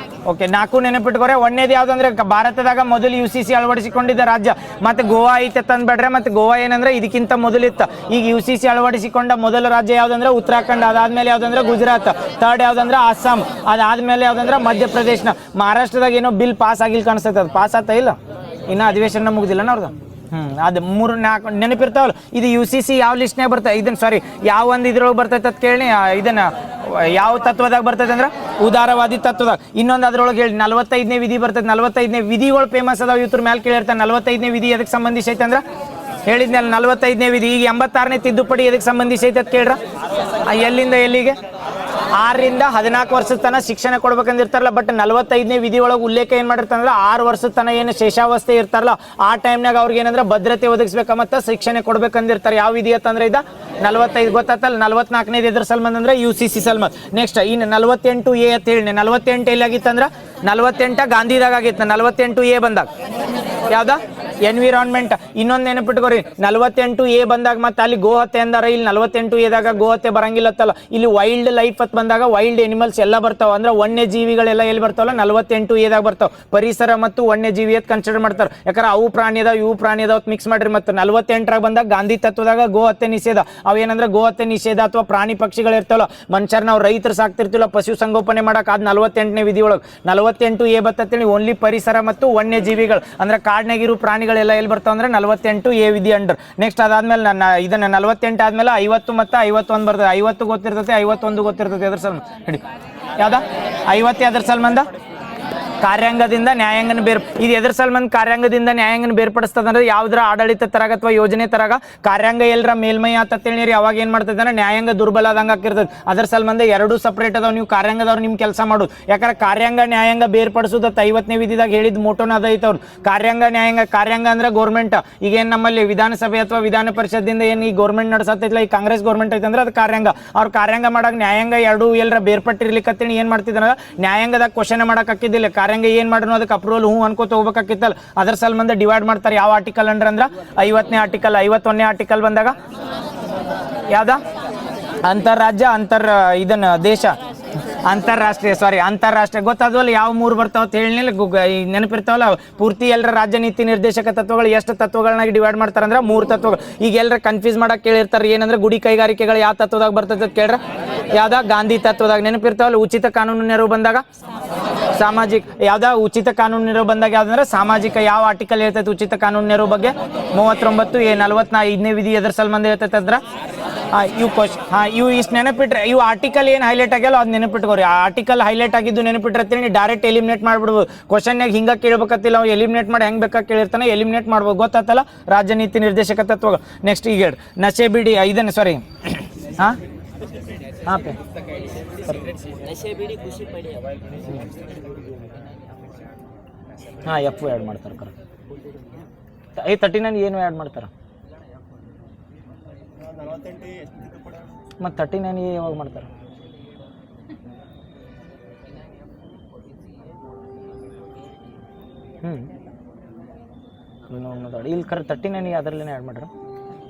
ಓಕೆ 4 ನೆನಪಿಟ್ಕೋರೆ ಒಂದೇದು ಯಾವ್ದಂದ್ರೆ ಭಾರತದಾಗ ಮೊದಲು UCC ಅಳವಡಿಸಿಕೊಂಡಿದ್ದ ರಾಜ್ಯ ಮತ್ತೆ ಗೋವಾ ಐತೆ ತಂದ್ಬೇಡ್ರೆ ಮತ್ತೆ ಗೋವಾ ಏನಂದ್ರೆ ಇದಕ್ಕಿಂತ ಮೊದಲಿತ್ತ ಈಗ UCC ಅಳವಡಿಸಿಕೊಂಡ ಮೊದಲ ರಾಜ್ಯ ಯಾವ್ದಂದ್ರೆ ಉತ್ತರಾಖಂಡ್ ಅದಾದ್ಮೇಲೆ ಯಾವ್ದಂದ್ರೆ ಗುಜರಾತ್ ಥರ್ಡ್ ಯಾವ್ದಂದ್ರೆ ಅಸ್ಸಾಂ ಅದಾದ್ಮೇಲೆ ಯಾವ್ದಂದ್ರೆ ಮಧ್ಯಪ್ರದೇಶನ ಮಹಾರಾಷ್ಟ್ರದಾಗ ಏನೋ ಬಿಲ್ ಪಾಸ್ ಆಗಿಲ್ಲ ಕಾಣಿಸ್ತೈತೆ ಅದು ಪಾಸ್ ಆತ ಇಲ್ಲ ಇನ್ನ ಅಧಿವೇಶನ ಮುಗ್ದಿಲ್ಲ ಅವ್ರದ್ದು ಅದು 3 4 ನೆನಪಿರ್ತಾವಲ್ಲ ಇದು UCC ಯಾವ ಲಿಸ್ಟ್ನಾಗ ಬರ್ತದೆ ಇದನ್ನ ಸಾರಿ ಯಾವ ಒಂದು ಇದ್ರೊಳಗೆ ಬರ್ತೈತೆ ಅಂತ ಕೇಳಿ ಇದನ್ನ ಯಾವ ತತ್ವದಾಗ ಬರ್ತೈತೆ ಅಂದ್ರೆ ಉದಾರವಾದಿ ತತ್ವದಾಗ ಇನ್ನೊಂದು ಅದ್ರೊಳಗೆ ಹೇಳಿ 45ನೇ ವಿಧಿ ಬರ್ತೈತೆ 45ನೇ ವಿಧಿಗಳು ಫೇಮಸ್ ಅದಾವ ಇವ್ರ ಮೇಲೆ ಕೇಳಿರ್ತಾನೆ 45ನೇ ವಿಧಿ ಎದಕ್ಕೆ ಸಂಬಂಧಿಸಿ ಐತೆ ಅಂದ್ರೆ ಹೇಳಿದ್ನಲ್ಲ 45ನೇ ವಿಧಿ ಈಗ 86ನೇ ತಿದ್ದುಪಡಿ ಎದಕ್ಕೆ ಸಂಬಂಧಿಸಿ ಐತೆ ಅಂತ ಕೇಳ್ರ ಎಲ್ಲಿಂದ ಎಲ್ಲಿಗೆ 6 ರಿಂದ 14 ವರ್ಷದ ತನಕ ಶಿಕ್ಷಣ ಕೊಡ್ಬೇಕಂದಿರ್ತಾರಲ್ಲ ಬಟ್ 45ನೇ ವಿಧಿ ಒಳಗೆ ಉಲ್ಲೇಖ ಏನು ಮಾಡಿರ್ತಾರಲ್ಲ 6 ವರ್ಷದ ತನಕ ಏನು ಶೇಷಾವಸ್ಥೆ ಇರ್ತಾರಲ್ಲ ಆ ಟೈಮ್ನಾಗ ಅವ್ರಿಗೆ ಏನಂದ್ರೆ ಭದ್ರತೆ ಒದಗಿಸ್ಬೇಕ ಮತ್ತು ಶಿಕ್ಷಣ ಕೊಡ್ಬೇಕಂದಿರ್ತಾರೆ ಯಾವ ವಿಧಿ ಅಂತಂದ್ರೆ ಇದು 45 ಗೊತ್ತಾತಲ್ಲ 44ನೇದು ಎದ್ರ ಸಲ್ಮಂದ್ ಅಂದ್ರೆ UCC ಸಲ್ಮಂದ್ ನೆಕ್ಸ್ಟ್ ಇನ್ನು 48A ಅಂತ ಹೇಳಿ 48 ಎಲ್ಲಿ ಆಗಿತ್ತಂದ್ರೆ 48 ಗಾಂಧಿದಾಗ ಆಗಿತ್ತು 48A ಬಂದಾಗ ಯಾವ್ದ ಎನ್ವಿರಾನ್ಮೆಂಟ್. ಇನ್ನೊಂದು ನೆನಪಿಟ್ಕೋರಿ 48A ಬಂದಾಗ ಮತ್ತೆ ಅಲ್ಲಿ ಗೋಹತ್ಯೆ ಅಂದಾರ, ಇಲ್ಲಿ 48Aದಾಗ ಗೋಹತ್ಯೆ ಬರಂಗಿಲ್ಲತ್ತಲ್ಲ, ಇಲ್ಲಿ ವೈಲ್ಡ್ ಲೈಫ್ ಅಂತ ಬಂದಾಗ ವೈಲ್ಡ್ ಎನಿಮಲ್ಸ್ ಎಲ್ಲ ಬರ್ತಾವ, ಅಂದ್ರೆ ವನ್ಯ ಜೀವಿಗಳೆಲ್ಲ ಎಲ್ಲಿ ಬರ್ತಾವಲ್ಲ 48Aದಾಗ ಬರ್ತಾವ. ಪರಿಸರ ಮತ್ತು ವನ್ಯ ಜೀವಿ ಅಂತ ಕನ್ಸಿಡರ್ ಮಾಡ್ತಾರೆ, ಯಾಕಂದ್ರೆ ಅವು ಪ್ರಾಣಿ ಅದಾವ ಇವು ಪ್ರಾಣಿ ಅದಾವ ಮಿಕ್ಸ್ ಮಾಡ್ರಿ. ಮತ್ತು 48ರಾಗ ಬಂದಾಗ ಗಾಂಧಿ ತತ್ವದಾಗ ಗೋಹತ್ಯೆ ನಿಷೇಧ. ಅವೇನಂದ್ರೆ ಗೋಹತ್ಯೆ ನಿಷೇಧ ಅಥವಾ ಪ್ರಾಣಿ ಪಕ್ಷಿಗಳು ಇರ್ತಾವಲ್ಲ, ಮನುಷ್ಯರ್ ನಾವು ರೈತರು ಸಾಕ್ತಿರ್ತಿಲ್ಲ ಪಶು ಸಂಗೋಪನೆ ಮಾಡಕ್, ಅದು 48ನೇ ವಿಧಿ ಒಳಗೆ 48A ಬರ್ತೇಳಿ ಓನ್ಲಿ ಪರಿಸರ ಮತ್ತು ವನ್ಯ ಜೀವಿಗಳು ಅಂದ್ರೆ ಕಾಡ್ನಾಗಿರೋ ಪ್ರಾಣಿಗಳೆಲ್ಲ ಎಲ್ಲಿ ಬರ್ತಾವ ಅಂದ್ರೆ 48A ವಿಧಿ ಅಂಡರ್. ನೆಕ್ಸ್ಟ್ ಅದಾದ್ಮೇಲೆ ಇದನ್ನ 48 ಆದ್ಮೇಲೆ 50 ಮತ್ತು 51 ಬರ್ತದೆ. 50 ಗೊತ್ತಿರ್ತೈತೆ, 51 ಗೊತ್ತಿರ್ತೈತೆ. ಎದ್ರ ಸಲ್ ಹಿಡಿ ಯಾವ್ದ 50 ಎದ್ರ ಸಲ್ಮಂದ ಕಾರ್ಯಾಂಗದಿಂದ ನ್ಯಾಯಾಂಗನ ಇದು ಎದ್ರ ಸಲ್ಮಂದ್ ಕಾರ್ಯಾಂಗದಿಂದ ನ್ಯಾಯಾಂಗನ ಬೇರ್ಪಡಿಸ್ತದ ಅಂದ್ರೆ ಯಾವ್ದ್ರ ಆಡಳಿತ ತರಾಗ ಅಥವಾ ಯೋಜನೆ ತರಾಗ ಕಾರ್ಯಾಂಗ ಎಲ್ಲರ ಮೇಲ್ಮೈ ಆತೇಳಿ ಅವಾಗ ಏನ್ ಮಾಡ್ತದೆ ಅಂದ್ರೆ ನ್ಯಾಯಾಂಗ ದುರ್ಬಲ ಆದಂಗ ಆಗಿರ್ತದೆ. ಅದ್ರ ಸಲ್ಮಂದ ಎರಡು ಸಪ್ರೇಟ್ ಅದಾವ. ನೀವು ಕಾರ್ಯಾಂಗದವ್ರು ನಿಮ್ ಕೆಲಸ ಮಾಡೋದು, ಯಾಕಂದ್ರೆ ಕಾರ್ಯಾಂಗ ನ್ಯಾಯಾಂಗ ಬೇರ್ಪಡಿಸೋದು 50ನೇ ವಿಧಿದಾಗ ಹೇಳಿದ್ ಮೋಟೋನ ಅದೈತವ್ರು. ಕಾರ್ಯಾಂಗ ಅಂದ್ರೆ ಗೌರ್ಮೆಂಟ್. ಈಗ ಏನ್ ನಮ್ಮಲ್ಲಿ ವಿಧಾನಸಭೆ ಅಥವಾ ವಿಧಾನ ಪರಿಷತ್ದಿಂದ ಏನ್ ಈ ಗೌರ್ಮೆಂಟ್ ನಡೆಸತ್ತೈತಿಲ್ಲ, ಈ ಕಾಂಗ್ರೆಸ್ ಗೌರ್ಮೆಂಟ್ ಐತೆ ಅಂದ್ರೆ ಅದು ಕಾರ್ಯಾಂಗ. ಅವ್ರು ಕಾರ್ಯಾಂಗ ಮಾಡಕ್ ನ್ಯಾಯಾಂಗ ಎರಡು ಎಲ್ಲರ ಬೇರ್ಪಟ್ಟಿರ್ಲಿಕ್ಕತ್ತೇಳಿ ಏನ್ ಮಾಡ್ತಿದ್ರ ನ್ಯಾಯಾಂಗದಾಗ ಕ್ವಶನ್ ಮಾಡಕ್ ಹಾಕಿದ್ದಿಲ್ಲ. ಕಾರ್ಯಾಂಗ ಏನ್ ಮಾಡ್ರು ಅದಕ್ಕೆ ಅಪ್ರೂವಲ್ ಅನ್ಕೋತ ಹೋಗ್ಬೇಕಾಗಿತ್ತಲ್ಲ, ಅದ್ರ ಸಲ್ಮಂದ ಡಿವೈಡ್ ಮಾಡ್ತಾರೆ. ಯಾವ ಆರ್ಟಿಕಲ್ ಅಂದ್ರ 50ನೇ ಆರ್ಟಿಕಲ್. 51ನೇ ಆರ್ಟಿಕಲ್ ಬಂದಾಗ ಯಾವ್ದ ಅಂತಾರಾಜ್ಯ ಇದನ್ನ ದೇಶ ಅಂತಾರಾಷ್ಟ್ರೀಯ ಗೊತ್ತಾದ್ವಲ್ಲ ಯಾವ ಮೂರು ಬರ್ತಾವ ಅಂತ ಹೇಳಿನಿಲ್ಲ, ನೆನಪಿರ್ತಾವಲ್ಲ. ಪೂರ್ತಿ ಎಲ್ಲರ ರಾಜ್ಯ ನೀತಿ ನಿರ್ದೇಶಕ ತತ್ವಗಳು ಎಷ್ಟು ತತ್ವಗಳನ್ನಾಗಿ ಡಿವೈಡ್ ಮಾಡ್ತಾರೆ ಅಂದ್ರೆ 3 ತತ್ವಗಳು. ಈಗ ಎಲ್ಲರ ಕನ್ಫ್ಯೂಸ್ ಮಾಡಕ್ ಕೇಳಿರ್ತಾರೆ ಏನಂದ್ರೆ ಗುಡಿ ಕೈಗಾರಿಕೆಗಳು ಯಾವ ತತ್ವದಾಗ ಬರ್ತದೆ ಅಂತ ಕೇಳ್ರ, ಯಾವ್ದ ಗಾಂಧಿ ತತ್ವದಾಗ. ನೆನಪಿರ್ತಾವಲ್ಲ ಉಚಿತ ಕಾನೂನು ನೆರವು ಬಂದಾಗ ಸಾಮಾಜಿಕ, ಯಾವ್ದ ಉಚಿತ ಕಾನೂನು ನೆರವು ಬಂದಾಗ ಯಾವ್ದಂದ್ರೆ ಸಾಮಾಜಿಕ. ಯಾವ ಆರ್ಟಿಕಲ್ ಹೇಳ್ತೈತೆ ಉಚಿತ ಕಾನೂನು ನೆರವು ಬಗ್ಗೆ? 39A 45ನೇ ವಿಧಿ ಎದ್ರ ಸಲ್ಮಂದ ಹೇಳ್ತೈತೆ ಅದ್ರ ಇವು ಇವು ಇಷ್ಟು ನೆನಪಿಟ್ರೆ, ಇವು ಆರ್ಟಿಕಲ್ ಏನು ಹೈಲೈಟ್ ಆಗ್ಯಲ್ಲ ಅದು ನೆನಪಿಟ್ಕೋರಿ. ಆ ಆರ್ಟಿಕಲ್ ಹೈಲೈಟ್ ಆಗಿದ್ದು ನೆನಪಿಟ್ಟಿರ್ತೀನಿ, ಡೈರೆಕ್ಟ್ ಎಲಿಮಿನೇಟ್ ಮಾಡ್ಬಿಡ್ಬೋದು. ಕ್ವಶನ್ಯಾಗ ಹಿಂಗ ಕೇಳ್ಬೇಕತ್ತಿಲ್ಲ, ಅವ್ನು ಎಲಿಮಿನೇಟ್ ಮಾಡಿ ಹೆಂಗ್ ಬೇಕಾಗಿ ಕೇಳಿರ್ತಾನೆ, ಎಲಿಮಿನೇಟ್ ಮಾಡ್ಬೋದು. ಗೊತ್ತಾತಲ್ಲ ರಾಜ್ಯ ನೀತಿ ನಿರ್ದೇಶಕ ತತ್ವಗಳು. ನೆಕ್ಸ್ಟ್ ಈಗ ನಶೆ ಬಿಡಿ ಇದನ್ನ ಸಾರಿ ಎಫ್ ಆ್ಯಡ್ ಮಾಡ್ತಾರೆ ಕರೆಕ್ಟ್. 39 ಏನು ಆ್ಯಡ್ ಮಾಡ್ತಾರೆ ಮತ್ತು 39 ಯಾವಾಗ ಮಾಡ್ತಾರೆ? ಇಲ್ಲಿ ಕರೆ 39 ಅದರಲ್ಲೇ ಆ್ಯಡ್ ಮಾಡ್ರ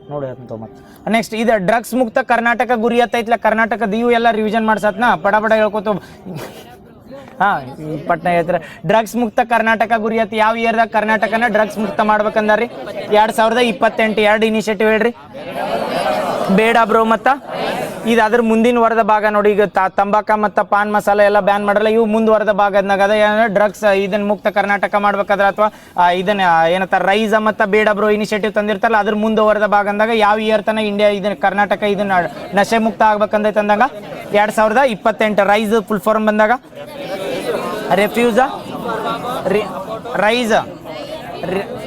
ನೋಡಿ ಅಂತ. ಮತ್ತೆ ನೆಕ್ಸ್ಟ್ ಇದು ಡ್ರಗ್ಸ್ ಮುಕ್ತ ಕರ್ನಾಟಕ ಗುರಿ ಐತ್ಲ, ಕರ್ನಾಟಕದ ಇವು ಎಲ್ಲ ರಿವಿಷನ್ ಮಾಡ್ಸತ್ನ ಪಡ ಹೇಳ್ಕೊತ ಪಟ್ನ ಹೇಳ್ತಾರೆ. ಡ್ರಗ್ಸ್ ಮುಕ್ತ ಕರ್ನಾಟಕ ಗುರಿ ಐತಿ. ಯಾವ ಇಯರ್ದಾಗ ಕರ್ನಾಟಕನ ಡ್ರಗ್ಸ್ ಮುಕ್ತ ಮಾಡ್ಬೇಕಂದ್ರಿ? 2028. 2 ಇನಿಷಿಯೇಟಿವ್ ಹೇಳ್ರಿ. ಬೇಡ ಬ್ರೋ. ಮತ್ತ ಇದು ಅದ್ರ ಮುಂದಿನ ವರದ ಭಾಗ ನೋಡಿ. ಈಗ ತಂಬಾಕ ಮತ್ತು ಪಾನ್ ಮಸಾಲ ಎಲ್ಲ ಬ್ಯಾನ್ ಮಾಡಲ್ಲ, ಇವು ಮುಂದುವರೆದ ಭಾಗದಾಗ ಅದ ಏನಂದ್ರೆ ಡ್ರಗ್ಸ್ ಇದನ್ನ ಮುಕ್ತ ಕರ್ನಾಟಕ ಮಾಡ್ಬೇಕಾದ್ರೆ ಅಥವಾ ಇದನ್ನ ಏನಂತ ರೈಸ್ ಮತ್ತು ಬೇಡ ಬ್ರೋ ಇನಿಷಿಯೇಟಿವ್ ತಂದಿರ್ತಾರಲ್ಲ ಅದ್ರ ಮುಂದುವರೆದ ಭಾಗ ಅಂದಾಗ ಯಾವ ಇಯರ್ ತನ ಇಂಡಿಯಾ ಇದನ್ನ ಕರ್ನಾಟಕ ಇದನ್ನ ನಶೆ ಮುಕ್ತ ಆಗ್ಬೇಕಂದೈತೆ ಅಂದಾಗ 2028. ರೈಸ್ ಫುಲ್ ಫಾರ್ಮ್ ಬಂದಾಗ ರೆಫ್ಯೂಸ ರೈಸ್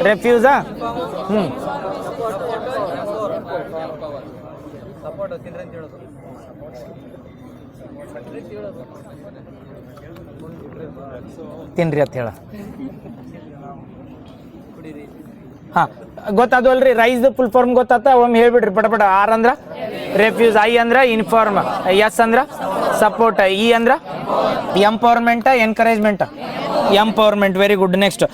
ರೆಫ್ಯೂಸ ತಿನ್ರಿ ಅಂತ ಹೇಳ. ಗೊತ್ತಾದವಲ್ರಿ ರೈಸ್ ಫುಲ್ ಫಾರ್ಮ್ ಗೊತ್ತಾತ ಒಮ್ಮೆ ಹೇಳ್ಬಿಡ್ರಿ ಪಟಪಟ. ಆರ್ ಅಂದ್ರ ರೆಫ್ಯೂಸ್, ಐ ಅಂದ್ರ ಇನ್ಫಾರ್ಮ್, ಎಸ್ ಅಂದ್ರ ಸಪೋರ್ಟ್, ಇ ಅಂದ್ರ empowerment encouragement. Empowerment very good. Next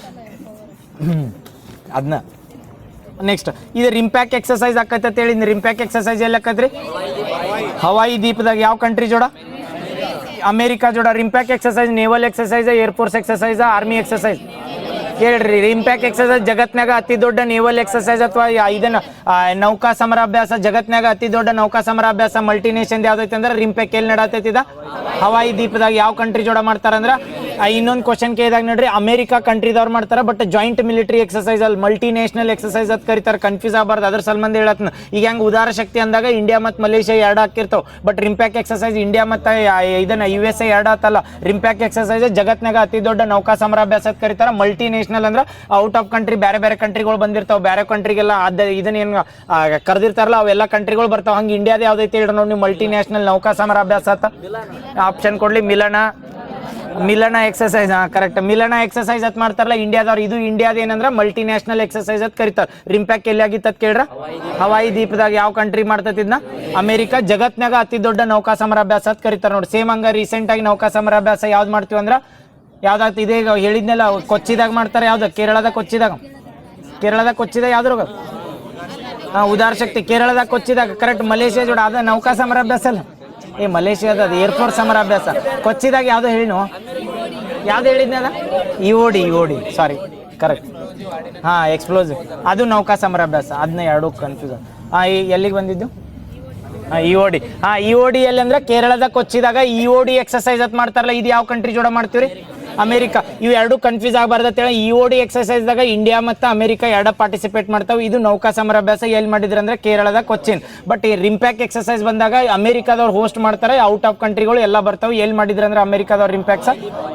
ಅದನ್ನ ನೆಕ್ಸ್ಟ್ ಇದು ರಿಂಪ್ಯಾಕ್ ಎಕ್ಸಸೈಸ್ ಆಕೈತೆ ಅಂತ ಹೇಳಿ. ರಿಂಪ್ಯಾಕ್ ಎಕ್ಸಸೈಸ್ ಎಲ್ಲಿ ಆಕತ್ರಿ? ಹವಾಯಿ ದ್ವೀಪದಾಗ. ಯಾವ ಕಂಟ್ರಿ ಜೋಡ? ಅಮೇರಿಕಾ ಜೋಡ. RIMPAC exercise naval exercise, air force exercise, army exercise ಹೇಳ್ರಿ. ರಿಂಪ್ಯಾಕ್ ಎಕ್ಸಸೈಸ್ ಜಗತ್ನಾಗ ಅತಿ ದೊಡ್ಡ ನೇವಲ್ ಎಕ್ಸಸೈಸ್ ಅಥವಾ ಇದನ್ನ ನೌಕಾ ಸಮರಾಭ್ಯಾಸ. ಜಗತ್ನಾಗ ಅತಿ ದೊಡ್ಡ ನೌಕಾ ಸಮರಾಭ್ಯಾಸ ಮಲ್ಟಿನೇಷನ್ ಯಾವ್ದೈತೆ ಅಂದ್ರೆ ರಿಂಪ್ಯಾಕ್ ಎಲ್ಲಿ ನಡತೈತಿ? ಹವಾಯಿ ದ್ವೀಪದಾಗ. ಯಾವ ಕಂಟ್ರಿ ಜೋಡ ಮಾಡ್ತಾರಂದ್ರೆ ಇನ್ನೊಂದು ಕ್ವಶನ್ ಕೇಳಿದಾಗ ನೋಡ್ರಿ ಅಮೇರಿಕಾ ಕಂಟ್ರಿದವ್ರು ಮಾಡ್ತಾರೆ, ಬಟ್ ಜಾಯಿಂಟ್ ಮಿಲಿಟರಿ ಎಕ್ಸಸೈಸ್ ಅಲ್ಲಿ ಮಲ್ಟಿ ನ್ಯಾಷನಲ್ ಎಕ್ಸಸೈಸ್ ಅಂತ ಕರೀತಾರೆ. ಕನ್ಫ್ಯೂಸ್ ಆಗಬಾರ್ದು, ಅದ್ರ ಸಂಬಂಧ ಹೇಳತ್ನ. ಈಗ ಹೆಂಗೆ ಉದಾರ ಶಕ್ತಿ ಅಂದಾಗ ಇಂಡಿಯಾ ಮತ್ತು ಮಲೇಷಿಯಾ 2 ಹಾಕಿರ್ತಾವೆ, ಬಟ್ ರಿಂಪ್ಯಾಕ್ ಎಕ್ಸಸೈಸ್ ಇಂಡಿಯಾ ಮತ್ತು ಇದನ್ನ USA 2 ಆತಲ್ಲ. ರಿಂಪ್ಯಾಕ್ ಎಕ್ಸಸೈಸ್ ಜಗತ್ನಾಗ ಅತಿ ದೊಡ್ಡ ನೌಕಾ ಸಮರಾಭ್ಯಾಸ ಅಂತ ಕರೀತಾರೆ. ಮಲ್ಟಿ ನ್ಯಾಷನಲ್ ಅಂದ್ರೆ ಔಟ್ ಆಫ್ ಕಂಟ್ರಿ ಬೇರೆ ಬೇರೆ ಕಂಟ್ರಿಗಳು ಬಂದಿರ್ತಾವೆ. ಬೇರೆ ಕಂಟ್ರಿಗೆಲ್ಲ ಇದನ್ನ ಏನು ಕರೆದಿರ್ತಾರಲ್ಲ ಅವೆಲ್ಲ ಕಂಟ್ರಿಗಳು ಬರ್ತಾವೆ. ಹಂಗೆ ಇಂಡಿಯಾದ ಯಾವ್ದೈತೆ ಹೇಳ್ರಿ ನೋಡಿ ನೀವು ಮಲ್ಟಿ ನ್ಯಾಷನಲ್ ನೌಕಾ ಸಮರಾಭ್ಯಾಸ ಅಂತ ಆಪ್ಷನ್ ಕೊಡ್ಲಿ. ಮಿಲನ ಎಕ್ಸಸೈಸ್. ಕರೆಕ್ಟ್. ಮಿಲನ ಎಕ್ಸಸೈಸ್ ಅಂತ ಮಾಡ್ತಾರಲ್ಲ ಇಂಡಿಯಾದವ್ರು. ಇದು ಇಂಡಿಯಾದ ಏನಂದ್ರೆ ಮಲ್ಟಿ ನ್ಯಾಷನಲ್ ಎಕ್ಸಸೈಸ್ ಅಂತ ಕರೀತಾರೆ. ರಿಂಪ್ಯಾಕ್ ಎಲ್ಲಿ ಆಗಿತ್ತು ಅಂತ ಕೇಳ್ರ? ಹವಾಯಿ ದ್ವೀಪದಾಗ. ಯಾವ ಕಂಟ್ರಿ ಮಾಡ್ತತಿದ್ನ? ಅಮೇರಿಕಾ. ಜಗತ್ನಾಗ ಅತಿ ದೊಡ್ಡ ನೌಕಾ ಸಮರಾಭ್ಯಾಸ ಅಂತ ಕರೀತಾರೆ ನೋಡಿ. ಸೇಮ್ ಹಂಗ ರೀಸೆಂಟ್ ಆಗಿ ನೌಕಾ ಸಮರಾಭ್ಯಾಸ ಯಾವ್ದು ಮಾಡ್ತೀವಿ ಅಂದ್ರೆ ಯಾವ್ದಾಗ್ತ ಇದೆ ಈಗ ಹೇಳಿದ್ನೆಲ್ಲ ಕೊಚ್ಚಿದಾಗ ಮಾಡ್ತಾರೆ. ಯಾವ್ದು? ಕೇರಳದ ಕೊಚ್ಚಿದಾಗ. ಕೇರಳದಾಗ ಕೊಚ್ಚಿದಾಗ ಯಾವ್ದ್ರಾಗ ಉದಾರ ಶಕ್ತಿ ಕೇರಳದಾಗ ಕೊಚ್ಚಿದಾಗ ಕರೆಕ್ಟ್. ಮಲೇಷಿಯಾ ಜೋಡ ಅದ ನೌಕಾ ಸಮರಾಭ್ಯಾಸ ಅಲ್ಲ ಮಲೇಷಿಯಾದ ಅದು ಏರ್ಫೋರ್ಸ್ ಸಮರಾಭ್ಯಾಸ. ಕೊಚ್ಚಿದಾಗ ಯಾವ್ದು ಹೇಳಿನು ಯಾವ್ದು ಹೇಳಿದ್ನ ಅದ ಇಒಡಿ ಸಾರಿ ಕರೆಕ್ಟ್. ಎಕ್ಸ್ಪ್ಲೋಸಿವ್ ಅದು ನೌಕಾ ಸಮರಾಭ್ಯಾಸ. ಅದನ್ನ ಎರಡು ಕನ್ಫ್ಯೂಸ್. ಎಲ್ಲಿಗೆ ಬಂದಿದ್ದು ಇಒಡಿ. ಇಒಡಿ ಎಲ್ಲಿ ಅಂದ್ರೆ ಕೇರಳದಾಗ ಕೊಚ್ಚಿದಾಗ ಇಒಡಿ ಎಕ್ಸರ್ಸೈಸ್ ಅಂತ ಮಾಡ್ತಾರಲ್ಲ, ಇದು ಯಾವ ಕಂಟ್ರಿ ಜೋಡ ಮಾಡ್ತೀವ್ರಿ ಅಮೇರಿಕಾ. ಇವು ಎರಡು ಕನ್ಫ್ಯೂಸ್ ಆಗಬಾರ್ದು ಅಂತೇಳಿ ಇಒಡಿ ಎಕ್ಸರ್ಸೈಸ್ದಾಗ ಇಂಡಿಯಾ ಮತ್ತು ಅಮೇರಿಕಾ ಎರಡು ಪಾರ್ಟಿಸಿಪೇಟ್ ಮಾಡ್ತಾವೆ. ಇದು ನೌಕಾ ಸಮರಾಭ್ಯಾಸ ಎಲ್ಲಿ ಮಾಡಿದ್ರೆ ಅಂದ್ರೆ ಕೇರಳದಾಗ ಕೊಚ್ಚಿನ್. ಬಟ್ ಈ ರಿಂಪ್ಯಾಕ್ ಎಕ್ಸರ್ಸೈಸ್ ಬಂದಾಗ ಅಮೇರಿಕಾದವ್ರು ಹೋಸ್ಟ್ ಮಾಡ್ತಾರೆ, ಔಟ್ ಆಫ್ ಕಂಟ್ರಿಗಳು ಎಲ್ಲ ಬರ್ತಾವೆ. ಎಲ್ಲಿ ಮಾಡಿದ್ರೆ ಅಂದ್ರೆ ಅಮೇರಿಕಾದವ್ರು ರಿಂಪ್ಯಾಕ್ಸ್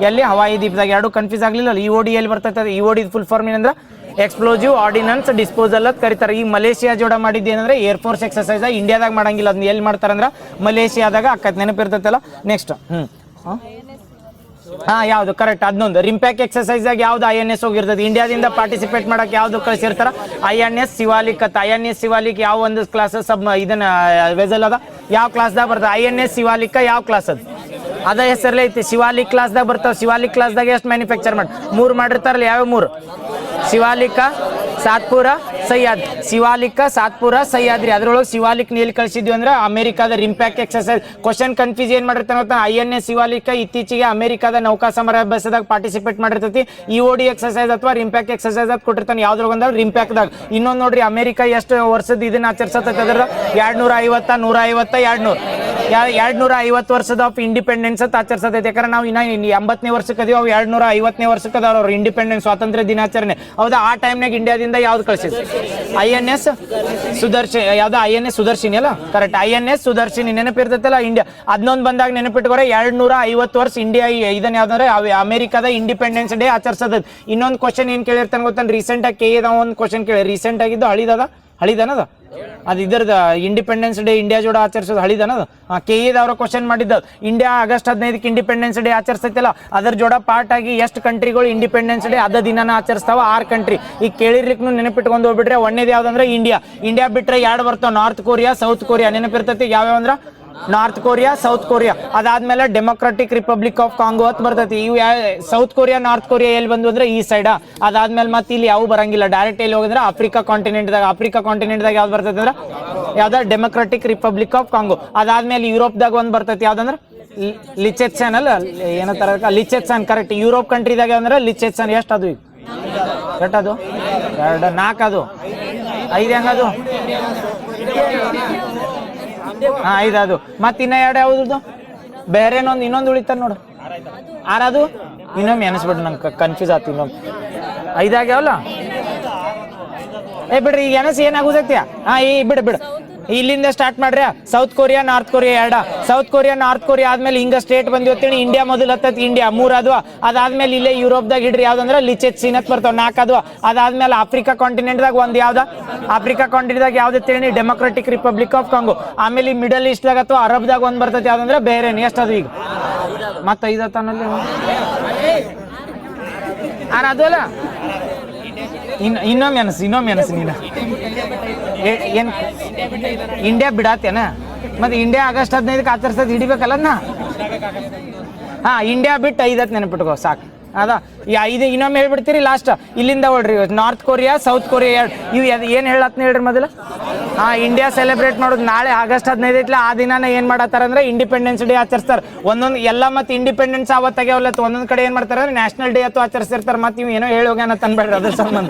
ಎಲ್ಲಿ ಹವಾಯಿ ದ್ವೀಪದಾಗ. ಎರಡು ಕನ್ಫ್ಯೂಸ್ ಆಗಲಿಲ್ಲ. ಇಒಡಿ ಎಲ್ಲಿ ಬರ್ತೈತೆ, ಇಒಡಿ ಫುಲ್ ಫಾರ್ಮ್ ಏನಂದ್ರೆ ಎಕ್ಸ್ಪ್ಲೋಸಿವ್ ಆರ್ಡಿನೆನ್ಸ್ ಡಿಸ್ಪೋಸಲ್ ಅಂತ ಕರೀತಾರೆ. ಈ ಮಲೇಷಿಯಾ ಜೋಡ ಮಾಡಿದ್ದು ಏನಂದ್ರೆ ಏರ್ಫೋರ್ಸ್ ಎಕ್ಸರ್ಸೈಸ್. ಇಂಡಿಯಾದಾಗ ಮಾಡಂಗಿಲ್ಲ, ಅದನ್ನ ಎಲ್ಲಿ ಮಾಡ್ತಾರಂದ್ರೆ ಮಲೇಷಿಯಾದಾಗ ಅಕ್ಕತ್ ನೆನಪಿರ್ತೈತಲ್ಲ. ನೆಕ್ಸ್ಟ್ ಯಾವ್ದು ಕರೆಕ್ಟ್ ಅದನ್ನೊಂದು ರಿಂಪ್ಯಾಕ್ ಎಕ್ಸರ್ಸೈಸ್ದಾಗ ಯಾವ್ದು INS ಹೋಗಿರ್ತದೆ. ಇಂಡಿಯಾದಿಂದ ಪಾರ್ಟಿಸಿಪೇಟ್ ಮಾಡಕ್ಕೆ ಯಾವ್ದು ಕಳಿಸಿರ್ತಾರ INS ಶಿವಾಲಿಕ್ ಅಂತ. INS ಶಿವಾಲಿಕ್ ಯಾವ ಒಂದು ಕ್ಲಾಸ್ ಇದನ್ನ ವೆಸಲ್ ಅದ ಯಾವ ಕ್ಲಾಸ್ದಾಗ ಬರ್ತದೆ INS ಶಿವಾಲಿಕ್ ಯಾವ ಕ್ಲಾಸ್ ಅದ ಹೆಸರಲ್ಲೇ ಐತಿ ಶಿವಾಲಿಕ್ ಕ್ಲಾಸ್ದಾಗ ಬರ್ತಾವ. ಶಿವಾಲಿಕ್ ಕ್ಲಾಸ್ದಾಗ ಎಷ್ಟು ಮ್ಯಾನುಫ್ಯಾಕ್ಚರ್ ಮಾಡಿ 3 ಮಾಡಿರ್ತಾರಲ್ಲ, ಯಾವ 3 ಶಿವಾಲಿಕ ಸಾತ್ಪುರ ಸಹ್ಯಾದ್ರಿ. ಶಿವಾಲಿಕ ಸಾತ್ಪುರ ಸಹ್ಯಾದ್ರಿ ಅದ್ರೊಳಗೆ ಶಿವಾಲಿಕ್ ನೀಲ್ ಕಳಿಸಿದ್ವಿ ಅಂದ್ರೆ ಅಮೆರಿಕಾದ ರಿಂಪ್ಯಾಕ್ ಎಕ್ಸರ್ಸೈಸ್. ಕ್ವಶನ್ ಕನ್ಫ್ಯೂಸ್ ಏನ್ ಮಾಡಿರ್ತಾನೆ INS ಶಿವಾಲಿಕ ಇತ್ತೀಚೆಗೆ ಅಮೆರಿಕಾದ ನೌಕಾ ಸಮರಾಭ್ಯಾಸದಾಗ ಪಾರ್ಟಿಸಿಪೇಟ್ ಮಾಡಿರ್ತೈತಿ. ಇಒಡಿ ಎಕ್ಸರ್ಸೈಸ್ ಅಥವಾ ರಿಂಪ್ಯಾಕ್ ಎಕ್ಸರ್ಸೈಸ್ ಅಂತ ಕೊಟ್ಟಿರ್ತಾನೆ. ಯಾವ್ದ್ರಾಗ ಬಂದಾಗ ರಿಂಪ್ಯಾಕ್ದಾಗ. ಇನ್ನೊಂದು ನೋಡ್ರಿ ಅಮೆರಿಕಾ ಎಷ್ಟು ವರ್ಷದ ಇದನ್ನ ಆಚರಿಸತೈತೆ ಅದ್ರ 250 150 250 ವರ್ಷದ ಆಫ್ ಇಂಡಿಪೆಂಡೆನ್ಸ್ ಅಂತ ಆಚರಿಸತೈತೆ. ಯಾಕಂದ್ರೆ ನಾವು ಇನ್ನ 80ನೇ ವರ್ಷಕ್ಕೆ ಅದೀವಿ, ಅವು 250ನೇ ವರ್ಷಕ್ಕೆ ಅದಾವ ಅವ್ರು ಇಂಡಿಪೆಂಡೆನ್ಸ್ ಸ್ವಾತಂತ್ರ್ಯ ದಿನಾಚರಣೆ. ಹೌದಾ, ಆ ಟೈಮ್ನಾಗ ಇಂಡಿಯಾದಿಂದ ಯಾವ್ದು ಕಳಿಸಿದ್ರು INS ಸುದರ್ಶಿನಿ. ಯಾವ್ದು INS ಸುದರ್ಶಿನಿ ಅಲ್ಲ ಕರೆಕ್ಟ್. INS ಸುದರ್ಶಿನಿ ನೆನಪಿರ್ತೈತಲ್ಲ ಇಂಡಿಯಾ. ಅದನ್ನೊಂದು ಬಂದಾಗ ನೆನಪಿಟ್ಕೋರೆ 250 ವರ್ಷ ಇಂಡಿಯಾ ಇದನ್ನ ಯಾವ್ದಂದ್ರೆ ಅಮೆರಿಕಾದ ಇಂಡಿಪೆಂಡೆನ್ಸ್ ಡೇ ಆಚರಿಸದ. ಇನ್ನೊಂದು ಕ್ವಶನ್ ಏನ್ ಕೇಳಿರ್ತಾನೆ ಗೊತ್ತಾನ, ರೀಸೆಂಟ್ ಆಗಿ KA ಒಂದು ಕ್ವಶನ್ ಕೇಳಿ. ರೀಸೆಂಟ್ ಆಗಿದ್ದು ಹಳಿದನದ ಅದು ಇದರದ ಇಂಡಿಪೆಂಡೆನ್ಸ್ ಡೇ ಇಂಡಿಯಾ ಜೋಡ ಆಚರಿಸೋದು ಹಳಿದನದ. KA ಕ್ವಶನ್ ಮಾಡಿದ್ದ ಇಂಡಿಯಾ ಆಗಸ್ಟ್ 15ಕ್ಕೆ ಇಂಡಿಪೆಂಡೆನ್ಸ್ ಡೇ ಆಚರಿಸ್ತೈತಲ್ಲ, ಅದ್ರ ಜೋಡ ಪಾರ್ಟ್ ಆಗಿ ಎಷ್ಟು ಕಂಟ್ರಿಗಳು ಇಂಡಿಪೆಂಡೆನ್ಸ್ ಡೇ ಅದ ದಿನಾನ ಆಚರಿಸ್ತಾವ 6 ಕಂಟ್ರಿ. ಈಗ ಕೇಳಿರ್ಲಿಕ್ಕೆ ನೆನಪಿಟ್ಕೊಂಡು ಹೋಗ್ಬಿಟ್ರೆ ಒಂದೇದು ಯಾವ್ದಂದ್ರೆ ಇಂಡಿಯಾ ಬಿಟ್ರೆ 2 ಬರ್ತಾವ, ನಾರ್ತ್ ಕೊರಿಯಾ ಸೌತ್ ಕೊರಿಯಾ. ನೆನಪಿರ್ತೈತಿ ಯಾವ್ಯಾವ ಅಂದ್ರ ನಾರ್ತ್ ಕೊರಿಯಾ ಸೌತ್ ಕೊರಿಯಾ. ಅದಾದ್ಮೇಲೆ ಡೆಮೊಕ್ರಾಟಿಕ್ ರಿಪಬ್ಲಿಕ್ ಆಫ್ ಕಾಂಗೋ ಅಂತ ಬರ್ತೈತಿ. ಇವು ಸೌತ್ ಕೊರಿಯಾ ನಾರ್ತ್ ಕೊರಿಯಾ ಎಲ್ಲಿ ಬಂದು ಅಂದ್ರೆ ಈ ಸೈಡ್. ಅದಾದ್ಮೇಲೆ ಮತ್ತೆ ಇಲ್ಲಿ ಯಾವ ಬರಂಗಿಲ್ಲ, ಡೈರೆಕ್ಟ್ ಎಲ್ಲಿ ಹೋಗಿದ್ರೆ ಆಫ್ರಿಕಾ ಕಾಂಟಿನೆಂಟ್ದಾಗ ಯಾವ್ದು ಬರ್ತೈತಿ ಅಂದ್ರೆ ಯಾವ್ದ ಡೆಮೊಕ್ರಾಟಿಕ್ ರಿಪಬ್ಲಿಕ್ ಆಫ್ ಕಾಂಗೋ. ಅದಾದ್ಮೇಲೆ ಯುರೋಪ್ದಾಗ ಒಂದು ಬರ್ತೈತಿ ಯಾವ್ದಂದ್ರೆ ಲಿಚೆತ್ಸನ್ ಅಲ್ಲ ಏನಂತಾರ ಲಿಚೆತ್ಸನ್ ಕರೆಕ್ಟ್. ಯುರೋಪ್ ಕಂಟ್ರಿದಾಗ ಅಂದ್ರೆ ಲಿಚೆತ್ಸನ್. ಎಷ್ಟು ಅದು ಈಗ ಅದು 2 4 ಅದು 5 ಹೆಂಗದು 5 ಅದು. ಮತ್ತೆ ಇನ್ನ 2 ಯಾವ್ದು ಬೇರೆನೊಂದು ಇನ್ನೊಂದು ಉಳಿತಾರ ನೋಡು 6 ಅದು. ಇನ್ನೊಮ್ಮೆ ಎನಿಸ್ಬಿಟ್ಟು ನಂಗೆ ಕನ್ಫ್ಯೂಸ್ ಆಯ್ತು. ಇನ್ನೊಮ್ಮೆ 5 ಆಗ್ಯಾವಲ್ಲ. ಬಿಡ್ರಿ ಈಗ ಎನಸ್ ಏನಾಗುದೈತಿ. ಈ ಬಿಡು ಇಲ್ಲಿಂದ ಸ್ಟಾರ್ಟ್ ಮಾಡ್ರಿ. South Korea north Korea 2. South Korea north Korea ಆದ್ಮೇಲೆ ಹಿಂಗ ಸ್ಟೇಟ್ ಬಂದಿ ಹೊತ್ತೇಳಿ ಇಂಡಿಯಾ ಮೊದಲು ಹತ್ತೈತಿ. ಇಂಡಿಯಾ 3 ಅದು. ಅದಾದ್ಮೇಲೆ ಇಲ್ಲೇ ಯುರೋಪ್ದಾಗ ಹಿಡ್ರಿ ಯಾವ್ದಂದ್ರೆ ಲಿಚೆತ್ಸಿನ್ ಅಂತ ಬರ್ತಾವ 4 ಅದು. ಅದಾದ್ಮೇಲೆ ಆಫ್ರಿಕಾ ಕಾಂಟಿನೆಂಟ್ದಾಗ ಒಂದು ಯಾವ್ದ ಆಫ್ರಿಕಾ ಕಾಂಟಿನೆಂಟ್ದಾಗ ಯಾವ್ದು ಡೆಮೊಕ್ರಾಟಿಕ್ ರಿಪಬ್ಲಿಕ್ ಆಫ್ ಕಾಂಗೋ. ಆಮೇಲೆ ಮಿಡಲ್ ಈಸ್ಟ್ದಾಗ ಅಥವಾ ಅರಬ್ದಾಗ ಒಂದು ಬರ್ತೈತಿ ಯಾವ್ದಂದ್ರೆ ಬೇರೆ. ಎಷ್ಟು ಅದು ಈಗ ಮತ್ತೆ 5 ಅತ್ತನಲ್ಲಿ ಅದು ಅಲ್ಲ. ಇನ್ನೊಮ್ಮೆ ಅನಸು ನೀನು ಏನ್ ಇಂಡಿಯಾ ಬಿಡಾತೇನ. ಮತ್ತೆ ಇಂಡಿಯಾ ಆಗಸ್ಟ್ 15ಕ್ಕೆ ಆಚರಿಸೋದು ಹಿಡಿಬೇಕಲ್ಲ ಅದನ್ನ. ಇಂಡಿಯಾ ಬಿಟ್ಟು 5 ನೆನಪಿಟ್ಕೋ ಸಾಕು. ಅದ 5 ಇನ್ನೊಮ್ಮೆ ಹೇಳ್ಬಿಡ್ತೀರಿ ಲಾಸ್ಟ್. ಇಲ್ಲಿಂದ ಹೊಡ್ರಿ ನಾರ್ತ್ ಕೊರಿಯಾ ಸೌತ್ ಕೊರಿಯಾ 2. ಇವು ಏನು ಹೇಳತ್ನ ಹೇಳ್ರಿ ಮೊದಲು. ಇಂಡಿಯಾ ಸೆಲೆಬ್ರೇಟ್ ಮಾಡೋದು ನಾಳೆ ಆಗಸ್ಟ್ 15 ಐತ್ಲ. ಆ ದಿನಾನ ಏನ್ ಮಾಡತ್ತಾರ ಅಂದ್ರೆ ಇಂಡಿಪೆಂಡೆನ್ಸ್ ಡೇ ಆಚರಿಸ್ತಾರೆ. ಒಂದೊಂದು ಎಲ್ಲ ಮತ್ತೆ ಇಂಡಿಪೆಂಡೆನ್ಸ್ ಅವತ್ತಾಗ್ಯಾವಲ್ಲ, ಒಂದೊಂದ್ ಕಡೆ ಏನ್ ಮಾಡ್ತಾರೆ ಅಂದ್ರೆ ನ್ಯಾಷನಲ್ ಡೇ ಅಥವಾ ಆಚರಿಸ್ತಿರ್ತಾರೆ. ಮತ್ತೆ ಇವು ಏನೋ ಹೇಳೋಗ್ಯಾನ ತಂದ್ಬೇಡ್ರಿ ಅದ್ರ ಸಂಬಂಧ.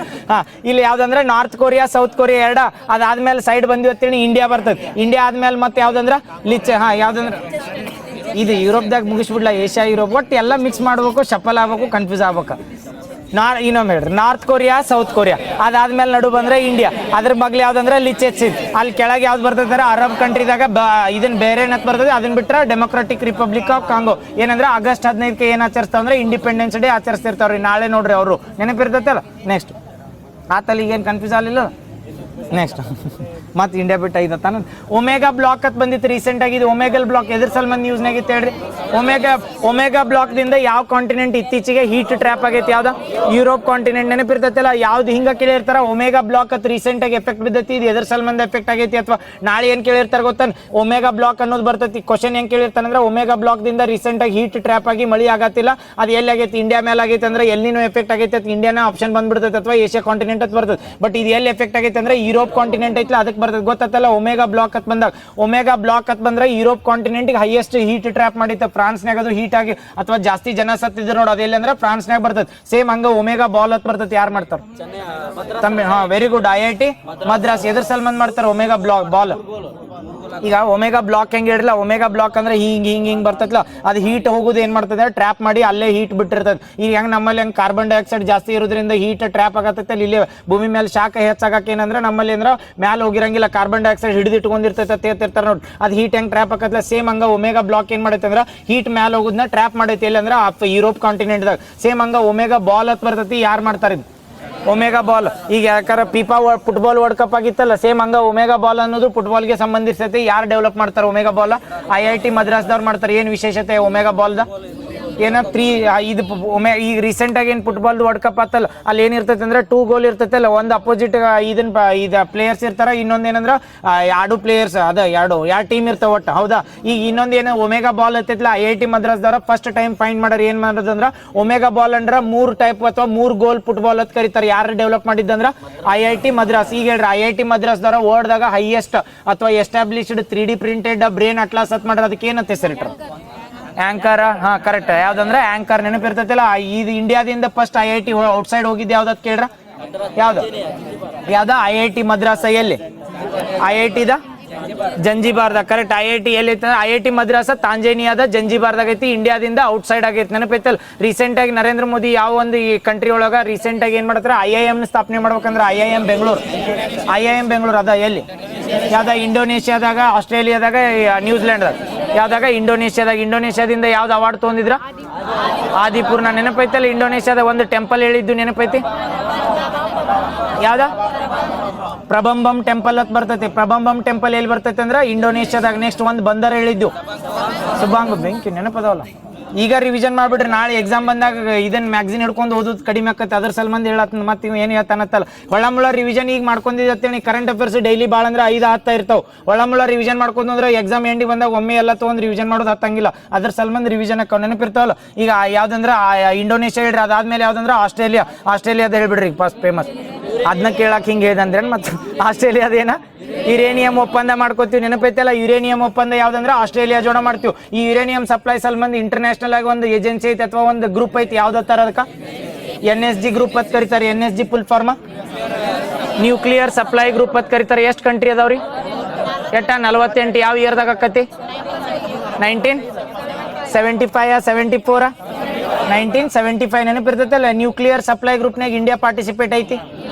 ಇಲ್ಲಿ ಯಾವ್ದಂದ್ರೆ ನಾರ್ತ್ ಕೊರಿಯಾ ಸೌತ್ ಕೊರಿಯಾ 2. ಅದಾದ್ಮೇಲೆ ಸೈಡ್ ಬಂದಿ ಹೊತ್ತೇಳಿ ಇಂಡಿಯಾ ಬರ್ತದೆ. ಇಂಡಿಯಾ ಆದ್ಮೇಲೆ ಮತ್ತೆ ಯಾವ್ದಂದ್ರ ಯಾವ್ದಂದ್ರೆ ಇದು ಯುರೋಪ್ದಾಗ ಮುಗಿಸ್ಬಿಡ್ಲ, ಏಷ್ಯಾ ಯುರೋಪ್ ಒಟ್ಟು ಎಲ್ಲ ಮಿಕ್ಸ್ ಮಾಡ್ಬೇಕು, ಶಫಲ್ ಆಗ್ಬೇಕು, ಕನ್ಫ್ಯೂಸ್ ಆಗ್ಬೇಕು. ಇನ್ನೊಮ್ಮೆ ಹೇಳ್ರಿ ನಾರ್ತ್ ಕೊರಿಯಾ ಸೌತ್ ಕೊರಿಯಾ. ಅದಾದ್ಮೇಲೆ ನಡು ಬಂದ್ರೆ ಇಂಡಿಯಾ. ಅದ್ರ ಮಗ್ಲು ಯಾವ್ದಂದ್ರೆ ಲಿಚೆತ್ಸಿನ್. ಅಲ್ಲಿ ಕೆಳಗೆ ಯಾವ್ದು ಬರ್ತದೆ ಅರಬ್ ಕಂಟ್ರಿದಾಗ ಇದನ್ನ ಬೇರೆ ಏನತ್ ಬರ್ತದೆ. ಅದನ್ನ ಬಿಟ್ರೆ ಡೆಮೊಕ್ರಾಟಿಕ್ ರಿಪಬ್ಲಿಕ್ ಆಫ್ ಕಾಂಗೋ. ಏನಂದ್ರೆ ಆಗಸ್ಟ್ 15ಕ್ಕೆ ಏನ್ ಆಚರಿಸ್ತಾವ ಅಂದ್ರೆ ಇಂಡಿಪೆಂಡೆನ್ಸ್ ಡೇ ಆಚರಿಸ್ತಿರ್ತಾವ್ರಿ. ನಾಳೆ ನೋಡ್ರಿ ಅವರು ನೆನಪಿರ್ತೈತಲ್ಲ. ನೆಕ್ಸ್ಟ್ ಆತಲ್ಲಿ ಈಗೇನು ಕನ್ಫ್ಯೂಸ್ ಆಗಲಿಲ್ಲ. ನೆಕ್ಸ್ಟ್ ಮತ್ತೆ ಇಂಡಿಯಾ ಬಿಟ್ಟು ಐದತ್ತಾನ. ಒಮೆಗಾ ಬ್ಲಾಕ್ ಅಂತ ಬಂದಿತ್ತು ರೀಸೆಂಟ್ ಆಗಿ. ಇದು ಒಮೆಗಲ್ ಬ್ಲಾಕ್ ಎದ್ರ ಸಲ್ಮಂದ್ ನ್ಯೂಸ್ನಾಗ ಇತ್ತು ಹೇಳ್ರಿ. ಒಮೆಗಾ ಬ್ಲಾಕ್ ದಿಂದ ಯಾವ ಕಾಂಟಿನೆಂಟ್ ಇತ್ತೀಚೆಗೆ ಹೀಟ್ ಟ್ರ್ಯಾಪ್ ಆಗೈತಿ? ಯಾವ್ದ? Europe continent. ನೆನಪಿರ್ತೈತಲ್ಲ, ಯಾವ್ದು ಹಿಂಗ ಕೇಳಿರ್ತಾರ ಒಮೆಗಾ ಬ್ಲಾಕ್ ಅಂತ ರೀಸೆಂಟ್ ಆಗಿ ಎಫೆಕ್ಟ್ ಬಿದ್ದೈತಿ, ಇದು ಎದ್ರ ಸಲ್ಮಂದ್ ಎಫೆಕ್ಟ್ ಆಗೈತಿ ಅಥವಾ ನಾಳೆ ಏನ್ ಕೇಳಿರ್ತಾರ ಗೊತ್ತ? ಒಮೆಗಾ ಬ್ಲಾಕ್ ಅನ್ನೋದು ಬರ್ತೈತಿ. ಕ್ವಶನ್ ಹೆಂಗ್ ಕೇಳಿರ್ತಾನಂದ್ರೆ ಒಮೆಗಾ ಬ್ಲಾಕ್ ದಿಂದ ರೀಸೆಂಟ್ ಆಗಿ ಹೀಟ್ ಟ್ರ್ಯಾಪ್ ಆಗಿ ಮಳಿ ಆಗತ್ತಿಲ್ಲ, ಅದು ಎಲ್ಲಿ ಆಗೈತಿ? ಇಂಡಿಯಾ ಮೇಲೆ ಆಗೈತಿ ಅಂದ್ರೆ ಎಲ್ಲಿನೂ ಎಫೆಕ್ಟ್ ಆಗೈತಿ ಅಂತ ಇಂಡಿಯಾನ ಆಪ್ಷನ್ ಬಂದ್ಬಿಡ್ತೈತೆ ಅಥವಾ ಏಷ್ಯಾ ಕಾಂಟಿನೆಂಟ್ ಅಂತ ಬರ್ತದೆ. ಬಟ್ ಇದು ಎಲ್ಲಿ ಎಫೆಕ್ಟ್ ಆಗೈತಿ ಅಂದ್ರೆ ಯುರೋಪ್ ಕಾಂಟಿನೆಂಟ್ ಐತಿಲ್ಲ ಅದಕ್ಕೆ ಬರ್ತದೆ. ಗೊತ್ತಲ್ಲ ಒಮೆಗಾ ಬ್ಲಾಕ್ ಅಂತ ಬಂದಾಗ? ಒಮೆಗಾ ಬ್ಲಾಕ್ ಅಂತ ಬಂದ್ರೆ Europe continent highest heat trap ಮಾಡಿತ್ತು. ಫ್ರಾನ್ಸ್ನಾಗ ಅದು ಹೀಟ್ ಆಗಿ ಅಥವಾ ಜಾಸ್ತಿ ಜನ ಸತ್ತಿದ್ರು ನೋಡಿ, ಅದೆಲ್ಲ ಅಂದ್ರೆ ಫ್ರಾನ್ಸ್ನಾಗ ಬರ್ತದೆ. ಸೇಮ್ ಹಂಗ ಒಮೆಗಾ ಬಾಲ್ ಅಂತ ಬರ್ತದೆ. ಯಾರು ಮಾಡ್ತಾರೆ? Very good, IIT Madras. ಎದ್ರ ಸಲ್ಮಂದ್ ಮಾಡ್ತಾರೆ ಒಮೆಗಾ ಬಾಲ್? ಈಗ ಒಮೆಗಾ ಬ್ಲಾಕ್ ಹೆಂಗೆ ಹೇಳಿಲ್ಲ, ಒಮೆಗಾ ಬ್ಲಾಕ್ ಅಂದ್ರೆ ಹಿಂಗ್ ಬರ್ತೈತಲ್ಲ, ಅದು ಹೀಟ್ ಹೋಗುದು ಏನ್ ಮಾಡ್ತದೆ? ಟ್ರ್ಯಾಪ್ ಮಾಡಿ ಅಲ್ಲೇ ಹೀಟ್ ಬಿಟ್ಟಿರ್ತದೆ. ಈಗ ಹೆಂಗ್ ನಮ್ಮಲ್ಲಿ ಹೆಂಗ್ ಕಾರ್ಬನ್ ಡೈಆಕ್ಸೈಡ್ ಜಾಸ್ತಿ ಇರೋದ್ರಿಂದ ಹೀಟ್ ಟ್ರ್ಯಾಪ್ ಆಗತ್ತೈತೆ, ಇಲ್ಲಿ ಭೂಮಿ ಮೇಲೆ ಶಾಖ ಹೆಚ್ಚಾಗಕ್ಕೆ ಏನಂದ್ರೆ ನಮ್ಮಲ್ಲಿ ಅಂದ್ರೆ ಮ್ಯಾಲೆ ಹೋಗಿರಂಗಿಲ್ಲ, ಕಾರ್ಬನ್ ಡೈಆಕ್ಸೈಡ್ ಹಿಡಿದಿಟ್ಕೊಂಡಿರ್ತೈತೆ ತೇತಿರ್ತಾರೆ ನೋಡಿ, ಅದು ಹೀಟ್ ಹೆಂಗ್ ಟ್ರ್ಯಾಪ್ ಆಗತ್ತಲ್ಲ ಸೇಮ್ ಹಂಗ ಒಮೆಗಾ ಬ್ಲಾಕ್ ಏನ್ ಮಾಡೈತೆ ಅಂದ್ರೆ ಹೀಟ್ ಮ್ಯಾಲೆ ಹೋಗೋದನ್ನ ಟ್ರ್ಯಾಪ್ ಮಾಡೈತಿ. ಇಲ್ಲ ಅಂದ್ರೆ ಯುರೋಪ್ ಕಾಂಟಿನೆಂಟ್ದಾಗ ಸೇಮ್ ಹಂಗ ಒಮೆಗಾ ಬಾಲ್ ಅಂತ ಬರ್ತೈತಿ. ಯಾರು ಮಾಡ್ತಾರೆ ಇದು ಒಮೆಗಾ ಬಾಲ್? ಈಗ ಯಾಕಂದ್ರೆ ಫುಟ್ಬಾಲ್ ವರ್ಲ್ಡ್ ಕಪ್ ಆಗಿತ್ತಲ್ಲ, ಸೇಮ್ ಹಂಗ ಒಮೆಗಾ ಬಾಲ್ ಅನ್ನೋದು ಫುಟ್ಬಾಲ್ಗೆ ಸಂಬಂಧಿಸಿರ್ತೈತಿ. ಯಾರು ಡೆವಲಪ್ ಮಾಡ್ತಾರೆ ಒಮೆಗಾ ಬಾಲ್? IIT ಮದ್ರಾಸ್ದವ್ರು ಮಾಡ್ತಾರೆ. ಏನು ವಿಶೇಷತೆ ಒಮೆಗಾ ಬಾಲ್ದ? ಏನ ಇದು ಈಗ ರೀಸೆಂಟ್ ಆಗಿ ಏನು ಫುಟ್ಬಾಲ್ ವರ್ಲ್ಡ್ ಕಪ್ ಆತಲ್ಲ, ಅಲ್ಲಿ ಏನಿರ್ತೈತೆ ಅಂದ್ರೆ 2 ಗೋಲ್ ಇರ್ತೈತಲ್ಲ, ಒಂದು ಅಪೋಸಿಟ್ ಇದನ್ನ ಪ್ಲೇಯರ್ಸ್ ಇರ್ತಾರ, ಇನ್ನೊಂದೇನಂದ್ರ 2 ಪ್ಲೇಯರ್ಸ್ ಅದ ಎರಡು ಟೀಮ್ ಇರ್ತಾವ ಒಟ್ಟು. ಹೌದಾ? ಈಗ ಇನ್ನೊಂದೇನು ಒಮೆಗಾ ಬಾಲ್ ಇರ್ತೈತಿಲ್ಲ, IIT ಮದ್ರಾಸ್ದವ್ರ ಫಸ್ಟ್ ಟೈಮ್ ಫೈಂಡ್ ಮಾಡೋರು ಏನ್ ಮಾಡೋದಂದ್ರ ಒಮೆಗಾ ಬಾಲ್ ಅಂದ್ರ 3 ಟೈಪ್ ಅಥವಾ 3 ಗೋಲ್ ಫುಟ್ಬಾಲ್ ಅಂತ ಕರೀತಾರೆ. ಯಾರು ಡೆವಲಪ್ ಮಾಡಿದ್ದಂದ್ರ IIT ಮದ್ರಾಸ್. ಈಗ ಹೇಳ್ರಿ IIT ಮದ್ರಾಸ್ದವ್ರ ವರ್ಲ್ಡ್ದಾಗ ಹೈಯೆಸ್ಟ್ ಅಥವಾ established 3D printed brain atlas ಅಂತ ಮಾಡ್ರ. ಅದಕ್ಕೆ ಏನಂತ ಹೆಸರಿಟ್ರು? ಆಂಕರ್. ಹಾ ಕರೆಕ್ಟ್. ಯಾವ್ದಂದ್ರೆ ಆಂಕರ್. ನೆನಪಿರ್ತೈತಿಲ್ಲ, ಇದು ಇಂಡಿಯಾದಿಂದ ಫಸ್ಟ್ IIT ಔಟ್ಸೈಡ್ ಹೋಗಿದ್ದು ಯಾವ್ದು ಕೇಳ್ರ? ಯಾವ್ದು? IIT ಮದ್ರಾಸ್. ಎಲ್ಲಿ? IIT ದ ಜಂಜಿಬಾರ್ದಾಗ. ಕರೆಕ್ಟ್. IIT ಎಲ್ಲಿ ಐತೆ? IIT ಮದ್ರಾಸ ತಾಂಜೇನಿಯಾದ ಜಂಜಿಬಾರ್ದಾಗ ಐತಿ, ಇಂಡಿಯಾದಿಂದ ಔಟ್ಸೈಡ್ ಆಗೈತಿ. ನೆನಪೈತಲ್ಲ, ರೀಸೆಂಟ್ ಆಗಿ ನರೇಂದ್ರ ಮೋದಿ ಯಾವ ಒಂದು ಈ ಕಂಟ್ರಿ ಒಳಗ ರೀಸೆಂಟ್ ಆಗಿ ಏನ್ ಮಾಡ್ತಾರೆ? IIM ಸ್ಥಾಪನೆ ಮಾಡ್ಬೇಕಂದ್ರೆ IIM ಬೆಂಗಳೂರು ಅದ. ಎಲ್ಲಿ? ಯಾವ್ದ? ಇಂಡೋನೇಷ್ಯಾದಾಗ, ಆಸ್ಟ್ರೇಲಿಯಾದಾಗ, ನ್ಯೂಜಿಲೆಂಡ್ದಾಗ. ಯಾವ್ದಾಗ? ಇಂಡೋನೇಷ್ಯಾದಿಂದ ಯಾವ್ದು ಅವಾರ್ಡ್ ತೊಗೊಂಡಿದ್ರ? ಆದಿಪುರ್ಣ. ನೆನಪೈತಲ್ಲ, ಇಂಡೋನೇಷ್ಯಾದ ಒಂದು ಟೆಂಪಲ್ ಹೇಳಿದ್ದು ನೆನಪೈತಿ? ಯಾವ್ದ? ಪ್ರಬಂಬಂ ಟೆಂಪಲ್ ಅಂತ ಬರ್ತೈತಿ. ಪ್ರಬಂಬಂ ಟೆಂಪಲ್ ಎಲ್ಲಿ ಬರ್ತೈತಿ ಅಂದ್ರೆ ಇಂಡೋನೇಷ್ಯಾದಾಗ. ನೆಕ್ಸ್ಟ್ ಒಂದು ಬಂದರ್ ಹೇಳಿದ್ದು ಸುಬಾಂಗ್ ಬೆಂಕಿ. ನೆನಪದವಲ್ಲ? ಈಗ ರಿವಿಷನ್ ಮಾಡ್ಬಿಡ್ರಿ, ನಾಳೆ ಎಕ್ಸಾಮ್ ಬಂದಾಗ ಇದನ್ನ ಮ್ಯಾಗ್ಝಿನ್ ಹಿಡ್ಕೊಂಡು ಓದೋದು ಕಡಿಮೆ ಆಕತ್ತೆ. ಅದ್ರ ಸಲ್ಮಂದ್ ಹೇಳತ್ತ ಮತ್ತೆ ಇವ್ ಏನು ಹೇಳ್ತಾನತ್ತಲ್ಲ, ಹೊಳಮುಳ ರಿವಿಷನ್ ಈಗ ಮಾಡ್ಕೊಂಡಿದ್ದೇಳಿ. ಕರೆಂಟ್ ಅಫೇರ್ಸ್ ಡೈಲಿ ಭಾಳ ಅಂದ್ರೆ 5-10 ಇರ್ತಾವ. ಹೊಳಮುಳ ರಿವಿಷನ್ ಮಾಡ್ಕೊಂಡು ಅಂದ್ರೆ ಎಕ್ಸಾಮ್ ಎಂಡಿಗೆ ಬಂದಾಗ ಒಮ್ಮೆ ಎಲ್ಲ ತೊಗೊಂಡು ರಿವಿಷನ್ ಮಾಡೋದು ಹತ್ತಂಗಿಲ್ಲ. ಅದ್ರ ಸಲ್ಮಂದ್ ರಿವಿಷನ್ ಹಾಕೋ ನೆನಪಿರ್ತಾವಲ್ಲ. ಈಗ ಯಾವ್ದಂದ್ರೆ ಇಂಡೋನೇಷ್ಯಾ ಹೇಳ್ರಿ, ಅದಾದ್ಮೇಲೆ ಯಾವ್ದಂದ್ರೆ ಆಸ್ಟ್ರೇಲಿಯಾದ ಹೇಳ್ಬಿಡ್ರಿ ಫಸ್ಟ್ ಫೇಮಸ್. ಅದನ್ನ ಕೇಳಕ್ ಹಿಂಗೆ ಹೇಳ್ದಂದ್ರೆ ಮತ್ತೆ ಆಸ್ಟ್ರೇಲಿಯಾದೇನ ಯುರೇನಿಯಂ ಒಪ್ಪಂದ ಮಾಡ್ಕೋತೀವಿ. ನೆನಪೈತಲ್ಲ, ಯುರೇನಿಯಂ ಒಪ್ಪಂದ ಯಾವ್ದಂದ್ರೆ ಆಸ್ಟ್ರೇಲಿಯಾ ಜೋಡ ಮಾಡ್ತೀವಿ. ಈ ಯುರೇನಿಯಂ ಸಪ್ಲೈ ಸಲ್ಮಂದ್ ಇಂಟರ್ನ್ಯಾಷನಲ್ ಆಗಿ ಒಂದು ಏಜೆನ್ಸಿ ಐತಿ ಅಥವಾ ಒಂದು ಗ್ರೂಪ್ ಐತಿ. ಯಾವ್ದತ್ತಾರ ಅದಕ್ಕೆ? NSG ಗ್ರೂಪ್ ಅಂತ ಕರೀತಾರೆ. NSG full form nuclear supply group ಅಂತ ಕರೀತಾರೆ. ಎಷ್ಟು ಕಂಟ್ರಿ ಅದಾವ್ರಿ? 48. ಯಾವ ಇಯರ್ದಾಗ ಆಕತಿ? 1975 74 1975. ನೆನಪಿರ್ತೈತಲ್ಲ, ನ್ಯೂಕ್ಲಿಯರ್ ಸಪ್ಲೈ ಗ್ರೂಪ್ನಾಗ ಇಂಡಿಯಾ ಪಾರ್ಟಿಸಿಪೇಟ್ ಐತಿ.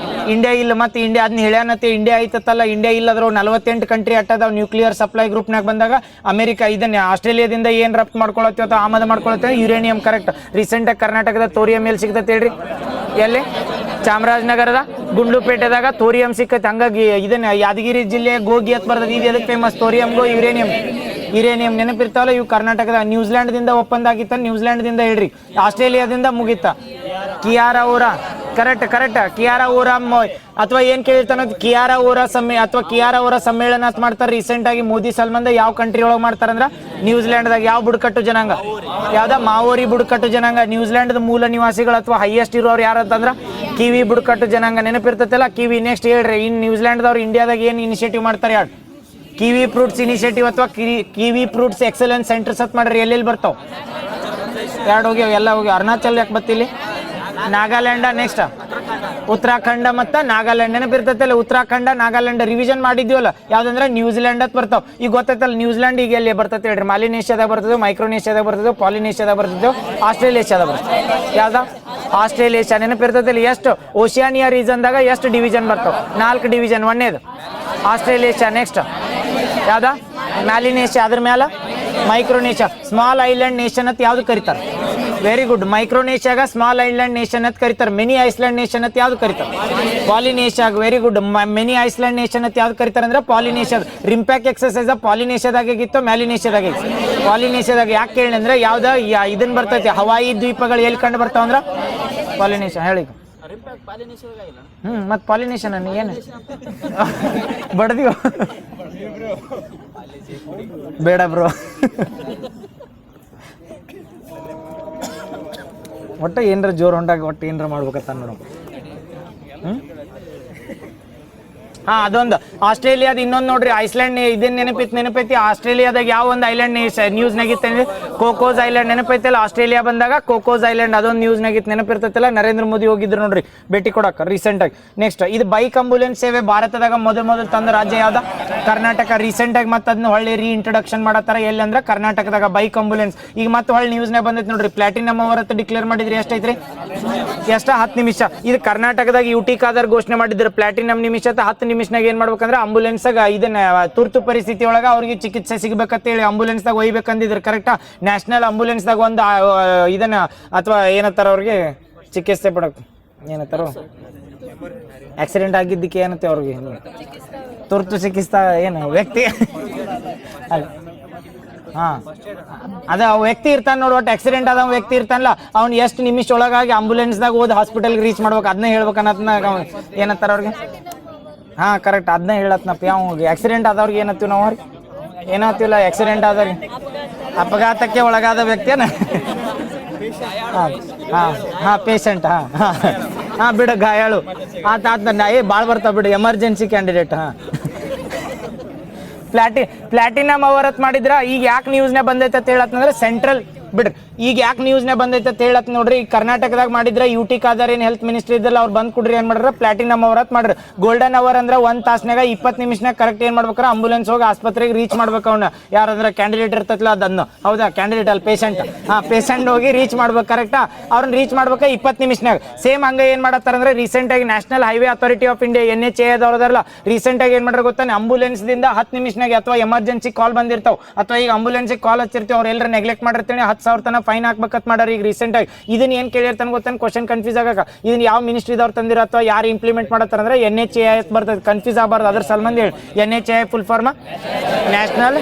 ಇಂಡಿಯಾ ಇಲ್ಲ, ಮತ್ತೆ ಇಂಡಿಯಾ ಅದನ್ನ ಹೇಳ್ಯಾನತ್ತೆ. ಇಂಡಿಯಾ ಐತತ್ತಲ್ಲ, ಇಂಡಿಯಾ ಇಲ್ಲದ್ರು 48 ಕಂಟ್ರಿ ಅಟ್ಟದಾವ್ ನ್ಯೂಕ್ಲಿಯರ್ ಸಪ್ಲೈ ಗ್ರೂಪ್ನಾಗ ಬಂದಾಗ. ಅಮೆರಿಕ ಇದನ್ನ ಆಸ್ಟ್ರೇಲಿಯಾದಿಂದ ಏನ್ ರಫ್ತು ಮಾಡ್ಕೊಳತ್ತೀವಿ ಅಥವಾ ಆಮದು ಮಾಡ್ಕೊಳತ್ತೀವಿ? ಯುರೇನಿಯಂ. ಕರೆಕ್ಟ್. ರೀಸೆಂಟ್ ಆಗಿ ಕರ್ನಾಟಕದ ಥೋರಿಯಂ ಎಲ್ಲಿ ಸಿಗ್ತೈತೆ ಹೇಳ್ರಿ? ಎಲ್ಲಿ? ಚಾಮರಾಜನಗರದ ಗುಂಡ್ಲುಪೇಟೆದಾಗ ಥೋರಿಯಂ ಸಿಕ್ಕೈತೆ. ಹಂಗಾಗಿ ಇದನ್ನ ಯಾದಗಿರಿ ಜಿಲ್ಲೆ ಗೋಗಿ ಅಂತ ಬರ್ತದೆ. ಇದು ಎದಕ್ಕೆ ಫೇಮಸ್? ಥೋರಿಯಂಗೋ ಯುರೇನಿಯಂ. ನೆನಪಿರ್ತಾವಲ್ಲ, ಇವು ಕರ್ನಾಟಕದ ನ್ಯೂಜಿಲ್ಯಾಂಡ್ದಿಂದ ಒಪ್ಪಂದ ಆಗಿತ್ತ. ನ್ಯೂಜಿಲ್ಯಾಂಡ್ದಿಂದ ಹೇಳ್ರಿ. ಆಸ್ಟ್ರೇಲಿಯಾದಿಂದ ಮುಗಿತ. ಕಿಯಾರಾ ಊರಾ. ಕರೆಕ್ಟ್. ಕಿಯಾರಾ ಊರಾ ಅಥವಾ ಏನ್ ಕೇಳಿರ್ತಾನ? ಕಿಯಾರಾ ಊರ ಸಮ್ಮೇಳನ ಅಂತ ಮಾಡ್ತಾರೆ. ರೀಸೆಂಟ್ ಆಗಿ ಮೋದಿ ಸಲ್ಮಂದ ಯಾವ ಕಂಟ್ರಿ ಒಳಗೆ ಮಾಡ್ತಾರಂದ್ರ ನ್ಯೂಜಿಲ್ಯಾಂಡ್ದಾಗ. ಯಾವ ಬುಡಕಟ್ಟು ಜನಾಂಗ? ಯಾವ್ದ? ಮಾವೋರಿ ಬುಡಕಟ್ಟು ಜನಾಂಗ. ನ್ಯೂಜಿಲ್ಯಾಂಡ್ ಮೂಲ ನಿವಾಸಿಗಳು ಅಥವಾ ಹೈಯೆಸ್ಟ್ ಇರೋರು ಯಾರು ಅಂತಂದ್ರ ಕಿವಿ ಬುಡಕಟ್ಟು ಜನಾಂಗ. ನೆನಪಿರ್ತೈತಲ್ಲ ಕಿವಿ. ನೆಕ್ಸ್ಟ್ ಹೇಳ್ರಿ, ಇನ್ ನ್ಯೂಜಿಲ್ಯಾಂಡ್ದವ್ರು ಇಂಡಿಯಾದಾಗ ಏನ್ ಇನಿಷಿಯೇಟಿವ್ ಮಾಡ್ತಾರೆ? ಯಾರು? ಕಿವಿ ಫ್ರೂಟ್ಸ್ ಇನಿಷಿಯೇಟಿವ್ ಅಥವಾ ಕಿವಿ ಫ್ರೂಟ್ಸ್ ಎಕ್ಸಲೆನ್ಸ್ ಸೆಂಟರ್ಸ್ ಅಂತ ಮಾಡ್ರಿ. ಎಲ್ಲೆಲ್ಲಿ ಬರ್ತಾವ? 2 ಹೋಗ್ಯಾವ. ಎಲ್ಲ ಹೋಗ್ಯಾವ. ಅರುಣಾಚಲ್ ಯಾಕೆ ಬತ್ತಿಲ್ಲಿ? ನಾಗಾಲ್ಯಾಂಡ. ನೆಕ್ಸ್ಟ್ ಉತ್ತರಾಖಂಡ ಮತ್ತು ನಾಗಾಲ್ಯಾಂಡ್. ನೆನಪಿರ್ತೈತಲ್ಲ, ಉತ್ತರಾಖಂಡ ನಾಗಾಲ್ಯಾಂಡ್ ರಿವಿಷನ್ ಮಾಡಿದ್ವಲ್ಲ. ಯಾವ್ದಂದ್ರೆ ನ್ಯೂಜಿಲ್ಯಾಂಡ್ ಅಂತ ಬರ್ತಾವ. ಈಗ ಗೊತ್ತೈತಲ್ಲ, ನ್ಯೂಜಿಲ್ಯಾಂಡ್ ಈಗ ಎಲ್ಲಿ ಬರ್ತೈತೆ ಹೇಳ್ರಿ? ಮಾಲಿನೇಷ್ಯಾದಾಗ ಬರ್ತದೆ, ಮೈಕ್ರೋನೇಷ್ಯಾದಾಗ ಬರ್ತದೆ, ಪಾಲಿನೇಷ್ಯಾದಾಗ ಬರ್ತದೆ, ಆಸ್ಟ್ರೇಲಿಯಾದಾಗ ಬರ್ತದೆ. ಯಾವ್ದ? ಆಸ್ಟ್ರೇಲಿಯಾ. ನೆನಪಿರ್ತೈತಲ್ಲ, ಎಷ್ಟು ಓಷಿಯಾನಿಯಾ ರೀಜನ್ದಾಗ ಎಷ್ಟು ಡಿವಿಷನ್ ಬರ್ತಾವ? 4 ಡಿವಿಷನ್. 1ನೇದು ಆಸ್ಟ್ರೇಲಿಯಾ. ನೆಕ್ಸ್ಟ್ ಯಾವ್ದ? ಮ್ಯಾಲಿನೇಷ್ಯಾ. ಅದ್ರ ಮ್ಯಾಲ ಮೈಕ್ರೋನೇಷ್ಯಾ. ಸ್ಮಾಲ್ ಐಲ್ಯಾಂಡ್ ನೇಷನ್ ಅಂತ ಯಾವ್ದು ಕರೀತಾರೆ? Very good. ಮೈಕ್ರೋನೇಷ್ಯಾಗ ಸ್ಮಾಲ್ ಐಲ್ಯಾಂಡ್ ನೇಷನ್ ಅಂತ ಕರೀತಾರೆ. ಮಿನಿ ಐಸ್ಲ್ಯಾಂಡ್ ನೇಷನ್ ಅಂತ ಯಾವ್ದು ಕರೀತಾರೆ? ಪಾಲಿನೇಷ್ಯಾಗ. Very good. Mini island nation ಅಂತ ಯಾವ್ದು ಕರೀತಾರೆ ಅಂದ್ರೆ ಪಾಲಿನೇಷ್ಯಾ. ರಿಂಪ್ಯಾಕ್ ಎಕ್ಸರ್ಸೈಸ್ ಪಾಲಿನೇಷ್ಯಾದಾಗ ಆಗಿತ್ತು, ಮ್ಯಾಲಿನೇಷ್ಯಾದಾಗ ಆಗಿತ್ತು. ಪಾಲಿನೇಷ್ಯಾದಾಗ ಯಾಕೆ ಕೇಳಿ ಅಂದ್ರೆ ಯಾವ್ದ ಇದನ್ನ ಬರ್ತೈತಿ, ಹವಾಯಿ ದ್ವೀಪಗಳು ಎಲ್ಲಿ ಕಂಡು ಬರ್ತಾವ ಅಂದ್ರ ಪಾಲಿನೇಷ್ಯಾ. ಹೇಳಿ. ಮತ್ ಪಾಲಿನೇಷನ್ ಏನು ಬಡ್ದಿವ ಬೇಡ ಬ್ರೋ. ಒಟ್ಟ ಏನ್ರ ಜೋರ್ ಹೊಂಡಾಗ ಒಟ್ಟು ಏನ್ರ ಮಾಡ್ಬೇಕತ್ತ ನೋಡು. ಅದೊಂದು ಆಸ್ಟ್ರೇಲಿಯಾದ ಇನ್ನೊಂದು ನೋಡ್ರಿ, ಐಸ್ಲ್ಯಾಂಡ್ ಇದನ್ನ ನೆನಪೈತಿ. ಆಸ್ಟ್ರೇಲಿಯಾದಾಗ ಯಾವ ಒಂದು ಐಲ್ಯಾಂಡ್ ನ್ಯೂಸ್ನಾಗಿತ್ತು ಅಂದ್ರೆ ಕೋಕೋಸ್ ಐಲ್ಯಾಂಡ್ ನೆನಪೈತಿಲ್ಲ. ಆಸ್ಟ್ರೇಲಿಯಾ ಬಂದಾಗ ಕೋಕೋಸ್ ಐಲ್ಯಾಂಡ್ ಅದೊಂದು ನ್ಯೂಸ್ನಾಗಿತ್ತು, ನೆನಪಿರ್ತೈತಿಲ್ಲ. ನರೇಂದ್ರ ಮೋದಿ ಹೋಗಿದ್ರು ನೋಡ್ರಿ ಭೇಟಿ ಕೊಡಕ್ಕೆ ರೀಸೆಂಟ್ ಆಗಿ. ನೆಕ್ಸ್ಟ್ ಇದು ಬೈಕ್ ಆಂಬುಲೆನ್ಸ್ ಸೇವೆ ಭಾರತದಾಗ ಮೊದಲು ತಂದ ರಾಜ್ಯ ಯಾವ್ದ? ಕರ್ನಾಟಕ. ರೀಸೆಂಟ್ ಆಗಿ ಮತ್ತೆ ಅದನ್ನ ಹೊಳ್ಳಿ ರೀಇಂಟ್ರೊಡಕ್ಷನ್ ಮಾಡತ್ತಾರ. ಎಲ್ಲಿ ಅಂದ್ರೆ ಕರ್ನಾಟಕದಾಗ ಬೈಕ್ ಆಂಬುಲೆನ್ಸ್. ಈಗ ಮತ್ತೆ ಹೊಳ್ಳಿ ನ್ಯೂಸ್ನಾಗ ಬಂದೈತಿ ನೋಡ್ರಿ, ಪ್ಲಾಟಿನಮ್ ಅವರತ್ತು ಡಿಕ್ಲೇರ್ ಮಾಡಿದ್ರಿ. ಎಷ್ಟೈತ್ರಿ? 10 ನಿಮಿಷ. ಇದು ಕರ್ನಾಟಕದಾಗ ಯುಟಿ ಖಾದರ್ ಘೋಷಣೆ ಮಾಡಿದ್ರು. ಪ್ಲಾಟಿನಮ್ ನಿಮಿಷ 10 ನಿಮಿಷನಾಗ ಏನ್ ಮಾಡ್ಬೇಕಂದ್ರೆ ಆಂಬುಲೆನ್ಸ್ಗ ಇದನ್ನ ತುರ್ತು ಪರಿಸ್ಥಿತಿ ಒಳಗ ಅವ್ರಿಗೆ ಚಿಕಿತ್ಸೆ ಸಿಗ್ಬೇಕಂತೇಳಿ ಆಂಬುಲೆನ್ಸ್ದಾಗ ಒಯ್ಬೇಕಂದಿದ್ರು. ಕರೆಕ್ಟಾ? ನ್ಯಾಷನಲ್ ಆಂಬುಲೆನ್ಸ್ದಾಗ ಒಂದು ಇದನ್ನ ಅಥವಾ ಏನತ್ತಾರ ಅವ್ರಿಗೆ ಚಿಕಿತ್ಸೆ ಪಡಕ್ ಏನತ್ತಾರ ಆಕ್ಸಿಡೆಂಟ್ ಆಗಿದ್ದಕ್ಕೆ ಏನತ್ತೆ ಅವ್ರಿಗೆ ತುರ್ತು ಚಿಕಿತ್ಸಾ ಏನು ವ್ಯಕ್ತಿ ಅದ ವ್ಯಕ್ತಿ ಇರ್ತಾನ ನೋಡ್, ಒಟ್ಟು ಆಕ್ಸಿಡೆಂಟ್ ಆದ ವ್ಯಕ್ತಿ ಇರ್ತಾನಲ್ಲ, ಅವ್ನು ಎಷ್ಟು ನಿಮಿಷ ಒಳಗಾಗಿ ಆಂಬುಲೆನ್ಸ್ದಾಗ ಹೋದ್ ಹಾಸ್ಪಿಟಲ್ಗೆ ರೀಚ್ ಮಾಡ್ಬೇಕು ಅದನ್ನ ಹೇಳ್ಬೇಕು ಅನ್ನತ್ನ ಏನತ್ತಾರ ಅವ್ರಿಗೆ. ಕರೆಕ್ಟ್. ಅದನ್ನ ಹೇಳತ್ನಪ್ಪ. ಯಾವ ಆಕ್ಸಿಡೆಂಟ್ ಆದವ್ರಿಗೆ ಏನತ್ತೀವಿ ನಾವು? ಅವ್ರಿಗೆ ಏನತ್ತಿಲ್ಲ. ಆಕ್ಸಿಡೆಂಟ್ ಆದವ್ರಿಗೆ ಅಪಘಾತಕ್ಕೆ ಒಳಗಾದ ವ್ಯಕ್ತಿಯನ ಪೇಷಂಟ್. ಬಿಡು ಗಾಯಾಳು ಭಾಳ ಬರ್ತಾವ ಬಿಡು. Emergency candidate. ಪ್ಲಾಟಿನಮ್ ಅವರತ್ ಮಾಡಿದ್ರ. ಈಗ ಯಾಕೆ ನ್ಯೂಸ್ನೇ ಬಂದೈತೆ ಅಂತ ಹೇಳತ್ತಂದ್ರೆ ಸೆಂಟ್ರಲ್ ಬಿಡ್ರಿ. ಈಗ ಯಾಕೆ ನ್ಯೂಸ್ನೇ ಬಂದೈತೆ ಅಂತ ಹೇಳತ್ ನೋಡ್ರಿ. ಈಗ ಕರ್ನಾಟಕದಾಗ ಮಾಡಿದ್ರೆ ಯುಟಿ ಖಾದರ್ ಏನ್ ಹೆಲ್ತ್ ಮಿನಿಸ್ಟ್ರಿ ಇದ್ದಲ್ಲ ಅವ್ರು ಬಂದ್ ಕೊಡ್ರಿ ಏನ್ ಮಾಡ್ರ ಪ್ಲಾಟಿನಮ್ ಅವರತ್ ಮಾಡ್ರಿ. ಗೋಲ್ಡನ್ ಅವರ್ ಅಂದ್ರೆ 1 ತಾಸ್ನಾಗ 20 ನಿಮಿಷನಾಗ ಕರೆಕ್ಟ್ ಏನ್ ಮಾಡ್ಬೇಕಾರ ಆಂಬುಲೆನ್ಸ್ ಹೋಗಿ ಆಸ್ಪತ್ರೆಗೆ ರೀಚ್ ಮಾಡ್ಬೇಕು. ಅವ್ನ ಯಾರಂದ್ರೆ ಕ್ಯಾಂಡಿಡೇಟ್ ಇರ್ತೈತಲ್ಲ ಅದನ್ನು, ಹೌದಾ? ಕ್ಯಾಂಡಿಡೇಟ್ ಅಲ್ಲಿ ಪೇಷಂಟ್. ಪೇಷಂಟ್ ಹೋಗಿ ರೀಚ್ ಮಾಡ್ಬೇಕು. ಕರೆಕ್ಟಾ? ಅವ್ರನ್ನ ರೀಚ್ ಮಾಡ್ಬೇಕ 20 ನಿಮಿಷನಾಗ. ಸೇಮ್ ಹಂಗ ಏನ್ ಮಾಡತ್ತಾರ ಅಂದ್ರೆ ರೀಸೆಂಟ್ ಆಗಿ national highway authority of India NHAI ಅದವ್ರದಲ್ಲ ರೀಸೆಂಟ್ ಆಗಿ ಏನ್ ಮಾಡ್ರ ಗೊತ್ತಾನೆ, ಆಂಬುಲೆನ್ಸ್ ದಿಂದ 10 ನಿಮಿಷನಾಗ ಅಥವಾ ಎಮರ್ಜೆನ್ಸಿ ಕಾಲ್ ಬಂದಿರ್ತಾವ ಅಥವಾ ಈಗ ಆಂಬುಲೆನ್ಸ್ ಕಾಲ್ ಹಚ್ಚಿರ್ತೀವಿ ಅವ್ರ ಎಲ್ಲರ ನೆಗ್ಲೆಕ್ಟ್ ಮಾಡಿರ್ತೀನಿ 10,000 ತನ ಫೈನ್ ಹಾಕ್ಬೇಕತ್ ಮಾಡ್ಯಾರ. ಈಗ ರೀಸೆಂಟ್ ಆಗಿ ಇದನ್ನ ಏನ್ ಕೇಳಿರ್ತಾನೆ ಗೊತ್ತಾನೆ, ಕ್ವಶನ್ ಕನ್ಫ್ಯೂಸ್ ಆಗಾಕ. ಇದನ್ನ ಯಾವ ಮಿನಿಸ್ಟ್ರಿದವ್ರು ತಂದಿರ ಅಥವಾ ಯಾರು ಇಂಪ್ಲಿಮೆಂಟ್ ಮಾಡತ್ತಾರ ಅಂದ್ರೆ NHAI ಬರ್ತದೆ. ಕನ್ಫ್ಯೂಸ್ ಆಗಬಾರ್ದು. ಅದ್ರ ಸಲ್ಮಂದಿ ಹೇಳಿ NHAI full form national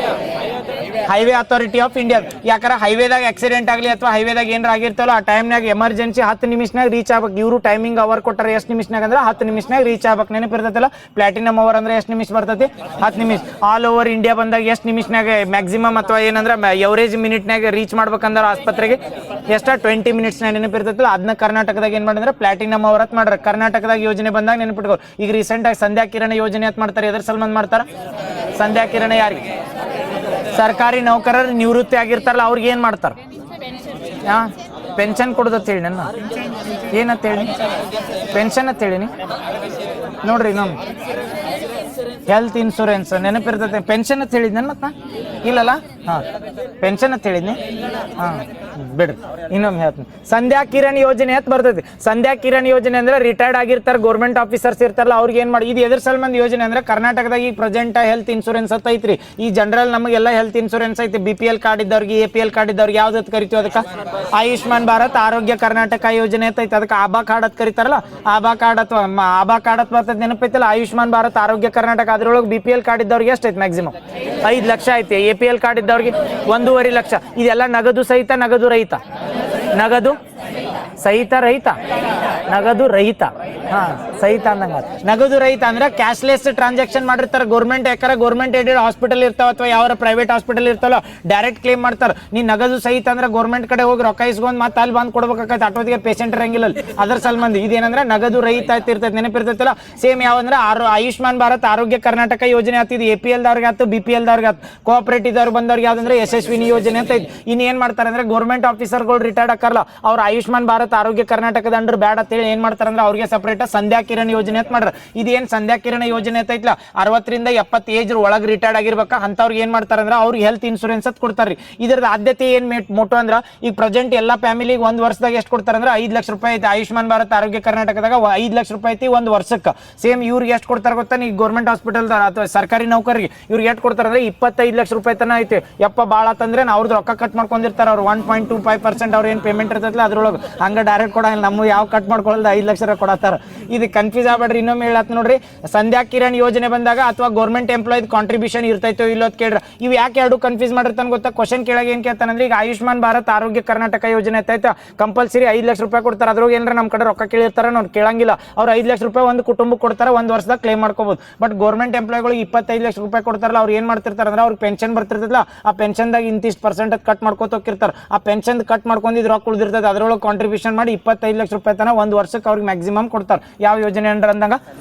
highway authority of India. ಯಾಕಂದ್ರೆ ಹೈವೇದಾಗ ಆಕ್ಸಿಡೆಂಟ್ ಆಗಲಿ ಅಥವಾ ಹೈವೇದಾಗ ಏನಾರ ಆಗಿರ್ತಲ್ಲ ಆ ಟೈಮ್ನಾಗ ಎಮರ್ಜೆನ್ಸಿ 10 ನಿಮಿಷನಾಗ ರೀಚ್ ಆಗ್ಬೇಕು. ಇವರು ಟೈಮಿಂಗ್ ಅವರ್ ಕೊಟ್ಟಾರೆ ಎಷ್ಟು ನಿಮಿಷನಾಗ ಅಂದ್ರೆ 10 ನಿಮಿಷನಾಗ ರೀಚ್ ಆಗ್ಬೇಕು. ನೆನಪಿರ್ತೈತಲ್ಲ. ಪ್ಲಾಟಿನಮ್ ಅವರ್ ಅಂದ್ರೆ ಎಷ್ಟು ನಿಮಿಷ ಬರ್ತೈತಿ? 10 ನಿಮಿಷ. ಆಲ್ ಓವರ್ ಇಂಡಿಯಾ ಬಂದಾಗ ಎಷ್ಟು ನಿಮಿಷನಾಗ ಮ್ಯಾಕ್ಸಿಮಮ್ ಅಥವಾ ಏನಂದ್ರೆ ಎವರೇಜ್ ಮಿನಿಟ್ನಾಗ ರೀಚ್ ಮಾಡ್ಬೇಕಂದ್ರೆ ಆಸ್ಪತ್ರೆಗೆ ಎಷ್ಟ 20 ಮಿನಿಟ್ಸ್ನಾಗ ನೆನಪಿರ್ತೈತಲ್ಲ. ಅದನ್ನ ಕರ್ನಾಟಕದಾಗ ಏನ್ ಮಾಡಿದ್ರೆ ಪ್ಲಾಟಿನಮ್ ಅವರತ್ ಮಾಡ್ರ. ಕರ್ನಾಟಕದಾಗ ಯೋಜನೆ ಬಂದಾಗ ನೆನಪಿಟ್ಕೋ. ಈಗ ರೀಸೆಂಟ್ ಆಗಿ ಸಂಧ್ಯಾ ಕಿರಣ ಯೋಜನೆ ಅಂತ ಮಾಡ್ತಾರೆ. ಎದ್ರ ಸಲ್ಮಂದ್ ಮಾಡ್ತಾರ? ಸಂಧ್ಯಾ ಕಿರಣ ಯಾರಿಗೆ? ಸರ್ಕಾರಿ ನೌಕರರು ನಿವೃತ್ತಿ ಆಗಿರ್ತಾರಲ್ಲ ಅವ್ರಿಗೆ ಏನ್ ಮಾಡ್ತಾರ? ಪೆನ್ಷನ್ ಕೊಡೋದತ್ ಹೇಳಿ. ನನ್ನ ಏನಂತ ಹೇಳಿ? ಪೆನ್ಷನ್ ಅಂತ ಹೇಳಿನಿ ನೋಡ್ರಿ. ನಮ್ಮ ಹೆಲ್ತ್ ಇನ್ಶೂರೆನ್ಸ್ ನೆನಪಿರ್ತೈತೆ. ಪೆನ್ಷನ್ ಅಂತ ಹೇಳಿದ್ನ ಮತ್ತ ಇಲ್ಲಲ್ಲ. ಪೆನ್ಷನ್ ಅಂತ ಹೇಳಿದ್ನಿ. ಬಿಡ್ರಿ ಇನ್ನೊಮ್ಮೆ ಹೇಳ್ತೀನಿ. ಸಂಧ್ಯಾ ಕಿರಣ್ ಯೋಜನೆ ಅಂತ ಬರ್ತೈತಿ. ಸಂಧ್ಯಾ ಕಿರಣ್ ಯೋಜನೆ ಅಂದ್ರೆ ರಿಟೈರ್ಡ್ ಆಗಿರ್ತಾರೆ ಗೌರ್ಮೆಂಟ್ ಆಫೀಸರ್ಸ್ ಇರ್ತಾರಲ್ಲ ಅವ್ರಿಗೆ ಏನ್ ಮಾಡಿ. ಇದು ಎದ್ರ ಸಲ್ಮಂದ್ ಯೋಜನೆ ಅಂದ್ರೆ ಕರ್ನಾಟಕದಾಗ ಈಗ ಪ್ರೆಸೆಂಟ್ ಹೆಲ್ತ್ ಇನ್ಶೂರೆನ್ಸ್ ಅಂತ ಐತ್ರಿ. ಈ ಜನರಲ್ ನಮಗೆಲ್ಲ ಹೆಲ್ತ್ ಇನ್ಶೂರೆನ್ಸ್ ಐತಿ. BPL ಕಾರ್ಡ್ ಇದ್ದವ್ರಿಗೆ APL ಕಾರ್ಡ್ ಇದ್ದವ್ರಿಗೆ ಯಾವ್ದು ಕರಿತೀವಿ ಅದಕ್ಕೆ ಆಯುಷ್ಮಾನ್ ಭಾರತ್ ಆರೋಗ್ಯ ಕರ್ನಾಟಕ ಯೋಜನೆ ಅಂತ ಐತಿ. ಅದಕ್ಕೆ ಆಭಾ ಕಾರ್ಡ್ ಅಂತ ಕರಿತಾರಲ್ಲ. ಆಭಾ ಕಾರ್ಡ್ ಅಥವಾ ಆಭಾ ಕಾರ್ಡ್ ಅಂತ ಬರ್ತೈತಿ. ನೆನಪೈತಲ್ಲ ಆಯುಷ್ಮಾನ್ ಭಾರತ್ ಆರೋಗ್ಯ ಕರ್ನಾಟಕ. ಅದ್ರೊಳಗೆ BPL ಕಾರ್ಡ್ ಇದ್ದವ್ರಿಗೆ ಎಷ್ಟೈತಿ? ಮ್ಯಾಕ್ಸಿಮಮ್ 5 ಲಕ್ಷ ಐತಿ. APL ಕಾರ್ಡ್ ಇದ್ದವ್ರಿಗೆ 1.5 ಲಕ್ಷ. ಇದೆಲ್ಲ ನಗದು ಸಹಿತ ನಗದು ರಹಿತ? ನಗದು ಸಹಿತ ರಹಿತ? ನಗದು ರಹಿತ. ಸಹಿತ ಅಂದಂಗ. ನಗದು ರಹಿತ ಅಂದ್ರೆ ಕ್ಯಾಶ್ಲೆಸ್ ಟ್ರಾನ್ಸಾಕ್ಷನ್ ಮಾಡಿರ್ತಾರೆ ಗೌರ್ಮೆಂಟ್. ಯಾಕಂದ್ರೆ ಗೌರ್ಮೆಂಟ್ ಏಡೆಡ್ ಹಾಸ್ಪಿಟಲ್ ಇರ್ತಾವ ಅಥವಾ ಯಾವ ಪ್ರೈವೇಟ್ ಹಾಸ್ಪಿಟಲ್ ಇರ್ತಾವಲ್ಲ ಡೈರೆಕ್ಟ್ ಕ್ಲೇಮ್ ಮಾಡ್ತಾರೆ. ನೀ ನಗದು ಸಹಿತ ಅಂದ್ರೆ ಗೌರ್ಮೆಂಟ್ ಕಡೆ ಹೋಗಿ ರೊಕ್ಕ ಇಸ್ಕೊಂಡ್ ಮತ್ತೆ ಅಲ್ಲಿ ಬಂದು ಕೊಡ್ಬೇಕಾಗತ್ತೆ. ಅಟೋದಿಗೆ ಪೇಷಂಟ್ ಇರಂಗಿಲ್ಲ. ಅದ್ರ ಸಲ್ಮಂದಿ ಇದೇನಂದ್ರೆ ನಗದು ರಹಿತ ಇರ್ತೈತೆ. ನೆನಪಿರ್ತೈತಲ್ಲ. ಸೇಮ್ ಯಾವಂದ್ರೆ ಆಯುಷ್ಮಾನ್ ಭಾರತ್ ಆರೋಗ್ಯ ಕರ್ನಾಟಕ ಯೋಜನೆ ಆತಿದ್ APL ದವ್ರಿಗೆ ಆಯ್ತು BPL ದವ್ರಿಗೆ ಆಯ್ತು. ಕೋಆಪರೇಟಿವ್ ದವ್ರು ಬಂದವ್ರಿಗೆ ಯಾವ್ದಂದ್ರೆ ಯಶಸ್ವಿನಿ ಯೋಜನೆ ಅಂತ ಐತಿ. ಇನ್ ಏನ್ ಮಾಡ್ತಾರೆ ಅಂದ್ರೆ ಗೌರ್ಮೆಂಟ್ ಆಫೀಸರ್ಗಳು ರಿಟೈರ್ಡ್ ಆಕಾರಲ್ಲ ಅವ್ರು ಆಯುಷ್ಮಾನ್ ಭಾರತ್ ಆರೋಗ್ಯ ಕರ್ನಾಟಕದ ಅಂಡ್ರ್ ಬ್ಯಾಡ್ ಅಂತೇಳಿ ಏನ್ ಮಾಡ್ತಾರೆ ಅಂದ್ರೆ ಅವ್ರಿಗೆ ಸಪರೇಟ್ ಸಂಧ್ಯಾ ಕಿರಣ್ ಯೋಜನೆ ಅಂತ ಮಾಡ್ರ. ಇದೇನು ಸಂಧ್ಯಾ ಕಿರಣ ಯೋಜನೆ ಐತೈತ್ಲ 60ರಿಂದ 70 ಏಜ್ ಒಳಗೆ ರಿಟೈರ್ಡ್ ಆಗಿರ್ಬೇಕ ಅಂಥವ್ರಿಗೆ ಏನು ಮಾಡ್ತಾರೆ ಅಂದ್ರೆ ಅವ್ರಿಗೆ ಹೆಲ್ತ್ ಇನ್ಶೂರೆನ್ಸ್ ಅಂತ ಕೊಡ್ತಾರೆ ರೀ. ಇದ್ರದ್ದು ಆದ್ಯತೆ ಏನು ಮೋಟೋ ಅಂದ್ರೆ ಈಗ ಪ್ರೆಸೆಂಟ್ ಎಲ್ಲ ಫ್ಯಾಮಿಲಿಗೆ ಒಂದು ವರ್ಷದಾಗ ಎಷ್ಟು ಕೊಡ್ತಾರೆ ಅಂದ್ರೆ 5 ಲಕ್ಷ ರೂಪಾಯಿ ಐತಿ. ಆಯುಷ್ಮಾನ್ ಭಾರತ್ ಆರೋಗ್ಯ ಕರ್ನಾಟಕದಾಗ 5 ಲಕ್ಷ ರೂಪಾಯಿ ಐತಿ ಒಂದು ವರ್ಷಕ್ಕೆ. ಸೇಮ್ ಇವ್ರಿಗೆ ಎಷ್ಟು ಕೊಡ್ತಾರೆ ಗೊತ್ತಾ, ಈಗ ಗೌರ್ಮೆಂಟ್ ಹಾಸ್ಪಿಟಲ್ ಅಥವಾ ಸರ್ಕಾರಿ ನೌಕರಿಗೆ ಇವ್ರಿಗೆ ಎಷ್ಟು ಕೊಡ್ತಾರೆ ಅಂದ್ರೆ 25 ಲಕ್ಷ ರೂಪಾಯಿ ತನ ಐತಿ. ಯಪ್ಪ ಭಾಳ ಅಂತಂದ್ರೆ ಅವ್ರದ್ದು ರೊಕ್ಕ ಕಟ್ ಮಾಡ್ಕೊಂಡಿರ್ತಾರೆ ಅವ್ರು 1.25% ಅವ್ರು ಏನು ಪೇಮೆಂಟ್ ಇರ್ತೈತಲ್ಲ ಅದ್ರೊಳಗೆ ಹಂಗೆ ಡೈರೆಕ್ಟ್ ಕೊಡಂಗಿಲ್ಲ. ನಮ್ಮ ಯಾವ ಕಟ್ ಮಾಡ್ಕೊಳ್ಳೋದು 5 ಲಕ್ಷ ಕೊಡತ್ತಾರ. ಇದು ಕನ್ಫ್ಯೂಸ್ ಆಗ್ಬೇಡ್ರಿ. ಇನ್ನೊಮ್ಮೆ ಹೇಳತ್ ನೋಡ್ರಿ, ಸಂಧ್ಯಾ ಕಿರಣ್ ಯೋಜನೆ ಬಂದಾಗ ಅಥವಾ ಗೌರ್ಮೆಂಟ್ ಎಂಪ್ಲಾಯ್ ಕಾಂಟ್ರಿಬ್ಯೂಷನ್ ಇರ್ತೈತೋ ಇಲ್ಲೋ ಕೇಳ್ರ. ಇವು ಯಾಕೆ ಎರಡು ಕನ್ಫ್ಯೂಸ್ ಮಾಡಿರ್ತಾನೆ ಗೊತ್ತಾ, ಕ್ವಶನ್ ಕೇಳಾಗ ಏನು ಕೇಳ್ತಾನಂದ್ರೆ ಈಗ ಆಯುಷ್ಮಾನ್ ಭಾರತ್ ಆರೋಗ್ಯ ಕರ್ನಾಟಕ ಯೋಜನೆ ಐತೈತೆ ಕಂಪಲ್ಸರಿ 5 ಲಕ್ಷ ರೂಪಾಯಿ ಕೊಡ್ತಾರೆ. ಅದ್ರಾಗ ಏನಾರ ನಮ್ಮ ಕಡೆ ರೊಕ್ಕ ಕೇಳಿರ್ತಾರೆ ಅವ್ರು ಕೇಳಂಗಿಲ್ಲ. ಅವ್ರು 5 ಲಕ್ಷ ರೂಪಾಯಿ ಒಂದು ಕುಟುಂಬಕ್ಕೆ ಕೊಡ್ತಾರೆ, ಒಂದು ವರ್ಷದಾಗ ಕ್ಲೇಮ್ ಮಾಡ್ಕೋಬಹುದು. ಬಟ್ ಗೌರ್ಮೆಂಟ್ ಎಂಪ್ಲಾಯ್ಗಳಿಗೆ 25 ಲಕ್ಷ ರೂಪಾಯಿ ಕೊಡ್ತಾರಲ್ಲ ಅವ್ರು ಏನು ಮಾಡ್ತಿರ್ತಾರೆ ಅಂದ್ರೆ ಅವ್ರಿಗೆ ಪೆನ್ಷನ್ ಬರ್ತಿರ್ತಲ್ಲ, ಆ ಪೆನ್ಷನ್ದಾಗ ಇಂತಿಷ್ಟು % ಕಟ್ ಮಾಡ್ಕೋತ ಹೋಗಿರ್ತಾರೆ. ಆ ಪೆನ್ಷನ್ ಕಟ್ ಮಾಡ್ಕೊಂಡಿದ್ದು ರೊಕ್ಕ ಉಳಿದಿರ್ತದೆ, ಅದರೊಳಗೆ ಕಾಂಟ್ರಿಬ್ಯೂಷನ್ ಮಾಡಿ 25 ಲಕ್ಷ ರೂಪಾಯಿ ತನ ಒಂದು ವರ್ಷಕ್ಕೆ ಅವ್ರಿಗೆ ಮ್ಯಾಕ್ಸಿಮಮ್ ಕೊಡ್ತಾರೆ. ಯಾವ ಯೋಜನೆ ಅಂದಾಗ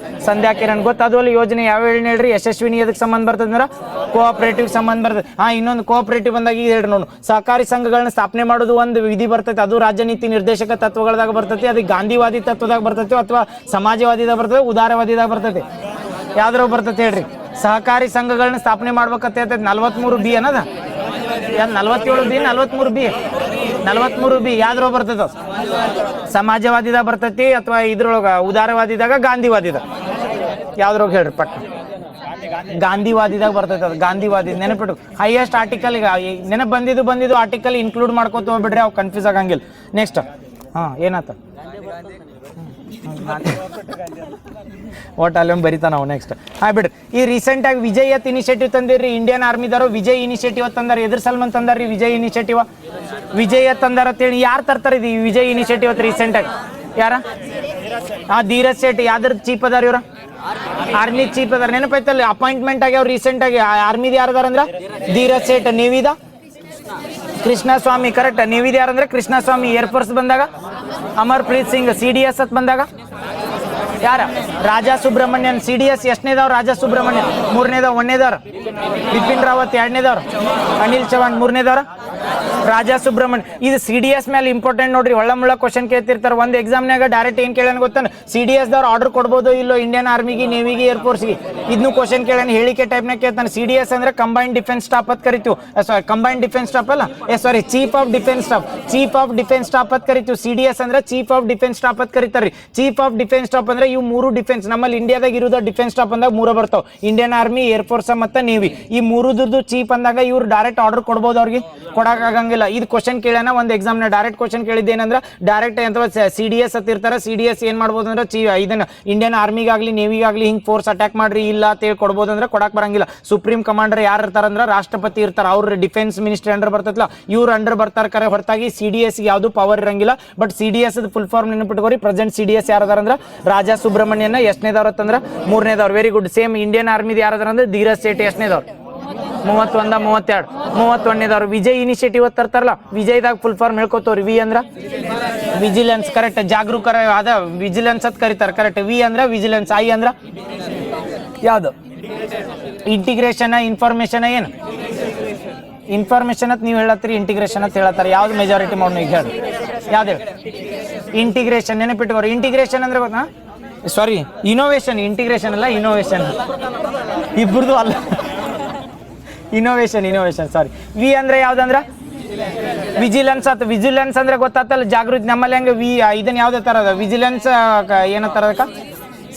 ಸಂಧ್ಯಾ ಕಿರಣ್ ಗೊತ್ತಾದ ಯೋಜನೆ ಯಾವ ಹೇಳಿ ಹೇಳ್ರಿ. ಯಶಸ್ವಿನಿ ಅದಕ್ಕೆ ಸಂಬಂಧ ಬರ್ತದೆ ಅಂದ್ರೆ ಕೋಆಪರೇಟಿವ್ ಸಂಬಂಧ ಬರ್ತದೆ. ಇನ್ನೊಂದು ಕೋಆಪರೇಟಿವ್ ಬಂದಾಗ ಈಗ ಹೇಳ್ರಿ ನೋಡು, ಸಹಕಾರಿ ಸಂಘಗಳನ್ನ ಸ್ಥಾಪನೆ ಮಾಡೋದು ಒಂದು ವಿಧಿ ಬರ್ತೈತೆ, ಅದು ರಾಜ್ಯ ನೀತಿ ನಿರ್ದೇಶಕ ತತ್ವಗಳದಾಗ ಬರ್ತೈತಿ. ಅದು ಗಾಂಧಿವಾದಿ ತತ್ವದಾಗ ಬರ್ತೈತಿ ಅಥವಾ ಸಮಾಜವಾದಿದಾಗ ಬರ್ತದೆ, ಉದಾರವಾದಿದಾಗ ಬರ್ತೈತಿ, ಯಾವ್ದ್ರಾಗ ಬರ್ತೈತೆ ಹೇಳ್ರಿ. ಸಹಕಾರಿ ಸಂಘಗಳನ್ನ ಸ್ಥಾಪನೆ ಮಾಡ್ಬೇಕಂತ ಹೇಳ್ತೈತೆ 43B ಅನ್ನದ 47B 43B ಯಾವ್ದ್ರಾಗ ಬರ್ತೈತೆ, ಸಮಾಜವಾದಿದಾಗ ಬರ್ತೈತಿ ಅಥವಾ ಇದ್ರೊಳಗ ಉದಾರವಾದಿದಾಗ ಗಾಂಧಿವಾದಿದಾಗ ಯಾವ್ದ್ರಾಗ ಹೇಳ್ರಿ ಪಟ್ಟ ಗಾಂಧಿವಾದಿದಾಗ ಬರ್ತೈತೆ. ಅದು ಗಾಂಧಿವಾದಿ ನೆನಪಿಟ್ಟು ಹೈಯೆಸ್ಟ್ ಆರ್ಟಿಕಲ್ ಈಗ ನೆನಪು ಬಂದಿದ್ದು ಆರ್ಟಿಕಲ್ ಇನ್ಕ್ಲೂಡ್ ಮಾಡ್ಕೋತ ಹೋಗ್ಬಿಡ್ರಿ, ಅವು ಕನ್ಫ್ಯೂಸ್ ಆಗಂಗಿಲ್ಲ. ನೆಕ್ಸ್ಟ್ ಏನಾತ ಒಟ್ಟು ಅಲ್ಲೊಮ್ಮೆ ಬರಿತಾನ ನಾವು. ನೆಕ್ಸ್ಟ್ ಬಿಡ್ರಿ, ಈ ರೀಸೆಂಟಾಗಿ ವಿಜಯತ್ ಇನಿಷಿಯೇಟಿವ್ ತಂದಿರಿ. ಇಂಡಿಯನ್ ಆರ್ಮಿದವರು ವಿಜಯ್ ಇನಿಷಿಯೇಟಿವ್ ತಂದಾರ. ಎದ್ರ ಸಲ್ಮನ್ ತಂದಾರ್ರಿ ವಿಜಯ್ ಇನಿಷಿಯೇಟಿವ್? ವಿಜಯತ್ ತಂದಾರ ಅಂತೇಳಿ ಯಾರು ತರ್ತಾರೆ ಇದು ವಿಜಯ್ ಇನಿಷಿಯೇಟಿವ್ ಅಂತ ರೀಸೆಂಟಾಗಿ? ಯಾರ? ಧೀರಜ್ ಸೇಠ್. ಯಾವ್ದ್ರ ಚೀಫ್ ಅದಾರ ಇವ್ರ? ಆರ್ಮಿ ಚೀಫ್ ಅದಾರ. ನೆನಪೈತಲ್ಲ ಅಪಾಯಿಂಟ್ಮೆಂಟ್ ಆಗ್ಯಾವ ರೀಸೆಂಟಾಗಿ. ಆರ್ಮಿದ ಯಾರದಾರ ಅಂದ್ರೆ ಧೀರಜ್ ಸೇಠ್. ನೇವಿದ ಕೃಷ್ಣಸ್ವಾಮಿ. ಕರೆಕ್ಟ್. ನೇವಿದ ಯಾರಂದ್ರೆ ಕೃಷ್ಣಸ್ವಾಮಿ. ಏರ್ಫೋರ್ಸ್ ಬಂದಾಗ ಅಮರ್ಪ್ರೀತ್ ಸಿಂಗ್. CDS ಅಂತ ಬಂದಾಗ ಯಾರ? ರಾಜಾ ಸುಬ್ರಹ್ಮಣ್ಯನ್. CDS ಎಷ್ಟನೇದವ್ರು? ರಾಜಾ ಸುಬ್ರಹ್ಮಣ್ಯನ್. 3ನೇದವ್ರು. 1ನೇದವ್ರು ಬಿಪಿನ್ ರಾವತ್. 2ನೇದವ್ರು ಅನಿಲ್ ಚೌಹಾಣ್. 3ನೇದವ್ರು ರಾಜಾ ಸುಬ್ರಹ್ಮಣ್ಯ. ಇದು CDS ಮೇಲೆ ಇಂಪಾರ್ಟೆಂಟ್ ನೋಡ್ರಿ. ಒಳ್ಳ ಮುಳ್ಳ ಕ್ವಶನ್ ಕೇಳ್ತಿರ್ತಾರೆ. ಒಂದು ಎಕ್ಸಾಮ್ನಾಗ ಡೈರೆಕ್ಟ್ ಏನು ಕೇಳೋಣ ಗೊತ್ತಾನ, CDS ದವ್ರು ಆರ್ಡರ್ ಕೊಡ್ಬೋದು ಇಲ್ಲೋ ಇಂಡಿಯನ್ ಆರ್ಮಿಗೆ, ನೇವಿಗೆ, ಏರ್ಫೋರ್ಸ್ಗೆ. ಇದನ್ನು ಕ್ವಶನ್ ಕೇಳೋಣ. ಹೇಳಿಕೆ ಟೈಪ್ನಾಗ ಕೇಳ್ತಾನೆ. CDS ಅಂದ್ರೆ ಕಂಬೈನ್ಡ್ ಡಿಫೆನ್ಸ್ ಸ್ಟಾಫ್ ಅಂತ ಕರಿತೀವಿ. ಕಂಬೈನ್ಡ್ ಡಿಫೆನ್ಸ್ ಸ್ಟಾಫ್ ಅಲ್ಲ, chief of defence staff. Chief of defence staff ಅಂತ ಕರಿತೀವಿ. CDS ಅಂದ್ರೆ ಚೀಫ್ ಆಫ್ ಡಿಫೆನ್ಸ್ ಸ್ಟಾಫ್ ಅಂತ ಕರಿತಾರೆ. ಚೀಫ್ ಆಫ್ ಡಿಫೆನ್ಸ್ ಸ್ಟಾಫ್ ಅಂದ್ರೆ ಇವು 3 ಡಿಫೆನ್ಸ್ ನಮ್ಮಲ್ಲಿ ಇಂಡಿಯಾದಾಗ ಇರೋದು ಡಿಫೆನ್ಸ್ ಸ್ಟಾಫ್ ಅಂದಾಗ 3 ಬರ್ತಾವ. ಇಂಡಿಯನ್ ಆರ್ಮಿ, ಏರ್ಫೋರ್ಸ್ ಮತ್ತೆ ನೇವಿ. ಈ 3ದು ಚೀಫ್ ಅಂದಾಗ ಇವ್ರು ಡೈರೆಕ್ಟ್ ಆರ್ಡರ್ ಕೊಡ್ಬೋದು, ಅವ್ರಿಗೆ ಕೊಡಕ್ಕಾಗಂಗಿಲ್ಲ. ಇದು ಕ್ವಶನ್ ಕೇಳೋಣ ಒಂದು ಎಕ್ಸಾಮ್ನ. ಡೈರೆಕ್ಟ್ ಕ್ವಶನ್ ಕೇಳಿದ್ದೇನಂದ್ರೆ ಡೈರೆಕ್ಟ್ ಅಥವಾ CDS ಅಂತ ಇರ್ತಾರೆ. CDS ಏನ್ ಮಾಡ್ಬೋದು ಅಂದ್ರೆ ಇದನ್ನ ಇಂಡಿಯನ್ ಆರ್ಮಿಗಾಗ್ಲಿ ನೇವಿಗಾಗ್ಲಿ ಹಿಂಗ್ ಫೋರ್ಸ್ ಅಟ್ಯಾಕ್ ಮಾಡ್ರಿ ಇಲ್ಲ ಅಂತ ಹೇಳಿ ಕೊಡ್ಬೋದು ಅಂದ್ರೆ ಕೊಡಕ್ ಬರಂಗಿಲ್ಲ. ಸುಪ್ರೀಂ ಕಮಾಂಡರ್ ಯಾರು ಇರ್ತಾರಂದ್ರೆ ರಾಷ್ಟ್ರಪತಿ ಇರ್ತಾರೆ. ಅವ್ರ ಡಿಫೆನ್ಸ್ ಮಿನಿಸ್ಟ್ರಿ ಅಂಡರ್ ಬರ್ತೈತಲ್ಲ ಇವ್ರು ಅಂಡರ್ ಬರ್ತಾರೆ. ಕರೆ ಹೊರತಾಗಿ CDS ಯಾವ್ದು ಪವರ್ ಇರಂಗಿಲ್ಲ. ಬಟ್ CDS ಫುಲ್ ಫಾರ್ಮ್ ನೆನಪಿಟ್ಕೋರಿ. ಪ್ರೆಸೆಂಟ್ CDS ಯಾರದಾರ ಅಂದ್ರೆ ರಾಜಾ ಸುಬ್ರಹ್ಮಣ್ಯನ. ಎಷ್ಟನೇದವ್ರ ಅಂತಂದ್ರೆ 3ನೇದವ್ರು. Very good. ಸೇಮ್ ಇಂಡಿಯನ್ ಆರ್ಮಿದ ಯಾರದಾರ ಅಂದ್ರೆ ಧೀರಜ್ ಸೇಠ್. ಎಷ್ಟನೇದವ್ರು? 31, 32, 31ನೇದವ್ರು. ವಿಜಯ್ ಇನಿಷಿಯೇಟಿವ್ ತರ್ತಾರಲ್ಲ, ವಿಜಯ್ದಾಗ ಫುಲ್ ಫಾರ್ಮ್ ಹೇಳ್ಕೊತವ್ರಿ. ವಿ ಅಂದ್ರ ವಿಜಿಲೆನ್ಸ್. ಕರೆಕ್ಟ್. ಜಾಗರೂಕರ ಅದ ವಿಜಿಲೆನ್ಸ್ ಅಂತ ಕರೀತಾರೆ. ಕರೆಕ್ಟ್. ವಿ ಅಂದ್ರ ವಿಜಿಲೆನ್ಸ್. ಐ ಅಂದ್ರ ಯಾವ್ದು? ಇಂಟಿಗ್ರೇಷನ್. ಇನ್ಫಾರ್ಮೇಶನ್. ಏನು ಇನ್ಫಾರ್ಮೇಶನ್ ಅಂತ ನೀವು ಹೇಳತ್ತೀರಿ, ಇಂಟಿಗ್ರೇಷನ್ ಅಂತ ಹೇಳತ್ತಾರೆ. ಯಾವ್ದು ಮೆಜಾರಿಟಿ ಮಾಡೋಣ ಈಗ ಹೇಳಿ? ಯಾವ್ದು ಹೇಳಿ? ಇಂಟಿಗ್ರೇಷನ್. ನೆನಪಿಟ್ಕೋರಿ. ಇಂಟಿಗ್ರೇಷನ್ ಅಂದ್ರೆ ಗೊತ್ತಾ? ಸಾರಿ, ಇನೋವೇಷನ್. ಇಂಟಿಗ್ರೇಷನ್ ಅಲ್ಲ, ಇನೋವೇಷನ್. ಇಬ್ಬರದು ಅಲ್ಲ. ಇನೋವೇಷನ್. ಸಾರಿ. ವಿ ಅಂದ್ರೆ ಯಾವ್ದಂದ್ರ ವಿಜಿಲೆನ್ಸ್ ಆತ. ವಿಜಿಲೆನ್ಸ್ ಅಂದ್ರೆ ಗೊತ್ತಾತಲ್ಲ ಜಾಗೃತಿ. ನಮ್ಮಲ್ಲಿ ಹಂಗೆ ಇದನ್ನ ಯಾವ್ದೇ ತರದ ವಿಜಿಲೆನ್ಸ್ ಏನತ್ತಾರದಕ್ಕ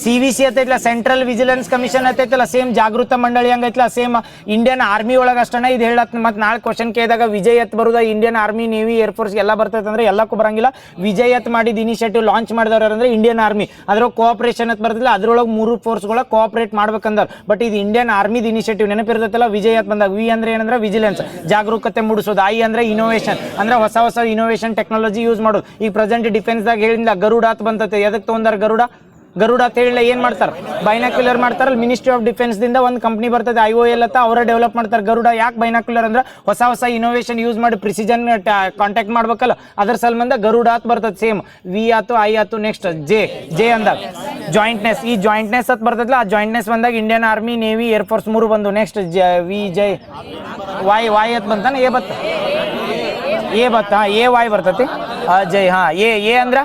CVC ಐತೈತಲ್ಲ, ಸೆಂಟ್ರಲ್ ವಿಜಿಲೆನ್ಸ್ ಕಮಿಷನ್ ಐತೈತಲ್ಲ, ಸೇಮ್ ಜಾಗೃತ ಮಂಡಳಿ ಹಂಗೈತಲ್ಲ, ಸೇಮ್ ಇಂಡಿಯನ್ ಆರ್ಮಿ ಒಳಗೆ ಅಷ್ಟನ ಇದು ಹೇಳತ್. ಮತ್ತೆ ನಾಳೆ ಕ್ವಶನ್ ಕೇಳಿದಾಗ ವಿಜಯತ್ ಬರುದ ಇಂಡಿಯನ್ ಆರ್ಮಿ, ನೇವಿ, ಏರ್ಫೋರ್ಸ್ ಎಲ್ಲ ಬರ್ತೈತೆ ಅಂದ್ರೆ ಎಲ್ಲಕ್ಕೂ ಬರಂಗಿಲ್ಲ. ವಿಜಯತ್ ಮಾಡಿದ ಇನಿಷಿಯೇಟಿವ್ ಲಾಂಚ್ ಮಾಡಿದವ್ರು ಅಂದ್ರೆ ಇಂಡಿಯನ್ ಆರ್ಮಿ. ಅದ್ರೊಳಗೆ ಕೋಆಪರೇಷನ್ ಅಂತ ಬರ್ತಿಲ್ಲ, ಅದ್ರೊಳಗೆ 3 ಫೋರ್ಸ್ಗಳ ಕೋಆಪರೇಟ್ ಮಾಡ್ಬೇಕಂದ್ರೆ. ಬಟ್ ಇದು ಇಂಡಿಯನ್ ಆರ್ಮಿದ ಇನಿಷಿಯೇಟಿವ್ ನೆನಪಿರ್ತೈತಲ್ಲ. ವಿಜಯತ್ ಬಂದಾಗ ವಿ ಅಂದ್ರೆ ಏನಂದ್ರೆ ವಿಜಿಲೆನ್ಸ್, ಜಾಗರೂಕತೆ ಮೂಡಿಸೋದು. ಐ ಅಂದ್ರೆ ಇನೋವೇಷನ್, ಅಂದ್ರೆ ಹೊಸ ಇನೋವೇಷನ್ ಟೆಕ್ನಾಲಜಿ ಯೂಸ್ ಮಾಡೋದು. ಈಗ ಪ್ರೆಸೆಂಟ್ ಡಿಫೆನ್ಸ್ದಾಗ ಹೇಳಿಲ್ಲ ಗರುಡ ಅಂತ ಬಂತೈತೆ. ಎದಕ್ಕೆ ತೊಗೊಂಡಾರ ಗರುಡ ಅಂತ ಹೇಳಿಲ್ಲ. ಏನ್ ಮಾಡ್ತಾರೆ? ಬೈನಾಕ್ಯುಲರ್ ಮಾಡ್ತಾರಲ್ಲ. ಮಿನಿಸ್ಟ್ರಿ ಆಫ್ ಡಿಫೆನ್ಸ್ ದಿಂದ ಒಂದು ಕಂಪ್ನಿ ಬರ್ತದೆ IOL ಅಂತ, ಅವರೇ ಡೆವಲಪ್ ಮಾಡ್ತಾರೆ ಗರುಡ. ಯಾಕೆ ಬೈನಾಕ್ಯುಲರ್ ಅಂದ್ರೆ ಹೊಸ ಇನೋವೇಷನ್ ಯೂಸ್ ಮಾಡಿ ಪ್ರಿಸಿಷನ್ ಕಾಂಟ್ಯಾಕ್ಟ್ ಮಾಡ್ಬೇಕಲ್ಲ, ಅದ್ರ ಸಲ್ಮಂದ ಗರುಡ ಅಂತ ಬರ್ತದೆ. ಸೇಮ್ ವಿ ಆತು, ಐ ಆತು. ನೆಕ್ಸ್ಟ್ ಜೆ ಅಂದಾಗ ಜಾಯಿಂಟ್ನೆಸ್. ಈ ಜಾಯಿಂಟ್ನೆಸ್ ಅಂತ ಬರ್ತದಲ್ಲ, ಆ ಜಾಯಿಂಟ್ನೆಸ್ ಬಂದಾಗ ಇಂಡಿಯನ್ ಆರ್ಮಿ, ನೇವಿ, ಏರ್ಫೋರ್ಸ್ 3 ಬಂದು. ನೆಕ್ಸ್ಟ್ ವಿ ಜೈ ವಾಯ್ ಅಂತ ಬಂತಾನೆ. ಎ ಬತ್ತ ಎ ವಾಯ್ ಬರ್ತತಿ. ಅಜಯ್. ಹಾ, ಎ ಅಂದ್ರ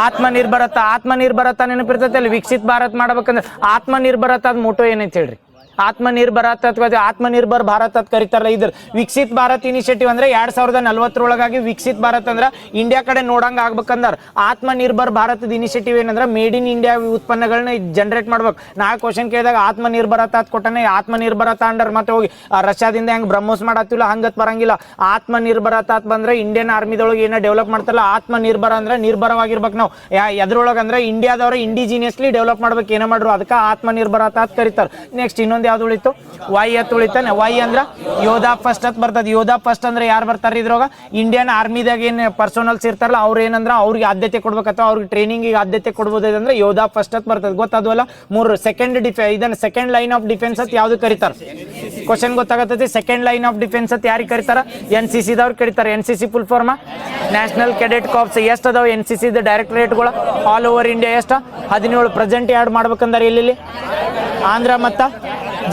ಆತ್ಮನಿರ್ಭರತ ನೆನಪಿರ್ತೈತೆ ಅಲ್ಲಿ. ವಿಕಸಿತ್ ಭಾರತ್ ಮಾಡ್ಬೇಕಂದ್ರೆ ಆತ್ಮನಿರ್ಭರತ ಅದ್ ಮೋಟೋ ಏನೈತೆ ಹೇಳ್ರಿ? ಆತ್ಮನಿರ್ಭರತ ಅಥವಾ ಆತ್ಮನಿರ್ಭರ್ ಭಾರತ್ ಅಂತ ಕರಿತಾರಲ್ಲ, ಇದ್ರ ವಿಕಸಿತ್ ಭಾರತ್ ಇನಿಷಿಯೇಟಿವ್ ಅಂದ್ರೆ 2040 ವಿಕಸಿತ್ ಭಾರತ್ ಅಂದ್ರ ಇಂಡಿಯಾ ಕಡೆ ನೋಡಂಗ ಆಗ್ಬೇಕಂದ್ರ ಆತ್ಮನಿರ್ಭರ್ ಭಾರತದ ಇನಿಷಿಯೇಟಿವ್ ಏನಂದ್ರ ಮೇಡ್ ಇನ್ ಇಂಡಿಯಾ ಉತ್ಪನ್ನಗಳನ್ನ ಜನರೇಟ್ ಮಾಡ್ಬೇಕು. ನಾ ಕ್ವಶನ್ ಕೇಳಿದಾಗ ಆತ್ಮನಿರ್ಭರತ ಅಂತ ಕೊಟ್ಟನೆ, ಆತ್ಮನಿರ್ಭರತ ಅಂಡರ್ ಮತ್ತೆ ಹೋಗಿ ರಷ್ಯಾದಿಂದ ಹೆಂಗ್ ಬ್ರಹ್ಮೋಸ್ ಮಾಡತ್ತಿಲ್ಲ ಹಂಗತ್ ಬರಂಗಿಲ್ಲ. ಆತ್ಮನಿರ್ಭರತ ಅಂತ ಬಂದ್ರೆ ಇಂಡಿಯನ್ ಆರ್ಮಿದೊಳಗೆ ಏನೋ ಡೆವಲಪ್ ಮಾಡ್ತಾರಲ್ಲ, ಆತ್ಮನಿರ್ಭರ ಅಂದ್ರೆ ನಿರ್ಭರವಾಗಿರ್ಬೇಕು ನಾವು. ಎದ್ರೊಳಗೆ ಅಂದ್ರೆ ಇಂಡಿಯಾದವ್ರ ಇಂಡಿಜಿನಿಯಸ್ಲಿ ಡೆವಲಪ್ ಮಾಡ್ಬೇಕು ಏನೋ ಮಾಡ್ರು, ಅದಕ್ಕೆ ಆತ್ಮನಿರ್ಭರತ ಅಂತ ಕರೀತಾರೆ. ನೆಕ್ಸ್ಟ್ ಇನ್ನೊಂದು ಯಾವ್ದು ಉಳಿತು? ವೈ ಅಂತ ಉಳಿತಾನೆ. ವೈ ಅಂದ್ರ ಯೋಧಾ ಫಸ್ಟ್ ಅಂತ ಬರ್ತದೆ. ಯೋಧಾ ಫಸ್ಟ್ ಅಂದ್ರೆ ಯಾರು ಬರ್ತಾರೆ ಇದ್ರೊಳಗ? ಇಂಡಿಯನ್ ಆರ್ಮಿದಾಗ ಏನ್ ಪರ್ಸನಲ್ಸ್ ಇರ್ತಾರಲ್ಲ ಅವ್ರು ಏನಂದ್ರ ಅವ್ರಿಗೆ ಆದ್ಯತೆ ಕೊಡ್ಬೇಕು ಅಥವಾ ಅವ್ರಿಗೆ ಟ್ರೈನಿಂಗ್ ಆದ್ಯತೆ ಕೊಡ್ಬೋದಂದ್ರೆ ಯೋಧಾ ಫಸ್ಟ್ ಅಂತ ಬರ್ತದೆ. ಗೊತ್ತಾದ್ವಲ್ಲ? ಮೂರು ಇದನ್ನ ಸೆಕೆಂಡ್ ಲೈನ್ ಆಫ್ ಡಿಫೆನ್ಸ್ ಅಂತ ಯಾವ್ದು ಕರೀತಾರೆ? ಕ್ವಶನ್ ಗೊತ್ತಾಗತ್ತೈತಿ. ಸೆಕೆಂಡ್ ಲೈನ್ ಆಫ್ ಡಿಫೆನ್ಸ್ ಅಂತ ಯಾರಿಗೆ ಕರೀತಾರ? NCC ದವ್ರು ಕರೀತಾರೆ. NCC full form national cadet corps. ಎಷ್ಟು ಅದಾವ NCC ಡೈರೆಕ್ಟರೇಟ್ಗಳು ಆಲ್ ಓವರ್ ಇಂಡಿಯಾ? ಎಷ್ಟು? 17. ಪ್ರೆಸೆಂಟ್ ಯಾಡ್ ಮಾಡ್ಬೇಕಂದ್ರೆ ಇಲ್ಲಿ ಆಂಧ್ರ ಮತ್ತ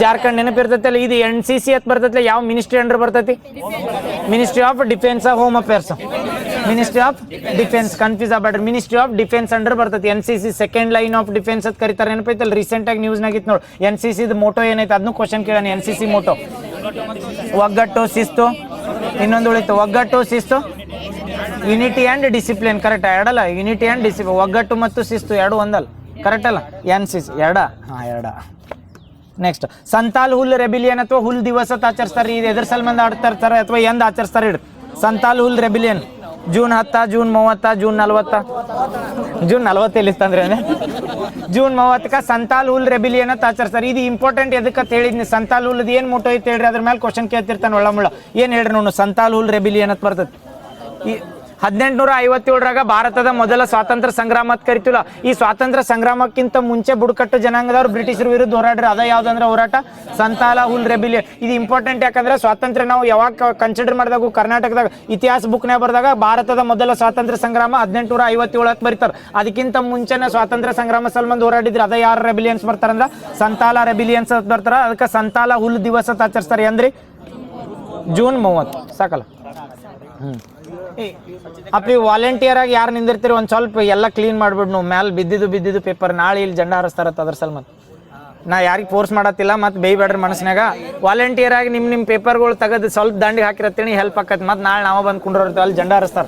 ಜಾರ್ಖಂಡ್. ನೆನಪಿರ್ತೈತಲ್ಲ. ಇದು NCC ಅಂತ ಬರ್ತೈತಿ. ಯಾವ ಮಿನಿಸ್ಟ್ರಿ ಅಂಡರ್ ಬರ್ತೈತಿ? Ministry of defence, home affairs. Ministry of defence, confuse ಆಗ್ಬೇಡ್ರಿ. ಮಿನಿಸ್ಟ್ರಿ ಆಫ್ ಡಿಫೆನ್ಸ್ ಅಂಡರ್ ಬರ್ತೈತಿ. NCC second line of defence ಅಂತ ಕರೀತಾರೆ. ನೆನಪೈತಲ್ಲ? ರೀಸೆಂಟ್ ಆಗಿ ನ್ಯೂಸ್ ನಾಗಿತ್ತು ನೋಡಿ. NCC ಮೋಟೋ ಏನೈತೆ ಅದನ್ನು ಕ್ವಶನ್ ಕೇಳೋಣ. NCC ಮೋಟೋ ಒಗ್ಗಟ್ಟು ಶಿಸ್ತು. ಇನ್ನೊಂದು ಉಳಿತು ಒಗ್ಗಟ್ಟು ಶಿಸ್ತು, ಯುನಿಟಿ ಆ್ಯಂಡ್ ಡಿಸಿಪ್ಲಿನ್. ಕರೆಕ್ಟ್ ಎರಡಲ್ಲ? Unity and discipline. ಒಗ್ಗಟ್ಟು ಮತ್ತು ಶಿಸ್ತು ಎರಡು ಒಂದಲ್ಲ. ಕರೆಕ್ಟ್ ಅಲ್ಲ? NCC ಎರಡ. ಹಾಂ, ಎರಡ. ನೆಕ್ಸ್ಟ್ ಸಂತಾಲ್ ಹುಲ್ ರೆಬಿಲಿಯನ್ ಅಥವಾ ಹುಲ್ ದಿವಸ ಅಂತ ಆಚರಿಸ್ತಾರೆ. ಇದು ಎದ್ರ ಸಲ್ಮಂದ ಆಡ್ತಿರ್ತಾರೆ ಅಥವಾ ಎಂದ ಆಚರಿಸ್ತಾರೆ ಇಡ್ರಿ? Santhal Hul rebellion June 10, June 30, June 40? June 40 ಎಲ್ಲಿತ್ತಂದ್ರೆ ಜೂನ್ 30ಕ್ಕೆ ಸಂತಾಲ್ ಹುಲ್ ರೆಬಿಲಿಯನ್ ಅಂತ ಆಚರಿಸ್ತಾರೆ. ಇದು ಇಂಪಾರ್ಟೆಂಟ್ ಎದಕ್ಕೆ ಅಂತ ಹೇಳಿದ್ನಿ. ಸಂತಾಲ್ ಹುಲ್ದು ಏನು ಮೋಟೋ ಐತೆ ಹೇಳ್ರಿ? ಅದ್ರ ಮೇಲೆ ಕ್ವಶನ್ ಕೇಳ್ತಿರ್ತಾನೆ ಒಳ್ಳಮುಳ್ಳ. ಏನು ಹೇಳ್ರಿ ನೋಡು? ಸಂತಾಲ್ ಹುಲ್ ರೆಬಿಲಿಯನ್ ಅಂತ ಬರ್ತದೆ. ಈ 1857 ಭಾರತದ ಮೊದಲ ಸ್ವಾತಂತ್ರ್ಯ ಸಂಗ್ರಾಮ ಅಂತ ಕರಿತೀವಲ್ಲ, ಈ ಸ್ವಾತಂತ್ರ್ಯ ಸಂಗ್ರಾಮಕ್ಕಿಂತ ಮುಂಚೆ ಬುಡಕಟ್ಟು ಜನಾಂಗದವ್ರು ಬ್ರಿಟಿಷರ ವಿರುದ್ಧ ಹೋರಾಡ್ರಿ. ಅದ ಯಾವ್ದಂದ್ರೆ ಹೋರಾಟ ಸಂತಾಲ ಹುಲ್ ರೆಬಿಲಿಯನ್. ಇದು ಇಂಪಾರ್ಟೆಂಟ್ ಯಾಕಂದ್ರೆ ಸ್ವಾತಂತ್ರ್ಯ ನಾವು ಯಾವಾಗ ಕನ್ಸಿಡರ್ ಮಾಡಿದಾಗ ಕರ್ನಾಟಕದಾಗ ಇತಿಹಾಸ ಬುಕ್ನಾಗ ಬರೆದಾಗ ಭಾರತದ ಮೊದಲ ಸ್ವಾತಂತ್ರ್ಯ ಸಂಗ್ರಾಮ 1857 ಅಂತ ಬರೀತಾರೆ. ಅದಕ್ಕಿಂತ ಮುಂಚೆನೆ ಸ್ವಾತಂತ್ರ್ಯ ಸಂಗ್ರಾಮ ಸಲ್ಮಂದ್ ಹೋರಾಡಿದ್ರೆ ಅದ ಯಾರು ರೆಬಿಲಿಯನ್ಸ್ ಬರ್ತಾರಂದ್ರ ಸಂತಾಲ ರೆಬಿಲಿಯನ್ಸ್ ಅಂತ ಬರ್ತಾರ. ಅದಕ್ಕೆ ಸಂತಾಲ ಹುಲ್ ದಿವಸ ಅಂತ ಆಚರಿಸ್ತಾರೆ. ಅಂದ್ರಿ ಜೂನ್ 30 ಸಾಕಲ್ಲ? ಅಪ್ಪ ವಾಲಂಟಿಯರ್ ಆಗಿ ಯಾರು ನಿಂದಿರ್ತೀರಿ ಒಂದು ಸ್ವಲ್ಪ ಎಲ್ಲ ಕ್ಲೀನ್ ಮಾಡ್ಬಿಡ್. ನಾವು ಮ್ಯಾಲೆ ಬಿದ್ದಿದ್ದು ಪೇಪರ್ ನಾಳೆ ಇಲ್ಲಿ ಜೆಂಡಾ ಹಾರಿಸ್ತಾರತ್ತ ಅದ್ರ ಸಲ್. ಮತ್ತೆ ನಾ ಯಾರಿಗೆ ಫೋರ್ಸ್ ಮಾಡತ್ತಿಲ್ಲ, ಮತ್ತೆ ಬೇಯ್ಬೇಡ್ರಿ ಮನಸ್ಸಿನಾಗ. ವಾಲಂಟಿಯರ್ ಆಗಿ ನಿಮ್ಮ ಪೇಪರ್ಗಳು ತೆಗೆದು ಸ್ವಲ್ಪ ದಂಡಿಗೆ ಹಾಕಿರತ್ತೀನಿ, ಹೆಲ್ಪ್ ಆಕತಿ. ಮತ್ತೆ ನಾಳೆ ನಾವು ಬಂದು ಕುಂಡ್ರಿರ್ತೀವಿ ಅಲ್ಲಿ ಜೆಂಡಾ ಹಾರಿಸ್ತಾರೆ.